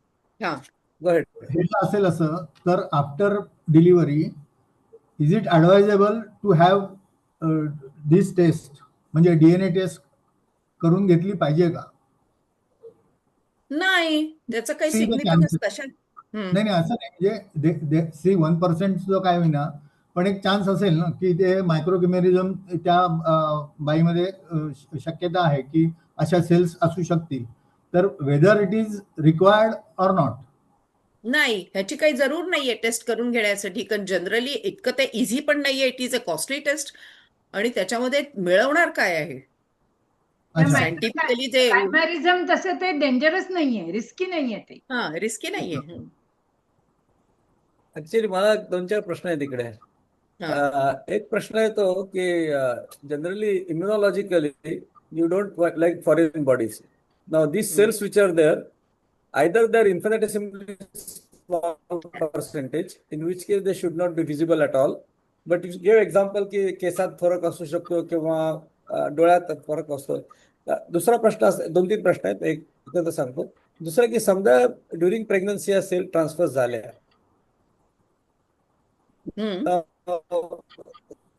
हा गो हेड. हे जर असेल असं तर after delivery is it advisable to have this test, म्हणजे डीएनए टेस्ट करून घेतली पाहिजे का? नाही, त्याचं काही See the सिग्निफिकन्स chances. तशा नाही नाही, असं नाही, म्हणजे सी 1% जो काय होईना, पण एक चान्स असेल ना की ते मायक्रोकिमेरिझम त्या बाईमध्ये शक्यता आहे की अशा सेल्स असू शकतील. तर whether it is required or not? नाही, ह्याची काही जरूर नाहीये टेस्ट करून घेण्यासाठी, कारण जनरली इतकं ते इझी पण नाहीये. It is a costly test. आणि त्याच्यामध्ये मिळवणार काय आहे अच्छा. सायंटिफिकली जे प्रायमॅरिझम तसं ते डेंजरस नाहीये, रिस्की नाहीये ते. हा रिस्की नाहीये. ऍक्च्युली मला 2-4 प्रश्न आहेत इकडे. हा. एक प्रश्न आहे तो की generally immunologically you don't like foreign bodies. Now these cells which are there, either they're infinitesimally small percentage, in which case they should not be visible at all. But you give example की केसात फरक असू शकतो किंवा डोळ्यात फरक असतो. दुसरा प्रश्न 2-3 प्रश्न आहेत. एक तर सांगतो. दुसरा की समजा ड्युरिंग प्रेग्नन्सी या सेल ट्रान्सफर झाल्या,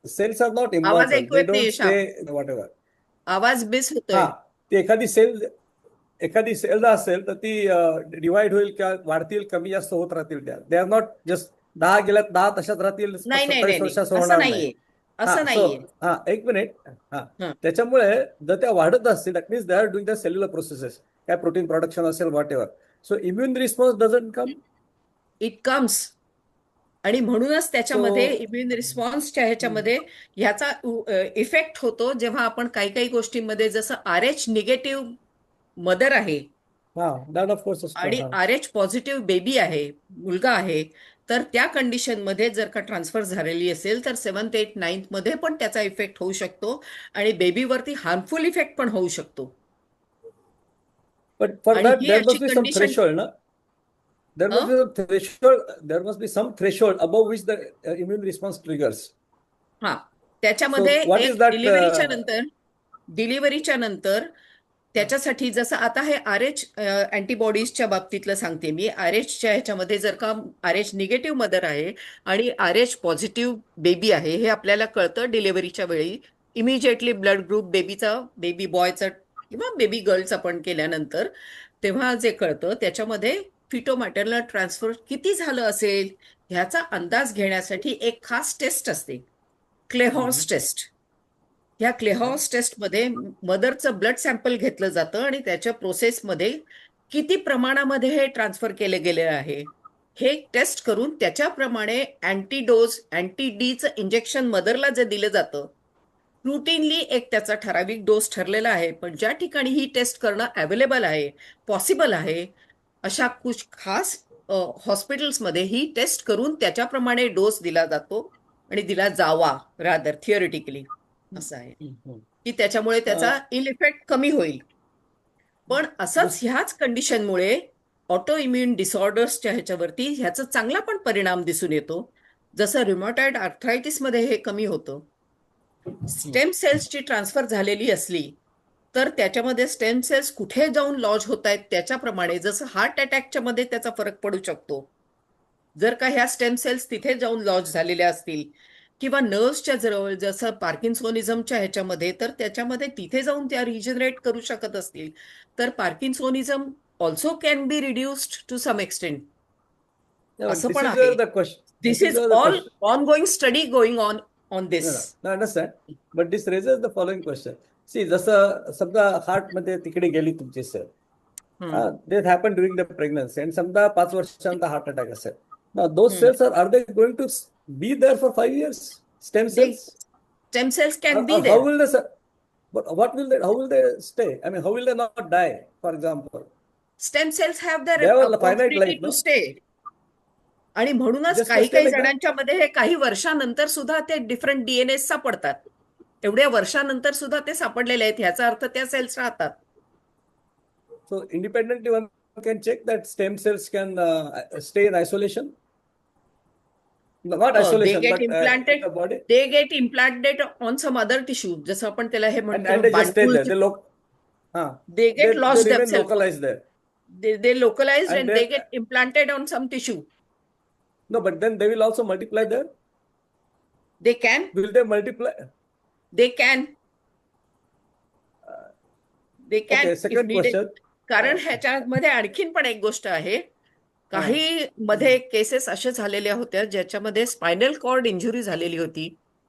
सेल्स आर नॉट आवाज इमॉर्टल, ऐकू दे येत डोंट नाहीये श्याम. Stay whatever. आवाज मिस होतोय. हा, ती एखादी सेल असेल तर ती डिवाइड होईल किंवा वाढतील, कमी जास्त होत राहतील. त्या दे आर नॉट जस्ट 10 गेल्यात 10 तशाच राहतील, नाही नाही 27 नाही वर्षाचं असं होणार नाही. नाहीये. असं हा, नाहीये. हा, एक मिनिट. हा, हं. त्याच्यामुळे जर त्या वाढत असतील, that means they are doing the cellular processes, काय प्रोटीन प्रोडक्शन असेल what ever. So immune response doesn't come. It comes. आणि म्हणूनच त्याच्यामध्ये So- इम्युन रिस्पॉन्सच्या ह्याच्यामध्ये ह्याचा इफेक्ट होतो जेव्हा आपण काही काही गोष्टींमध्ये, जसं RH निगेटिव्ह मदर आहे हा, दॅट ऑफ कोर्स असतो. आणि हा. RH पॉझिटिव्ह बेबी आहे, मुलगा आहे, तर त्या कंडिशनमध्ये जर का ट्रान्सफर झालेली असेल तर 7th, 8th, 9th मध्ये पण त्याचा इफेक्ट होऊ शकतो आणि बेबीवरती हार्मफुल इफेक्ट पण होऊ शकतो. But for आणि that ही there अशी must be some condition- threshold, na? There must be some threshold. There must be some threshold above which the immune response triggers. हा, त्याच्यामध्ये So what is एक that, डिलिव्हरीच्या नंतर त्याच्यासाठी, जसं आता हे RH अँटीबॉडीजच्या बाबतीतलं सांगते मी. RHच्या ह्याच्यामध्ये जर का RH निगेटिव्ह मदर आहे आणि RH पॉझिटिव्ह बेबी आहे, हे आपल्याला कळतं डिलिव्हरीच्या वेळी. इमिजिएटली ब्लड ग्रुप बेबी बॉयचा किंवा बेबी गर्लचा पण केल्यानंतर तेव्हा जे कळतं, त्याच्यामध्ये फिटोमॅटर्नल ट्रान्सफर किती झालं असेल ह्याचा अंदाज घेण्यासाठी एक खास टेस्ट असते, क्लेहॉर्स टेस्ट. ह्या क्लेहॉर्स टेस्टमध्ये मदरचं ब्लड सॅम्पल घेतलं जातं आणि त्याच्या प्रोसेसमध्ये किती प्रमाणामध्ये हे ट्रान्सफर केले गेले आहे हे टेस्ट करून त्याच्याप्रमाणे अँटी डीचं इंजेक्शन मदरला जे दिलं जातं, रुटीनली एक त्याचा ठराविक डोस ठरलेला आहे. पण ज्या ठिकाणी ही टेस्ट करणं अवेलेबल आहे, पॉसिबल आहे, अशा कुछ खास हॉस्पिटल्समध्ये ही टेस्ट करून त्याच्याप्रमाणे डोस दिला जातो आणि दिला जावा रादर थिअरिटिकली. असं आहे की त्याच्यामुळे त्याचा इल इफेक्ट कमी होईल. पण असंच ह्याच कंडिशनमुळे ऑटो इम्युन डिसऑर्डर्सच्या ह्याच्यावरती ह्याचा चांगला पण परिणाम दिसून येतो. जसं रुमॅटॉइड आर्थरायटिसमध्ये हे कमी होतं. स्टेम सेल्सची ट्रान्सफर झालेली असली तर त्याच्यामध्ये स्टेम सेल्स कुठे जाऊन लॉज होत आहेत त्याच्याप्रमाणे, जसं हार्ट अटॅकच्या मध्ये त्याचा फरक पडू शकतो. जर का ह्या स्टेम सेल्स तिथे जाऊन लॉज झालेल्या असतील किंवा नर्व्सच्या जवळ, जसं पार्किन्सोनिझमच्या ह्याच्यामध्ये, तर त्याच्यामध्ये तिथे जाऊन त्या रिजनरेट करू शकत असतील तर parkinsonism also can be reduced to some extent. असं पण आहे. This is all on study going on this. No, understand. But this raises the following question. See, जसं समजा हार्ट मध्ये तिकडे गेली तुमची cell, this happened during the pregnancy, and समजा 5 वर्षांचा हार्ट अटॅक असेल. Now those cells are they going to be there for 5 years? Stem cells? Stem cells can be How there. will they, but how will they stay? I mean, how will they not die, for example? Stem cells have their They have a finite opportunity life, to no? stay. आणि म्हणूनच Just काही stay काही like that? जणांच्या मध्ये हे काही वर्षानंतर सुद्धा ते डिफरंट DNA सापडतात. एवढ्या वर्षानंतर सुद्धा ते सापडलेले आहेत, ह्याचा अर्थ त्या सेल्स राहतात. So independently one can check that stem cells can stay in isolation. No, not They isolation, get but in implanted. the body, They get implanted on some other tissue. जसं आपण त्याला हे and म्हणतो they just stay there. बांडूळ, They they get lost remain themselves. localized there. They localized And and they get implanted on some tissue. No, but then they will also multiply there. They can. Will they multiply? They can. They can Okay, if second needed. question. कारण ह्याच्यामध्ये आणखीन पण एक गोष्ट आहे. काही मध्ये cases असे झालेल्या होत्या ज्याच्यामध्ये स्पायनल कॉर्ड इंजुरी झालेली होती.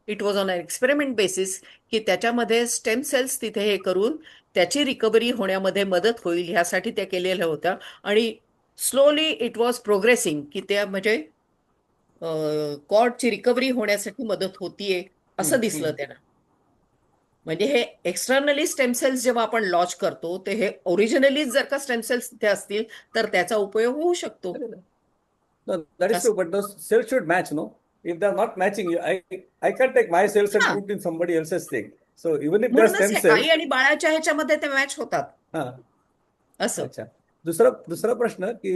It was on a experiment basis की त्याच्यामध्ये स्टेम सेल्स तिथे हे करून त्याची रिकव्हरी होण्यामध्ये मदत होईल ह्यासाठी त्या केलेल्या होत्या. आणि स्लोली इट वॉज प्रोग्रेसिंग की त्या म्हणजे कॉर्डची रिकव्हरी होण्यासाठी मदत होतीये असं दिसलं त्यांना. म्हणजे हे एक्सटर्नली स्टेम सेल्स जेव्हा आपण लॉन्च करतो ते हे ओरिजिनली जर का स्टेम सेल्स तिथे असतील तर त्याचा उपयोग होऊ शकतो. No, that is true, but those cells should match, no? If they are not matching, I can't take my cells and put in somebody else's thing. So even if they are म्हणूनच stem हे cells, आई आणि बाळाच्या ह्याच्यामध्ये ते match होतात हा, असं. अच्छा. दुसरा प्रश्न की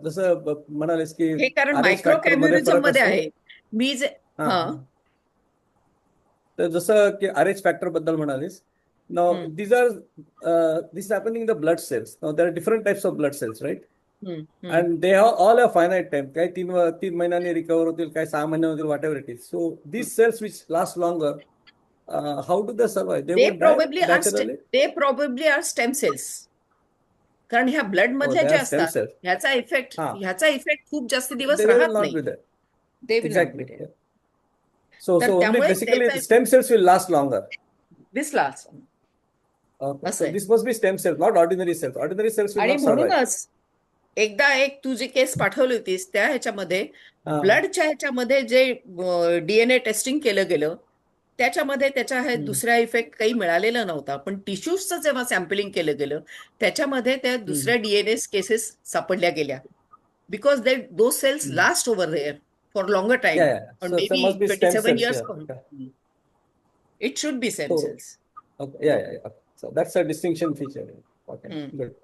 जसं म्हणालेस की हे कारण RH मायक्रो factor मध्ये कॅम्युरिझम फरक मध्ये असतो. आहे. मी जे हा, हा हा. तर जसं की RH फॅक्टर बद्दल म्हणालीस. Now these are this is happening in the blood cells. Now there are different types of blood cells, right? And they all have finite time. काही 3 महिन्यांनी रिकवर होतील, काही 6 महिने होतील, whatever it is. So these cells which last longer, how do they survive? They won't die naturally. they probably are stem cells. कारण ह्या blood Oh, मधल्या they ज्या are stem असतात cells. ह्याचा इफेक्ट खूप जास्त दिवस They will राहत not नाही. be there. They will not Exactly. be there. So तर only त्यामुळे basically त्याचा stem cells will last longer. this last. Okay. असं So आहे. this must be stem cells, not ordinary cells. Ordinary cells will आणि not survive. म्हणूनच एकदा एक तू जी केस पाठवली होतीस त्या ह्याच्यामध्ये हा. ब्लडच्या ह्याच्यामध्ये जे डीएनए टेस्टिंग केलं गेलं त्याच्यामध्ये त्याचा हे दुसरा इफेक्ट काही मिळालेला नव्हता. पण टिश्यूजचं जेव्हा सॅम्पलिंग केलं गेलं त्याच्यामध्ये त्या दुसऱ्या डीएनए केसेस सापडल्या गेल्या. Because those cells last over there for longer time. Yeah, yeah. So there must be stem 27 cells years. here. Okay. It should be stem So- cells. Okay. Yeah. Okay. So that's a distinction feature. Okay. Good.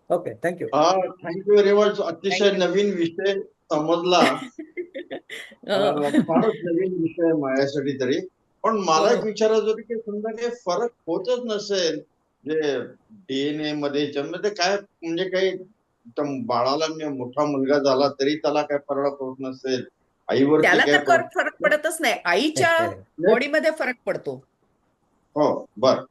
Okay. Thank you. Thank you very much. अतिशय नवीन विषय समजला. फारच नवीन विषय आहे माझ्यासाठी तरी. पण मला एक विचारायचं होतं की समजा काही फरक होतच नसेल जे डीएनए मध्ये ह्याच्यामध्ये काय म्हणजे काही बाळाला मोठा मुलगा झाला तरी त्याला काय फरक होत नसेल, आईवरती त्याला काय तर फरक पडतच नाही. आईच्या बॉडीमध्ये फरक पडतो. हो बर.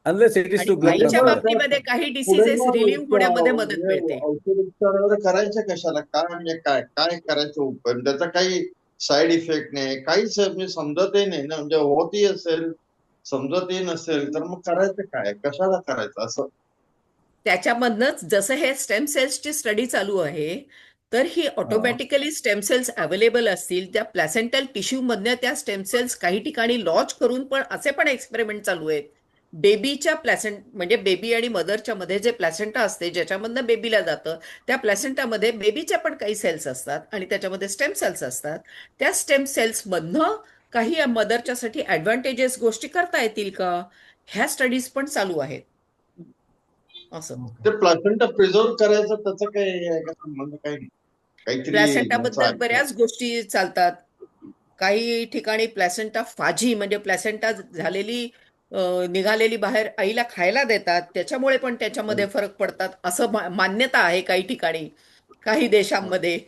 Unless it is to blood आईच्या transfer. बाबतीमध्ये काही डिसीजेस रिलीव्ह होण्यामध्ये मदत मिळते. औषध उपचार वगैरे करायचे कशाला, काय म्हणजे काय काय करायचं उपाय, त्याचा काही साईड इफेक्ट नाही, काहीच म्हणजे समजतही नाही ना. म्हणजे होतही असेल समजतही नसेल तर मग करायचं काय, कशाला करायचं असं. त्याच्यामधनच जसं हे स्टेम सेल्सची स्टडी चालू आहे तर ही ऑटोमॅटिकली स्टेम सेल्स अवेलेबल असतील त्या प्लॅसेंटल टिश्यू मधल्या त्या स्टेम सेल्स काही ठिकाणी लॉन्च करून पण असे पण एक्सपेरिमेंट चालू आहेत. बेबीच्या म्हणजे बेबी आणि मदरच्या मध्ये जे प्लॅसेंटा असते ज्याच्यामधनं बेबीला जातं त्या प्लॅसेंटामध्ये बेबीच्या पण काही सेल्स असतात आणि त्याच्यामध्ये स्टेम सेल्स असतात. त्या स्टेम सेल्स मधनं काही मदरच्यासाठी ऍडव्हान्टेजेस गोष्टी करता येतील का ह्या स्टडीज पण चालू आहेत. असं ते प्लासेंटा प्रिझर्व करायचं त्याचं काही आहे का संबंध, काही नाही काहीतरी प्लॅसेंटाबद्दल बऱ्याच गोष्टी चालतात. काही ठिकाणी प्लॅसेंटा फाजी म्हणजे प्लॅसेंटा झालेली निघालेली बाहेर आईला खायला देतात त्याच्यामुळे पण त्याच्यामध्ये फरक पडतात असं मान्यता आहे काही ठिकाणी काही देशांमध्ये.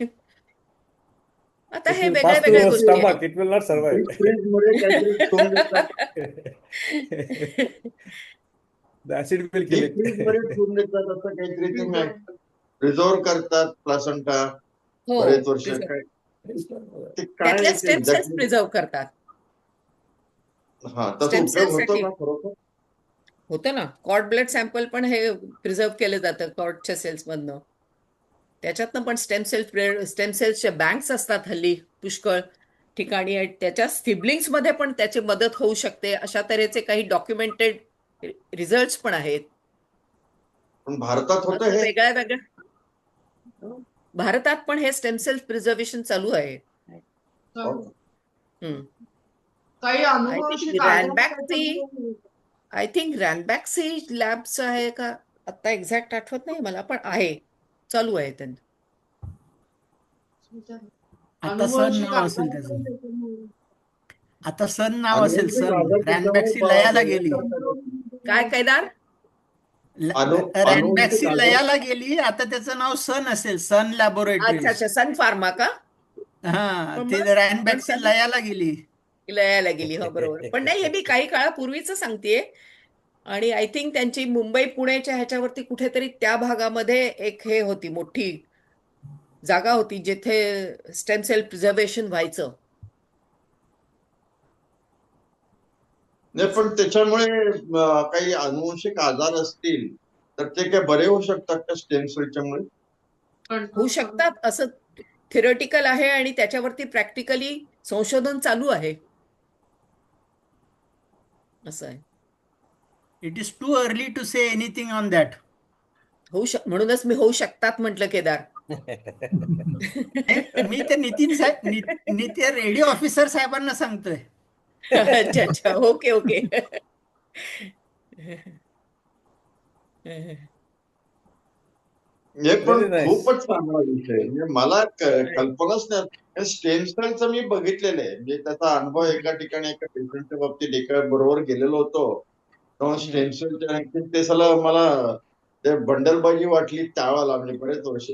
आता हे वेगळ्या वेगळ्या गोष्टी आहेत. It will not survive. Fridge मध्ये काहीतरी ठेवून देतात. The acid will kill fridge मध्ये it. ठेवून देतात असं काहीतरी ते प्रिझर्व करतात प्लासेंटा हो, बरेच वर्ष. preserve. काय ते काय त्यातल्या आहे ते स्टेम सेल्स exactly? प्रिझर्व करतात. हा तसा स्टेम उपयोग होतो सेल्ससाठी का खरोखर? होतं ना. कॉर्ड ब्लड सॅम्पल पण हे प्रिझर्व केलं जातं कॉर्डच्या सेल्स मधनं. त्याच्यातनं पण स्टेम सेल्सच्या बँक्स असतात हल्ली पुष्कळ ठिकाणी आणि त्याच्या सिबलिंग्स मध्ये पण त्याची मदत होऊ शकते अशा तऱ्हेचे काही डॉक्युमेंटेड रिझल्ट पण आहेत. पण भारतात होतं असं हे. वेगळ्या वेगळ्या भारतात पण हे स्टेम सेल्स प्रिझर्वेशन चालू आहे. हो. हम्म. काही आय अनुवांशिक थिंक आजार रॅनबॅक्सी त्याच्यामध्ये आय थिंक रॅनबॅक्सी लॅबचं आहे का आता एक्झॅक्ट आठवत नाही मला, पण आहे, चालू आहे त्यांचं. आता सन अनुवांशिक नाव असेल आजार त्याचं. पण त्याच्यामुळे आता सन नाव असेल, अनुवांशिक सन. आजार रॅनबॅक्सी त्याच्यामुळे लयाला गेली. काय केदार? रॅनबॅक्सी अनुवांशिक आजार लयाला गेली, आता त्याचं नाव सन असेल, सन अच्छा लॅबोरेटरीज. अच्छा, सन फार्मा का? हा, पण ते मग रॅनबॅक्सी सन लयाला गेली. लयाला गेली, हो बरोबर. पण नाही, हे मी काही काळापूर्वीच सांगतेय. आणि आय थिंक त्यांची मुंबई पुण्याच्या ह्याच्यावरती कुठेतरी त्या भागामध्ये एक हे होती, मोठी जागा होती जिथे स्टेम सेल प्रिझर्वेशन व्हायचं. नाही, पण त्याच्यामुळे काही अनुवंशिक आजार असतील तर ते काय बरे होऊ शकतात का स्टेम सेलच्यामुळे? होऊ शकतात असं थिअरटिकल आहे आणि त्याच्यावरती प्रॅक्टिकली संशोधन चालू आहे, असं आहे. It is too early to say anything on that. म्हणूनच मी होऊ शकतात म्हटलं, केदार. मी ते नितीन साहेब, नितीन रेडिओ ऑफिसर साहेबांना सांगतोय. अच्छा अच्छा, ओके ओके. हे पण Very nice. खूपच चांगला विषय आहे. म्हणजे मला कल्पनाच नाही. स्टेम सेलचं मी बघितलेलं आहे, म्हणजे त्याचा अनुभव एका ठिकाणी एका पेशंटच्या बाबतीत एका बरोबर गेलेलो होतो. तेव्हा स्टेम सेलच्या ते सला मला ते बंडलबाजी वाटली त्यावेळेला, म्हणजे बरेच वर्ष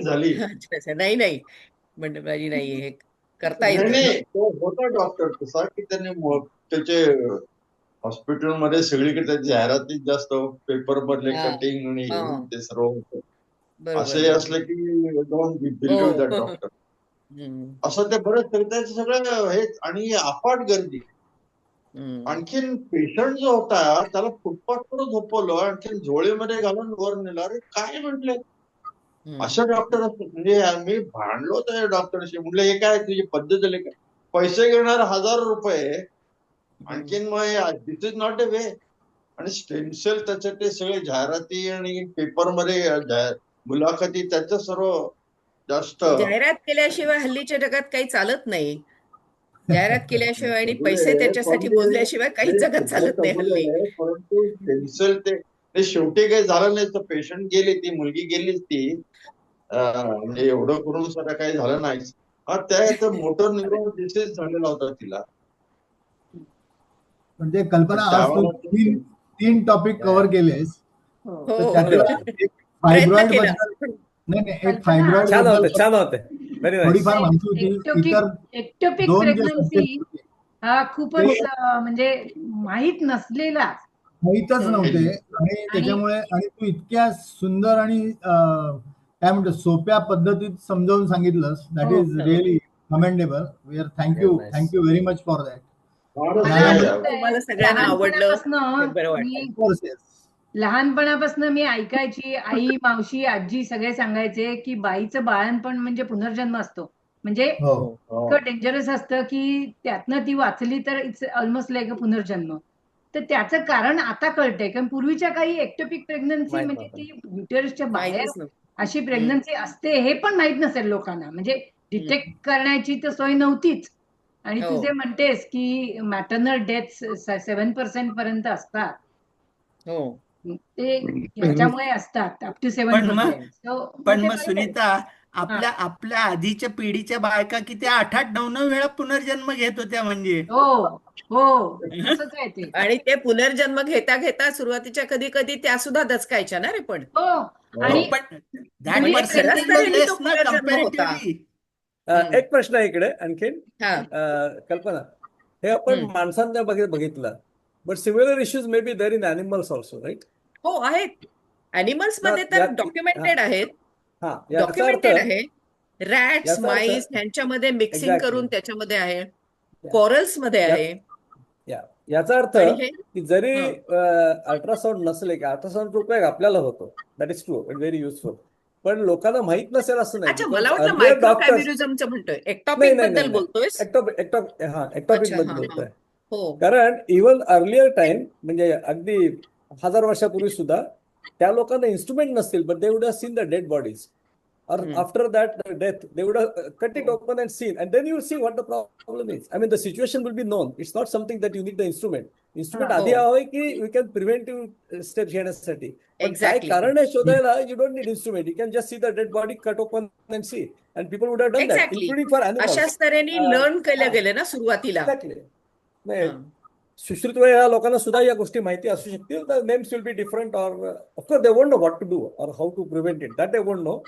झाली. अच्छा अच्छा, नाही नाही, बंडबाजी नाही, हे करता नाही येतं. नाही, तो होता डॉक्टर तसा की त्याने त्याचे हॉस्पिटलमध्ये सगळीकडे त्या जाहिरातीत जास्त पेपर मधले हा, कटिंग आणि हे हा, ते सर्व होतं. बरोबर असे बरोबर. असले की डोंट बिलीव्ह हो. That doctor. हम्म, असं ते बरंच त्याचं सगळं हे, आणि अफाट गर्दी. हम्म, आणखीन पेशंट जो होता त्याला फुटपाथवर झोपवलं, आणखीन झोळीमध्ये घालून वर नेलं. अरे काय म्हटले, हम्म. अशा डॉक्टर असतात? म्हणजे मी भांडलो त्या डॉक्टरशी, म्हटलं हे काय तुझी पद्धत झाली का? पैसे घेणार ₹1000, आणखीन मग दिस इज नॉट अ वे. आणि स्टेम सेल त्याच्या ते सगळे जाहिराती आणि पेपरमध्ये मुलाखती त्याचं सर्व जास्त जाहिरात केल्याशिवाय हल्लीच्या जगात काही चालत नाही. जाहिरात केल्याशिवाय आणि कबूल पैसे आहे, पण त्याच्यासाठी मोजल्याशिवाय काही ते जगात सगळं चालत नाही कबूल हल्ली. आहे, परंतु स्टेम सेल ते शेवटी काही झालं नाही. तर पेशंट गेली, ती मुलगी गेलीच ती. म्हणजे एवढं करून सुद्धा काही झालं नाही. हा, त्या मोटर न्यूरॉन डिसीज झालेला होता तिला. म्हणजे कल्पना, पण आज तू त्यावेळेला तीन टॉपिक कव्हर केलेस. हो. हो तर चांगली त्यातला गोष्ट. एक प्रयत्न फायब्रॉइड केला. बद्दल, नाही एक कल्पना, फायब्रॉइड छान बद्दल होते, छान होते. Very nice. थोडीफार माहिती होती. इतर एक्टोपिक दोन जे प्रेग्नन्सी सब्जेक्ट होते हा ते खूपच म्हणजे माहीत नसलेला. माहीतच हम्म. नव्हते. आणि आणि त्याच्यामुळे, आणि तू इतक्या सुंदर आणि काय म्हणतो सोप्या पद्धतीत समजावून सांगितलंस. दॅट हो. Is really commendable. We are Very nice. Thank you very much for that. फारच मला आणि नाही तुम्हाला सगळ्यांना आवडलं हे लहानपणापासून बरं मी वाटतं. लहानपणापासून मी ऐकायची, आई, मावशी, आजी सगळे सांगायचे की बाईचं बाळंतपण म्हणजे पुनर्जन्म असतो. म्हणजे हो. इतकं डेंजरस असतं की त्यातनं ती वाचली तर इट्स ऑलमोस्ट लाईक अ पुनर्जन्म. तर त्याचं कारण आता कळतंय, कारण पूर्वीच्या काही एक्टोपिक प्रेग्नन्सी माहित म्हणजे नव्हतं. ती युटेरसच्या बाहेर माहितीच नव्हतं. अशी प्रेग्नन्सी असते हे पण माहित नसेल लोकांना. म्हणजे डिटेक्ट करण्याची तर सोय नव्हतीच. आणि तू हो जे म्हणतेस की मॅटर्नल डेथ 7% पर्यंत असतात, हो. ते ह्याच्यामुळे असतात अप टू पण 7%. मग सुनीता, आपल्या आधीच्या पिढीच्या बायका किती 8-8, 9-9 वेळा पुनर्जन्म घेत होत्या म्हणजे. हो हो, तसंच आहे ते. आणि ते पुनर्जन्म घेता घेता सुरुवातीच्या कधी कधी त्या सुद्धा दचकायच्या ना रे. पण हो. आणि पण दॅट मुली म्हणजे खरंच पर्सेंटेज तर वॉज यांनी तो लेस ना पुनर्जन्म होता. कम्पॅरेटिव्हली. एक प्रश्न आहे इकडे आणखीन. हा. कल्पना, हे आपण माणसांच्या बघितलं, but similar issues may be there in animals also, right? हो आहेत. अॅनिमल्स मध्ये तर डॉक्युमेंटेड आहेत. डॉक्युमेंटेड आहे. रॅट्स, याचा अर्थ माईस ह्यांच्यामध्ये मिक्सिंग एक्झॅक्टली करून त्याच्यामध्ये आहे. कॉरल्स मध्ये आहे. याचा अर्थ आणि हे की जरी अल्ट्रासाऊंड नसले, की अल्ट्रासाऊंडचा उपयोग आपल्याला होतो, that is true and very useful. पण लोकांना माहित नसेल असं नाही. अच्छा, बिकॉज मला वाटलं अर्लियर डॉक्टर्स, मायक्रोकॅम्युनिझमचं म्हणतोय. एक्टॉपिक बद्दल बोलतोय. एक्टॉपिक अच्छा, बद्दल हा बोलतोय. हा. हो. कारण इव्हन अर्लियर टाइम, म्हणजे अगदी 1000 वर्षापूर्वी सुद्धा त्या लोकांना इन्स्ट्रुमेंट नसतील, but they would have seen the dead bodies. or Hmm. after that death, they would have cut it open and seen, and then you will see what the problem is. I mean, the situation will be known. It's not something that you need the instrument. Instrument हा. आधी हो. हवंय की we can preventive steps घेण्यासाठी. पण काय Exactly. कारण आहे शोधायला, you don't need instrument. You can just see the dead body, cut open and see. And people would have done that, Exactly. including for animals. अशाच तऱ्हेने लर्न केलं गेलं ना सुरुवातीला. Exactly. नाही, हा. सुश्रुत या लोकांना सुद्धा या गोष्टी माहिती असू शकतील. The names will be different, or of course they won't know what to do or how to prevent it. That they won't know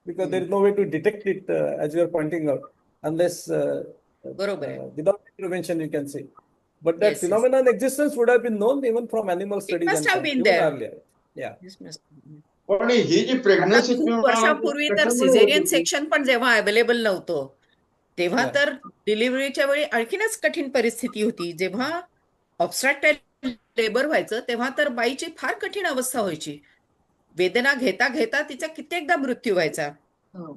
because there is no way to detect it, as you are pointing out, unless बरोबर आहे. without intervention you can say. But that Yes, yes. phenomenon existence would have been known even from animal studies must and have some, been even there. earlier. Yeah. Yes, must- पण ही जी आता pregnancy खूप वर्षापूर्वी तर caesarean section पण जेव्हा available नव्हतं तेव्हा Yeah. तर डिलिव्हरीच्या वेळी आणखीनच कठीण परिस्थिती होती. जेव्हा ऑब्स्ट्रॅक्टाइल लेबर व्हायचं तेव्हा तर बाईची फार कठीण अवस्था व्हायची. वेदना घेता घेता तिचा कित्येकदा मृत्यू व्हायचा. हो.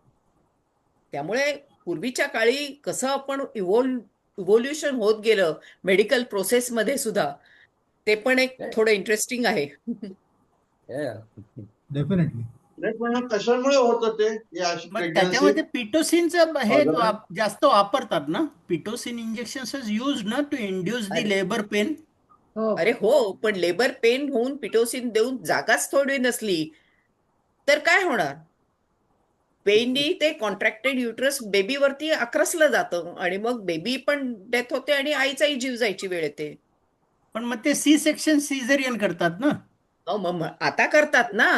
त्यामुळे पूर्वीच्या काळी कसं आपण इव्होल्युशन होत गेलं मेडिकल प्रोसेसमध्ये सुद्धा ते पण एक थोडं इंटरेस्टिंग आहे. Yeah. डेफिनेटली. पण कशामुळे होतं ते ही अशी मग प्रेग्नन्सी? त्याच्यामध्ये पिटोसिनचं हे बरोबर. जास्त वापरतात ना. पिटोसिन इंजेक्शन्स इज यूज्ड ना टू इंड्यूस दी अरे. Labour pain. हो. अरे हो, पण लेबर पेन होऊन पिटोसिन देऊन जागाच थोडी नसली तर काय होणार? पेननी ते कॉन्ट्रॅक्टेड युट्रस बेबीवरती आक्रसलं जातं आणि मग बेबी पण डेथ होते आणि आईचाही जीव जायची वेळ येते. पण मग ते सी सेक्शन सिझेरियन करतात ना. मग आता करतात ना.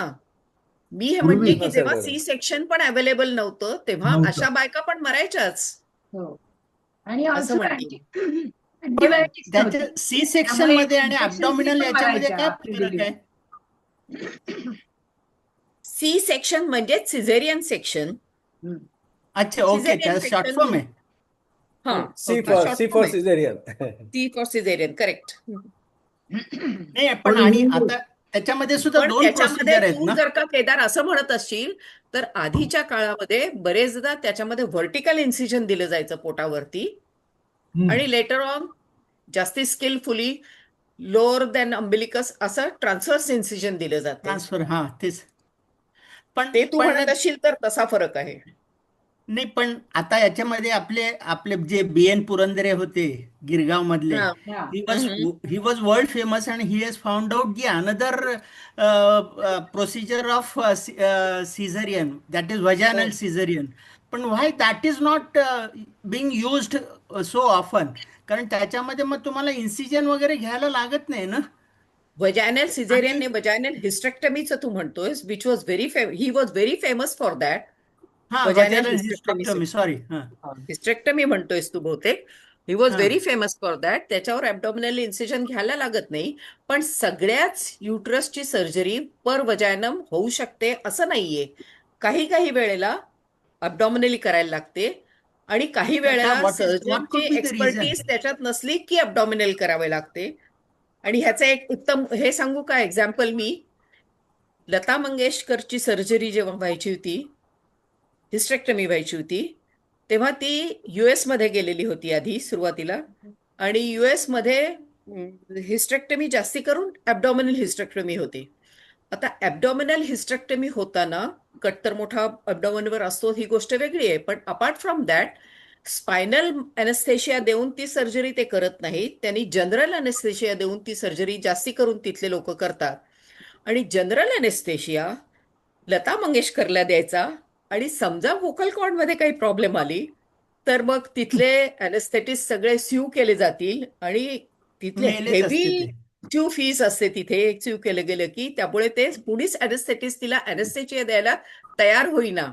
मी हे पूर्वी म्हणते की नसेल जेव्हा बरं. सी सेक्शन पण अवेलेबल नव्हतं तेव्हा नव्हतं. अशा बायका पण मरायच्याच. हो. आणि असं also म्हणते. पण antibiotics त्याच्या नव्हते. सी सेक्शन त्यामुळे मध्ये आणि infections ॲब्डॉमिनल पण याच्यामध्ये मारायच्या काय आपली फरक delivery. आहे? सी सेक्शन म्हणजे सिझेरियन सेक्शन. अच्छा, ओके, Cesarean त्या section शॉर्ट फॉर्म आहे. हा, C okay. for Short C form for आहे. cesarean. C for caesarean correct. नाही, पण आणि आता त्याच्यामध्ये सुद्धा पण दोन त्याच्यामध्ये प्रोसिजर आहेत तू ना. जर का केदार असं म्हणत असशील तर आधीच्या काळामध्ये बरेचदा त्याच्यामध्ये व्हर्टिकल इन्सिजन दिलं जायचं पोटावरती आणि लेटर ऑन जास्ती स्किलफुली लोअर दॅन अंबिलिकस असं ट्रान्सफर्स इन्सिजन दिलं जातं. ट्रान्सफर, हा तेच. पण ते तू पण म्हणत असशील तर तसा फरक आहे. नाही, पण आता याच्यामध्ये आपले आपले जे BN पुरंदरे होते गिरगाव मधले, हा. हा. he was world famous and he has found out the another procedure of cesarean, that is vaginal cesarean. पण why that is not being used so often? कारण त्याच्यामध्ये मग तुम्हाला इन्सिजन वगैरे घ्यायला लागत नाही ना. वजायनल सिझेरियन ने वजायनल हिस्टेक्टमीचं तू म्हणतोयस, which was he was very famous for that. हा, vaginal vaginal hysterectomy. hysterectomy, sorry. Hysterectomy म्हणतोयस तू बहुतेक. He was very famous for that. त्याच्यावर ॲब्डॉमिनल इन्सिजन घ्यायला लागत नाही. पण सगळ्याच युट्रसची सर्जरी पर वजायनम होऊ शकते असं नाहीये. काही काही वेळेला ॲब्डॉमिनली करायला लागते आणि काही वेळेला what could सर्जनची be the expertise reason? त्याच्यात नसली की ॲब्डॉमिनल करावे लागते. आणि ह्याचं एक उत्तम हे सांगू का एक्झाम्पल मी. लता मंगेशकरची सर्जरी जेव्हा व्हायची होती, हिस्टेक्टमी व्हायची होती, तेव्हा ती US मध्ये गेलेली होती आधी सुरुवातीला. आणि US मध्ये हिस्टेक्टमी जास्ती करून ॲब्डॉमिनल हिस्टेक्टमी होती. आता ॲब्डॉमिनल हिस्टेक्टमी होताना कट तर मोठा ॲब्डॉमिनवर असतो ही गोष्ट वेगळी आहे. पण apart from that spinal anaesthesia देऊन ती सर्जरी ते करत नाहीत. त्यांनी जनरल अनेस्थेशिया देऊन ती सर्जरी जास्ती करून तिथले लोक करतात. आणि जनरल अनेस्थेशिया लता मंगेशकरला द्यायचा आणि समजा व्होकल कॉर्डमध्ये काही प्रॉब्लेम आली तर मग तिथले अनेस्थेटिस्ट सगळे स्यू केले जातील आणि तिथले मेलेच असते हेवी ते. स्यू फीस असते तिथे एक स्यू केलं गेलं की. त्यामुळे ते कुणीच अनेस्थेटिस्ट तिला अनेस्थेशिया द्यायला तयार होईना.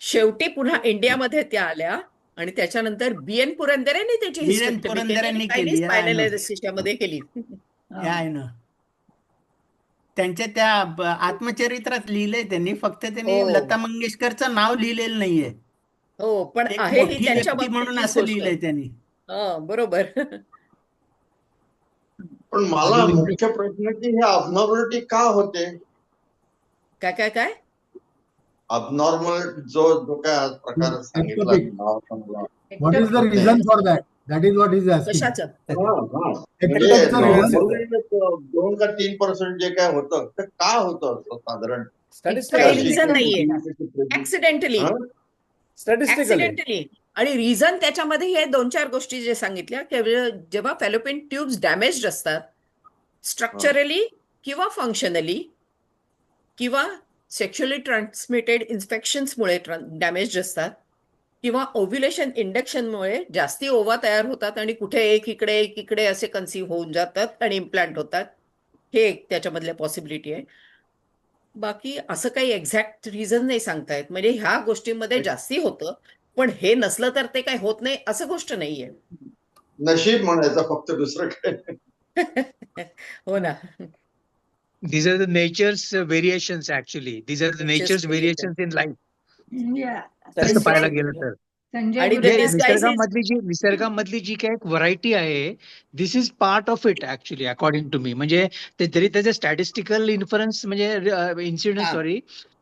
शेवटी पुन्हा इंडियामध्ये त्या आल्या आणि त्याच्यानंतर BN पुरंदरेंनी त्याची BN हिस्टेक्टमी केली पुरंदरेंनी आणि काही केली, स्पायनल I know. अनेस्थेशियामध्ये केली. आहे ना. त्यांच्या त्या आत्मचरित्रात लिहिलंय त्यांनी, फक्त त्यांनी हो. लता मंगेशकरचं नाव लिहिलेलं नाहीये. हो, पण एक आहे ही मोठी त्यांच्या व्यक्ती म्हणून बाबतीतलीच असं गोष्ट. लिहिलंय त्यांनी. बरोबर. पण मला मुख्य प्रश्न की हे अबनॉर्मलिटी का होते? काय काय काय अबनॉर्मल जो काय आज प्रकार सांगितला Ectopic. नावाचा. What is the reason for that? That is what he is asking. कशाचं? म्हणजे Ectopic's normally reason. 2 का 3% जे काय होतं ते का होतं असं साधारण? काही Statistically. reason नाहीये. Statistically. ऍक्सिडेंटली हा? ऍक्सिडेंटली आणि रिझन त्याच्यामध्ये हे 2-4 गोष्टी जे सांगितल्या की जेव्हा फॅलोपियन ट्यूब्स डॅमेज्ड असतात स्ट्रक्चरली किंवा फंक्शनली किंवा सेक्शुअली ट्रान्समिटेड इन्फेक्शन्समुळे डॅमेज्ड असतात किंवा ओव्ह्युलेशन इंडक्शनमुळे जास्ती ओवा तयार होतात आणि कुठे एक इकडे असे कन्सीव्ह होऊन जातात आणि इम्प्लांट होतात. हे एक त्याच्यामधल्या पॉसिबिलिटी आहे. बाकी असं काही एक्झॅक्ट रिझन नाही सांगतायत. म्हणजे ह्या गोष्टींमध्ये जास्ती होतं पण हे नसलं तर ते काही होत नाही असं गोष्ट नाहीये. नशीब म्हणायचं फक्त, दुसरं काय. हो ना. These are the nature's variations actually. These are the nature's variations in life. Yeah. तसं पाहायला संजय गेलं तर. संजय आणि म्हणजे ते गुरुजी disguises- निसर्गामधली जी काही व्हरायटी आहे, this is part of it actually according to me. म्हणजे ते जरी त्याचे स्टॅटिस्टिकल इन्फरन्स म्हणजे इन्सिडेंट हा. सॉरी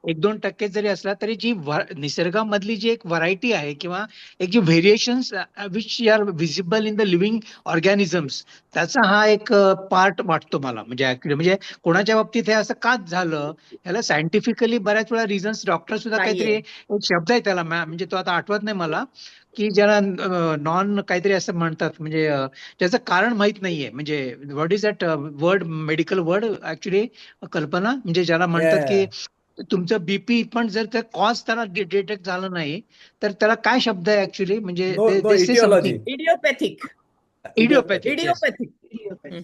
1-2% जरी असला तरी जी निसर्गामधली जी एक व्हरायटी आहे किंवा एक जी variations which are visible in the living organisms, त्याचा हा एक पार्ट वाटतो मला. म्हणजे ऍक्च्युली म्हणजे कोणाच्या बाबतीत हे असं का झालं ह्याला सायंटिफिकली बऱ्याच वेळा रिझन्स डॉक्टर सुद्धा नाहीये. काहीतरी एक शब्द आहे त्याला म्हणजे तो आता आठवत नाही मला, की ज्याला नॉन काहीतरी असं म्हणतात म्हणजे त्याचं कारण माहित नाहीये. म्हणजे what is that word, medical word actually कल्पना, म्हणजे ज्याला म्हणतात की तुमचं बीपी पण जर त्या कॉज त्याला डिटेक्ट झालं नाही तर त्याला काय शब्द आहे ऍक्च्युली म्हणजे No, no etiology. Idiopathic. Idiopathic.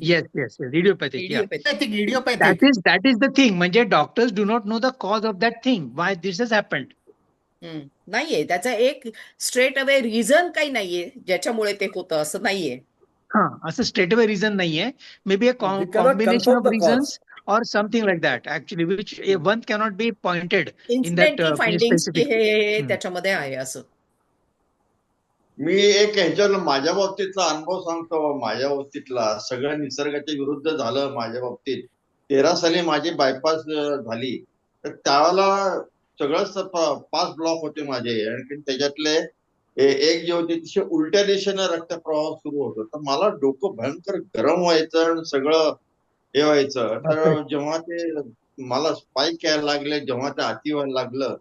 Yes idiopathic. Idiopathic. That is the thing. म्हणजे doctors do not know the cause of that thing, why this has happened. नाहीये त्याचा एक स्ट्रेट अवे रिझन काही नाहीये ज्याच्यामुळे ते होतं असं नाहीये. हा, असं स्ट्रेट अवे रिझन नाहीये. May be a We cannot combination confirm of the cause. Reasons or something like that actually, which one cannot be pointed in that incidental findings की specific. हे त्याच्यामध्ये आहे असं. मी एक ह्याच्यावर माझ्या बाबतीतला अनुभव सांगतो. माझ्या बाबतीतला सगळं निसर्गाच्या विरुद्ध झालं माझ्या बाबतीत. 13 साली माझी बायपास झाली, तर त्यावेळेला सगळंच 5 ब्लॉक होते माझे आणि त्याच्यातले एक जे होते तिचे उलट्या दिशेने रक्तप्रवाह सुरू होतो. तर मला डोकं भयंकर गरम व्हायचं आणि सगळं हे व्हायचं. तर जेव्हा ते मला स्पाइक यायला लागले, जेव्हा ते अति व्हायला लागलं,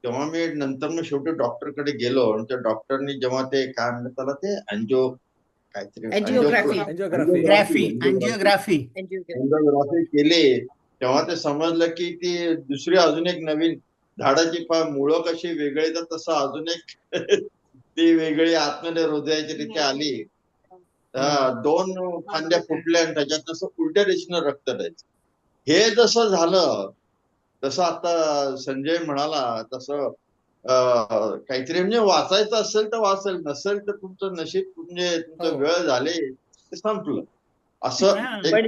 तेव्हा मी नंतर शेवटी डॉक्टरकडे गेलो आणि त्या डॉक्टरनी जेव्हा ते काय म्हणतात त्याला ते Angiography. अँजिओग्राफी केली, तेव्हा ते समजलं की ती दुसरी अजून एक नवीन झाडाची मुळं कशी वेगळी तर तसं अजून एक ती वेगळी आतमध्ये हृदयाची तिथे आली. 2 फांद्या फुटल्या आणि त्याच्यात तसं उलट्या दिशेनं रक्त द्यायचं. हे जसं झालं तसं आता संजय म्हणाला तसं काहीतरी म्हणजे वाचायचं असेल तर वाचेल, नसेल तर तुमचं नशीब, म्हणजे तुमचं वेळ झाले ते संपलं असं. पण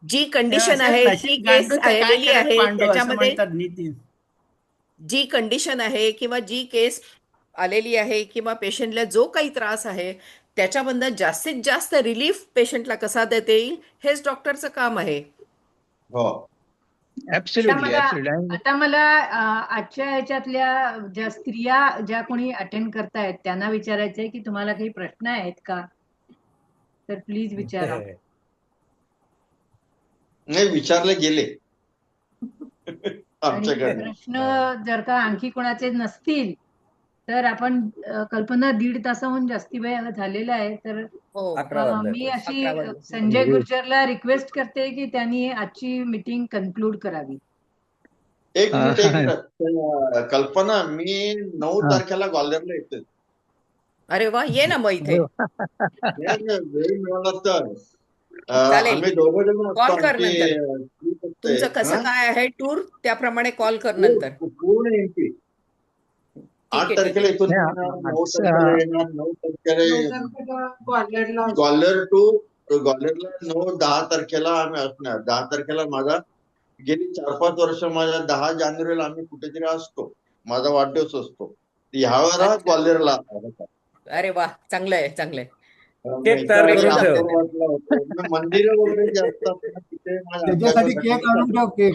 जी कंडिशन आहे जी केस आलेली आहे त्याच्यामध्ये जी कंडिशन आहे किंवा जी केस आलेली आहे किंवा पेशंटला जो काही त्रास आहे त्याच्याबद्दल जास्तीत जास्त रिलीफ पेशंटला कसा देता येईल हेच डॉक्टरचं काम आहे. हो, आता मला आजच्या ह्याच्यातल्या ज्या स्त्रिया ज्या कोणी अटेंड करतायत त्यांना विचारायचंय की तुम्हाला काही प्रश्न आहेत का, तर प्लीज विचारा. नाही विचारले गेले आणि आमच्याकडे. प्रश्न जर का आणखी कोणाचे नसतील तर आपण कल्पना 1.5 तासाहून जास्ती वेळ झालेला आहे, तर मी अशी संजय गुर्जरला रिक्वेस्ट करते की त्यांनी आजची मीटिंग कन्क्लूड करावी. एक मिनिट कल्पना, मी 9 तारखेला ग्वाल्हेरला येतो. अरे वा, ये ना मग इथे. वेळ मिळाला तर चालेल. आम्ही दोघं जण कॉल कर नंतर. तुमचं कसं काय आहे टूर त्याप्रमाणे कॉल कर नंतर. पूर्ण एमपी 8 तारखेला इथून 9 तारखेला येणार. 9 तारखेला ग्वाल्हेरला 9-10 तारखेला आम्ही असणार. 10 तारखेला माझा गेली 4-5 वर्ष माझ्या 10 जानेवारीला आम्ही कुठेतरी असतो, माझा वाढदिवस असतो. ह्या वेळेला ग्वाल्हेरला. अरे वा, चांगलंय चांगलंय. मंदिर वगैरे जे असतात तिथे त्याच्यासाठी केक आणून ठेव. केक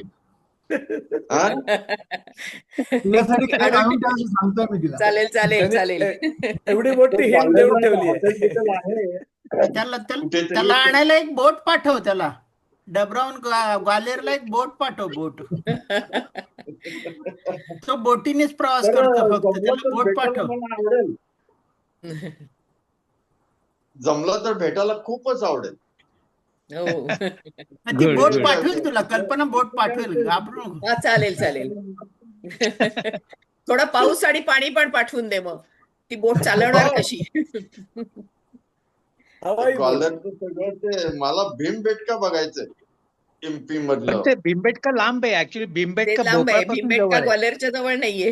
तुझ्यासाठी केक आणून ठेव असं सांगतोय मी तिला. चालेल चालेल चालेल. एवढी मोठी हिंड देऊन ठेवली आहे. त्याला आणायला एक बोट पाठव त्याला. डबराहून ग्वाल्हेरला एक बोट पाठव, बोट. तो बोटीनेच प्रवास तर करतो फक्त, जमलं त्याला तर बोट भेटायला पाठव. मला आवडेल. जमलं तर भेटायला खूपच आवडेल. हो. ती गुड बोट गुड. पाठवेल तुला, कल्पना बोट पाठवेल, घाबरू नको. हा, चालेल चालेल. थोडा पाऊस आणि पाणी पण पाठवून दे मग. ती बोट चालवणार कशी? हवाई बोट. ग्वाल्हेरचं सगळं ते मला भीमबेटका बघायचंय एमपी पण मधलं. ते भीमबेटका लांब आहे ऍक्च्युली. ते भीमबेटका लांब आहे. भोपाळपासून भीमबेटका जवळ आहे. ग्वाल्हेरच्या जवळ नाहीये.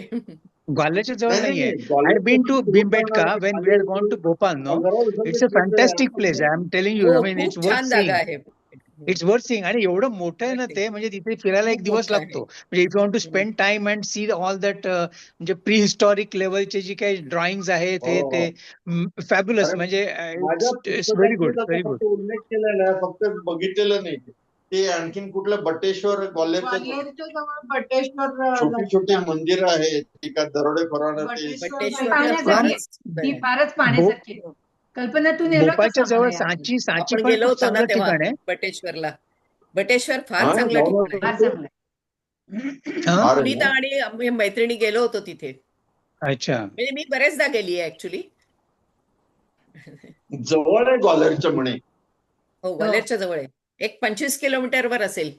ग्वाल्हेरच्या जवळ नाही नाही नाहीये. नाही, I had been to ग्वाल्हेरपासून सुरू Bhimbetka करणार when we खाली had gone to Bhopal, no? 15-20 It's a trip आहे. fantastic place. I am telling you. I हो, mean, it's खूप worth छान जागा seeing. आहे. It's worth seeing. आणि एवढं मोठं आहे ना ते, म्हणजे तिथे फिरायला एक खूप दिवस मोठं आहे. लागतो. म्हणजे if you want to spend time and see all that, म्हणजे प्री हिस्टॉरिक लेवलचे जे काही ड्रॉइंग्स आहेत हो हे हो. ते फॅब्युलस, अरे म्हणजे माझ्या इट्स व्हेरी पुस्तकात मी गुड, त्याचा व्हेरी गुड. फक्त उल्लेख केलेला आहे, फक्त बघितलेलं नाही. ते आणखीन कुठलं बटेश्वर ग्वाल्हेरच्या ग्वाल्हेरच्या जवळ बटेश्वर छोटी छोटी मंदिरं आहेत ती का दरोडेखोरांना ते बटेश्वरला पाहण्यासारखी फारच ती फारच पाहण्यासारखी आहे. कल्पना तू नेलं भोपाळच्या कसं जवळ आम्हाला यावेळी? सांची आपण पण गेलो खूप होतो ना चांगलं तेव्हा ठिकाण आहे. बटेश्वरला. बटेश्वर फार हा चांगलं जाऊन ठिकाण आहे. फार चांगलं आहे. हा, फार आहे सुनीता ना. आणि आम्ही मैत्रिणी गेलो होतो तिथे. अच्छा. म्हणजे मी बरेचदा गेली आहे ऍक्च्युली. जवळ आहे ग्वाल्हेरच्या म्हणे. हो, ग्वाल्हेरच्या जवळ आहे. एक 25 किलोमीटरवर असेल.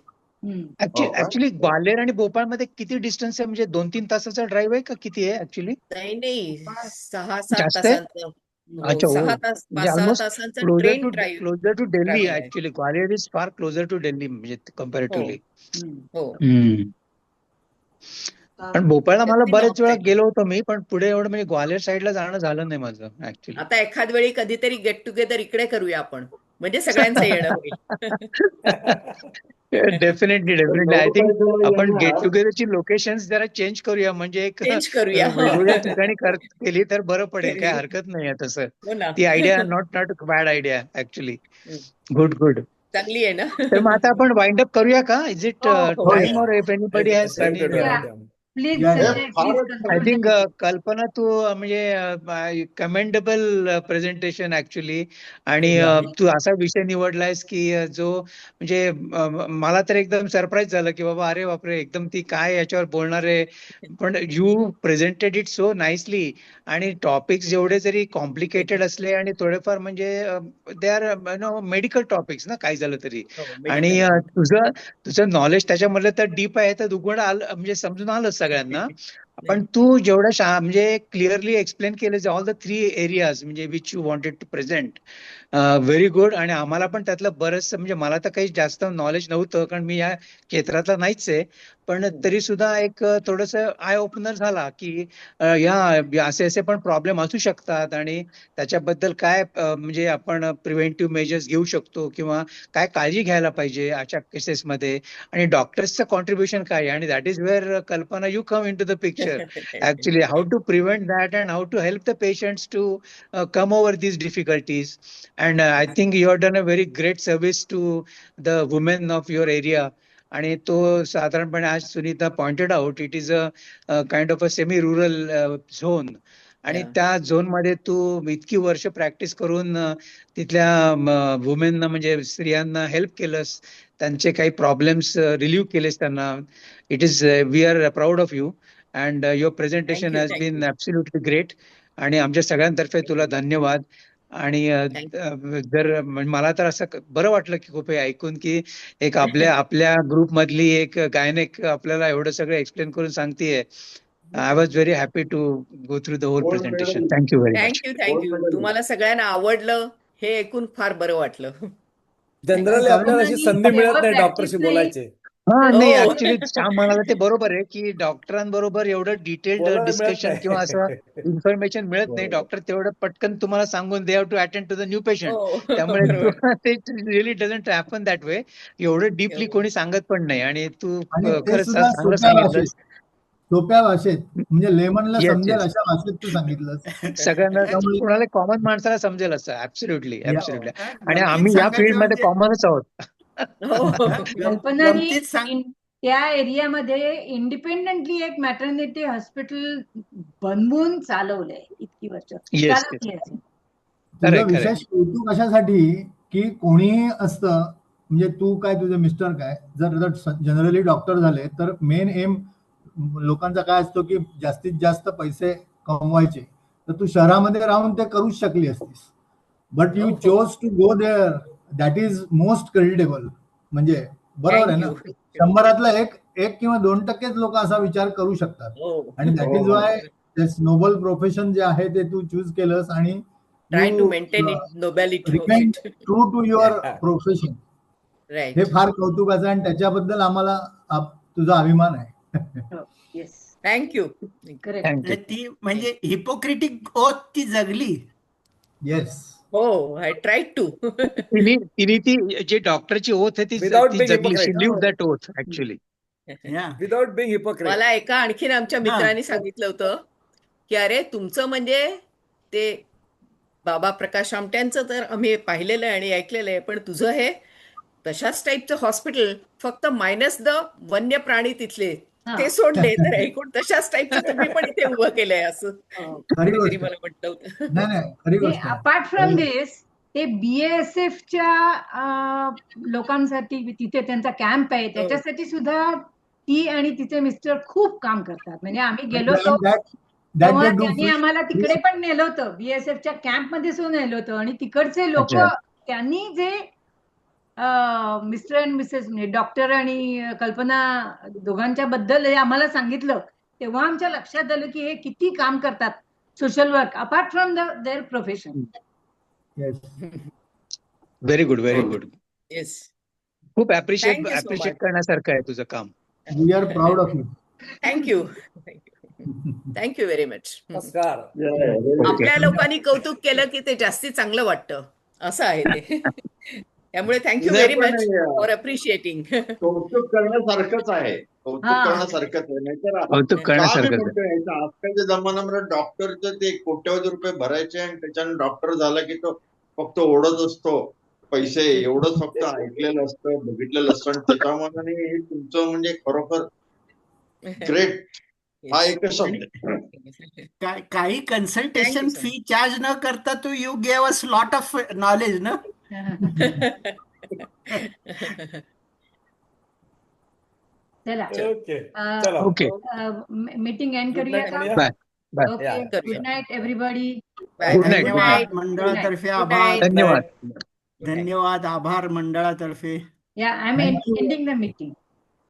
हम्म. हो का? ऍक्च्युली ग्वाल्हेर आणि भोपाळमध्ये किती डिस्टन्स आहे? म्हणजे 2-3 तासाचा ड्राईव्ह आहे का किती आहे ऍक्च्युली? नाही 6-7 जास्त आहे? तासांचं. हो, अच्छा, 6 हो. तास, म्हणजे 5-6 ऑलमोस्ट तासांचं closer train to Delhi travel आहे. Actually. Gwalior is far closer to Delhi, म्हणजे हो कम्पॅरेटिव्हली. हम्म. हो. पण भोपाळला मला ते बरेच वेळा नॉर्थ गेलो होतो मी, पण पुढे एवढं म्हणजे ग्वाल्हेर साईडला जाणं झालं नाही माझं ऍक्च्युली. आता एखाद वेळी कधीतरी गेट टुगेदर इकडे करूया आपण. म्हणजे सगळ्यांचं येणं होईल. डेफिनेटली तर आय थिंक जवळ आपण गेट येणार. टुगेदरची लोकेशन्स जरा चेंज करूया, म्हणजे एक चेंज करूया. वेगवेगळ्या ठिकाणी केली तर बरं पडेल. काय करूया. हरकत नाही तसं. हो ना. ती idea not bad idea actually. Good. चांगली आहे ना. तर मग आता आपण वाइंड अप करूया का? इज इट हो, हो. हो टाइम या. और if anybody has time any? To Yeah. Time. Please या, या. संजय, हे फारच प्लीज आय थिंक conclude. कल्पना तू म्हणजे कमेंडेबल प्रेझेंटेशन ऍक्च्युली. आणि या. तू असा विषय निवडलायस की जो म्हणजे मला तर एकदम सरप्राईज झालं की बाबा अरे बापरे, एकदम ती काय याच्यावर बोलणार आहे. पण you presented it so nicely. आणि टॉपिक्स जेवढे जरी कॉम्प्लिकेटेड असले आणि थोडेफार म्हणजे दे आर मेडिकल टॉपिक्स ना, काय झालं तरी. हो, आणि medical. तुझं नॉलेज त्याच्यामधलं तर डीप आहे, तर दुग्गण आलं म्हणजे समजून आलं सगळ्यांना. पण तू जेवढं म्हणजे क्लिअरली एक्सप्लेन केलं ऑल द 3 एरियाज म्हणजे which you wanted to present. Very good. आणि आम्हाला पण त्यातलं बरंचसं, म्हणजे मला तर काही जास्त नॉलेज नव्हतं कारण मी या क्षेत्रातला नाहीच आहे. पण तरी सुद्धा एक थोडंसं आय ओपनर झाला की या असे पण प्रॉब्लेम असू शकतात आणि त्याच्याबद्दल काय म्हणजे आपण प्रिव्हेंटिव्ह मेजर्स घेऊ शकतो किंवा काय काळजी घ्यायला पाहिजे अशा केसेसमध्ये. आणि डॉक्टर्सचं कॉन्ट्रीब्युशन काय आहे. आणि that is where Kalpana you come in to the picture actually. How to prevent that and how to help the patients to come over these difficulties. And I think you have done a very great service to the women of your area. आणि तो साधारणपणे आज Sunita pointed out it is a kind of a semi rural zone. आणि Yeah. त्या झोनमध्ये तू इतकी वर्ष practice करून तिथल्या वुमेनना म्हणजे स्त्रियांना हेल्प केलंस, त्यांचे काही प्रॉब्लेम्स रिलीव्ह केलेस त्यांना. It is we are proud of you and your presentation has Thank been you. Absolutely great. आणि आमच्या सगळ्यांतर्फे तुला धन्यवाद. आणि जर मला तर असं बरं वाटलं की खूप हे ऐकून की एक आपल्या ग्रुप मधली एक गायनेक आपल्याला एवढं सगळं एक्सप्लेन करून सांगतेय. I was very happy to go through the whole gold presentation. Medal. Thank you very much. Thank you. तुम्हाला सगळ्यांना आवडलं हे ऐकून फार बरं वाटलं. जनरली आपल्याला अशी संधी मिळत नाही डॉक्टरशी बोलायची. हा नाही, हो. ऍक्च्युली म्हणाला ते बरोबर आहे की डॉक्टरांबरोबर एवढं डिटेल्ड बोलायला मिळत डिस्कशन किंवा असं नाही. इन्फॉर्मेशन मिळत नाही. बरोबर. डॉक्टर तेवढं पटकन तुम्हाला सांगून they have to attend to the new patient. हो, त्यामुळे बरोबर. ते really doesn't happen that way. एवढं डीपली कोणी सांगत पण नाही. आणि तू आणि ते खरंच सुद्धा चांगलं सोप्या भाषेत. सांगितलंस. सोप्या भाषेत म्हणजे लेमनला Yes, समजेल yes. अशा भाषेत तू सांगितलं. सगळ्यांना त्यामुळे कोणाला कॉमन माणसाला समजेल असं. ऍब्सोल्युटली. या. आणि आम्ही या फील्डमध्ये कॉमनच आहोत. हो. कल्पनानी गमतीत सांग. त्या एरियामध्ये इंडिपेंडेंटली एक मॅटर्निटी हॉस्पिटल बनवून चालवलंय इतकी वर्ष. Yes, चालवलंय अजून. तुझं खरंय. विशेष कौतुक अशासाठी की कोणीही असतं म्हणजे तू काय, तुझे मिस्टर काय, जर जनरली डॉक्टर झाले तर मेन एम लोकांचा काय असतो की जास्तीत जास्त पैसे कमवायचे, तर तू शहरामध्ये राहून ते करूच शकली असतीस. But you chose to go there, that is most creditable. म्हणजे बरोबर आहे ना, थँक्यू. 100 एक किंवा 2% लोक असा विचार करू शकतात. हो. आणि that is why this noble profession जे आहे ते तू चूज केलंस आणि try to you maintain it, nobility of remain it. True to your profession. हे राईट. फार कौतुकाचं आहे आणि त्याच्याबद्दल आम्हाला तुझा अभिमान आहे. Yes, thank you. करेक्ट. थँक्यू. ती म्हणजे हिपोक्रेटिक ओथ ती जगली. येस. हो, आय ट्राय टू. तिने ती जे डॉक्टरची ओथ आहे ती Without ती being जगली. She hypocrite. Live that oath actually. Yeah. Without being hypocrite. मला एका आणखीन आमच्या हा. मित्राने सांगितलं होतं की अरे तुमचं म्हणजे ते बाबा प्रकाश आमट्यांचं तर आम्ही पाहिलेलं आहे आणि ऐकलेलं आहे, पण तुझं हे तशाच टाईपचं हॉस्पिटल, फक्त मायनस द वन्य प्राणी तिथले हा. ते सोडले, तर एकूण तशाच टाईपचं तुम्ही पण इथे उभं केलंय असं खरी कोणीतरी गोष्ट मला म्हटलं होतं. नाही खरी गोष्ट आहे. अपार्ट फ्रॉम दिस, ते BASFच्या लोकांसाठी तिथे त्यांचा कॅम्प आहे, त्याच्यासाठी सुद्धा ती आणि तिचे मिस्टर खूप काम करतात. म्हणजे आम्ही गेलो होतो तेव्हा त्यांनी आम्हाला तिकडे पण नेलं होतं, BASFच्या कॅम्प मध्ये सुद्धा नेलं होतं. आणि तिकडचे लोक, अच्छा. त्यांनी जे मिस्टर अँड मिसेस म्हणजे डॉक्टर आणि कल्पना दोघांच्या बद्दल हे आम्हाला सांगितलं, तेव्हा आमच्या लक्षात आलं की हे किती काम करतात social work apart from their profession. Yes. Very good, very good. Yes. खूप Thank you so appreciate much. करण्यासारखं आहे तुझं काम. We are proud of you. Thank you. Thank you very much. नमस्कार. आपल्या लोकांनी कौतुक केलं की ते जास्ती चांगलं वाटतं, असं आहे ते. त्यामुळे thank you very much for appreciating. कौतुक करण्यासारखंच आहे, कौतुक हा. करण्यासारखंच आहे. नाहीतर कौतुक का मी करण्यासारखं आहे. म्हणतोय, आजकालच्या जमान्यामध्ये डॉक्टरचं ते कोट्यवधी रुपये भरायचे आणि त्याच्यानं डॉक्टर झाला की तो फक्त ओढत असतो पैसे, एवढंच फक्त ऐकलेलं असतं, बघितलेलं असतं. आणि त्याच्यामुळे हे तुमचं म्हणजे खरोखर ग्रेट, हा एकच शब्द आहे. काही consultation Thank you, sir. Fee charge न करता तू you gave us lot of knowledge ना. चला, ओके. चला. ओके. मीटिंग एंड Good करूया night का? म्हणूया. Bye bye. Okay, Yeah. Good night everybody. Bye. Good night. धन्यवाद मंडळातर्फे, Good आभार. night. धन्यवाद. धन्यवाद, आभार मंडळातर्फे. या, I am Thank you. Ending the meeting.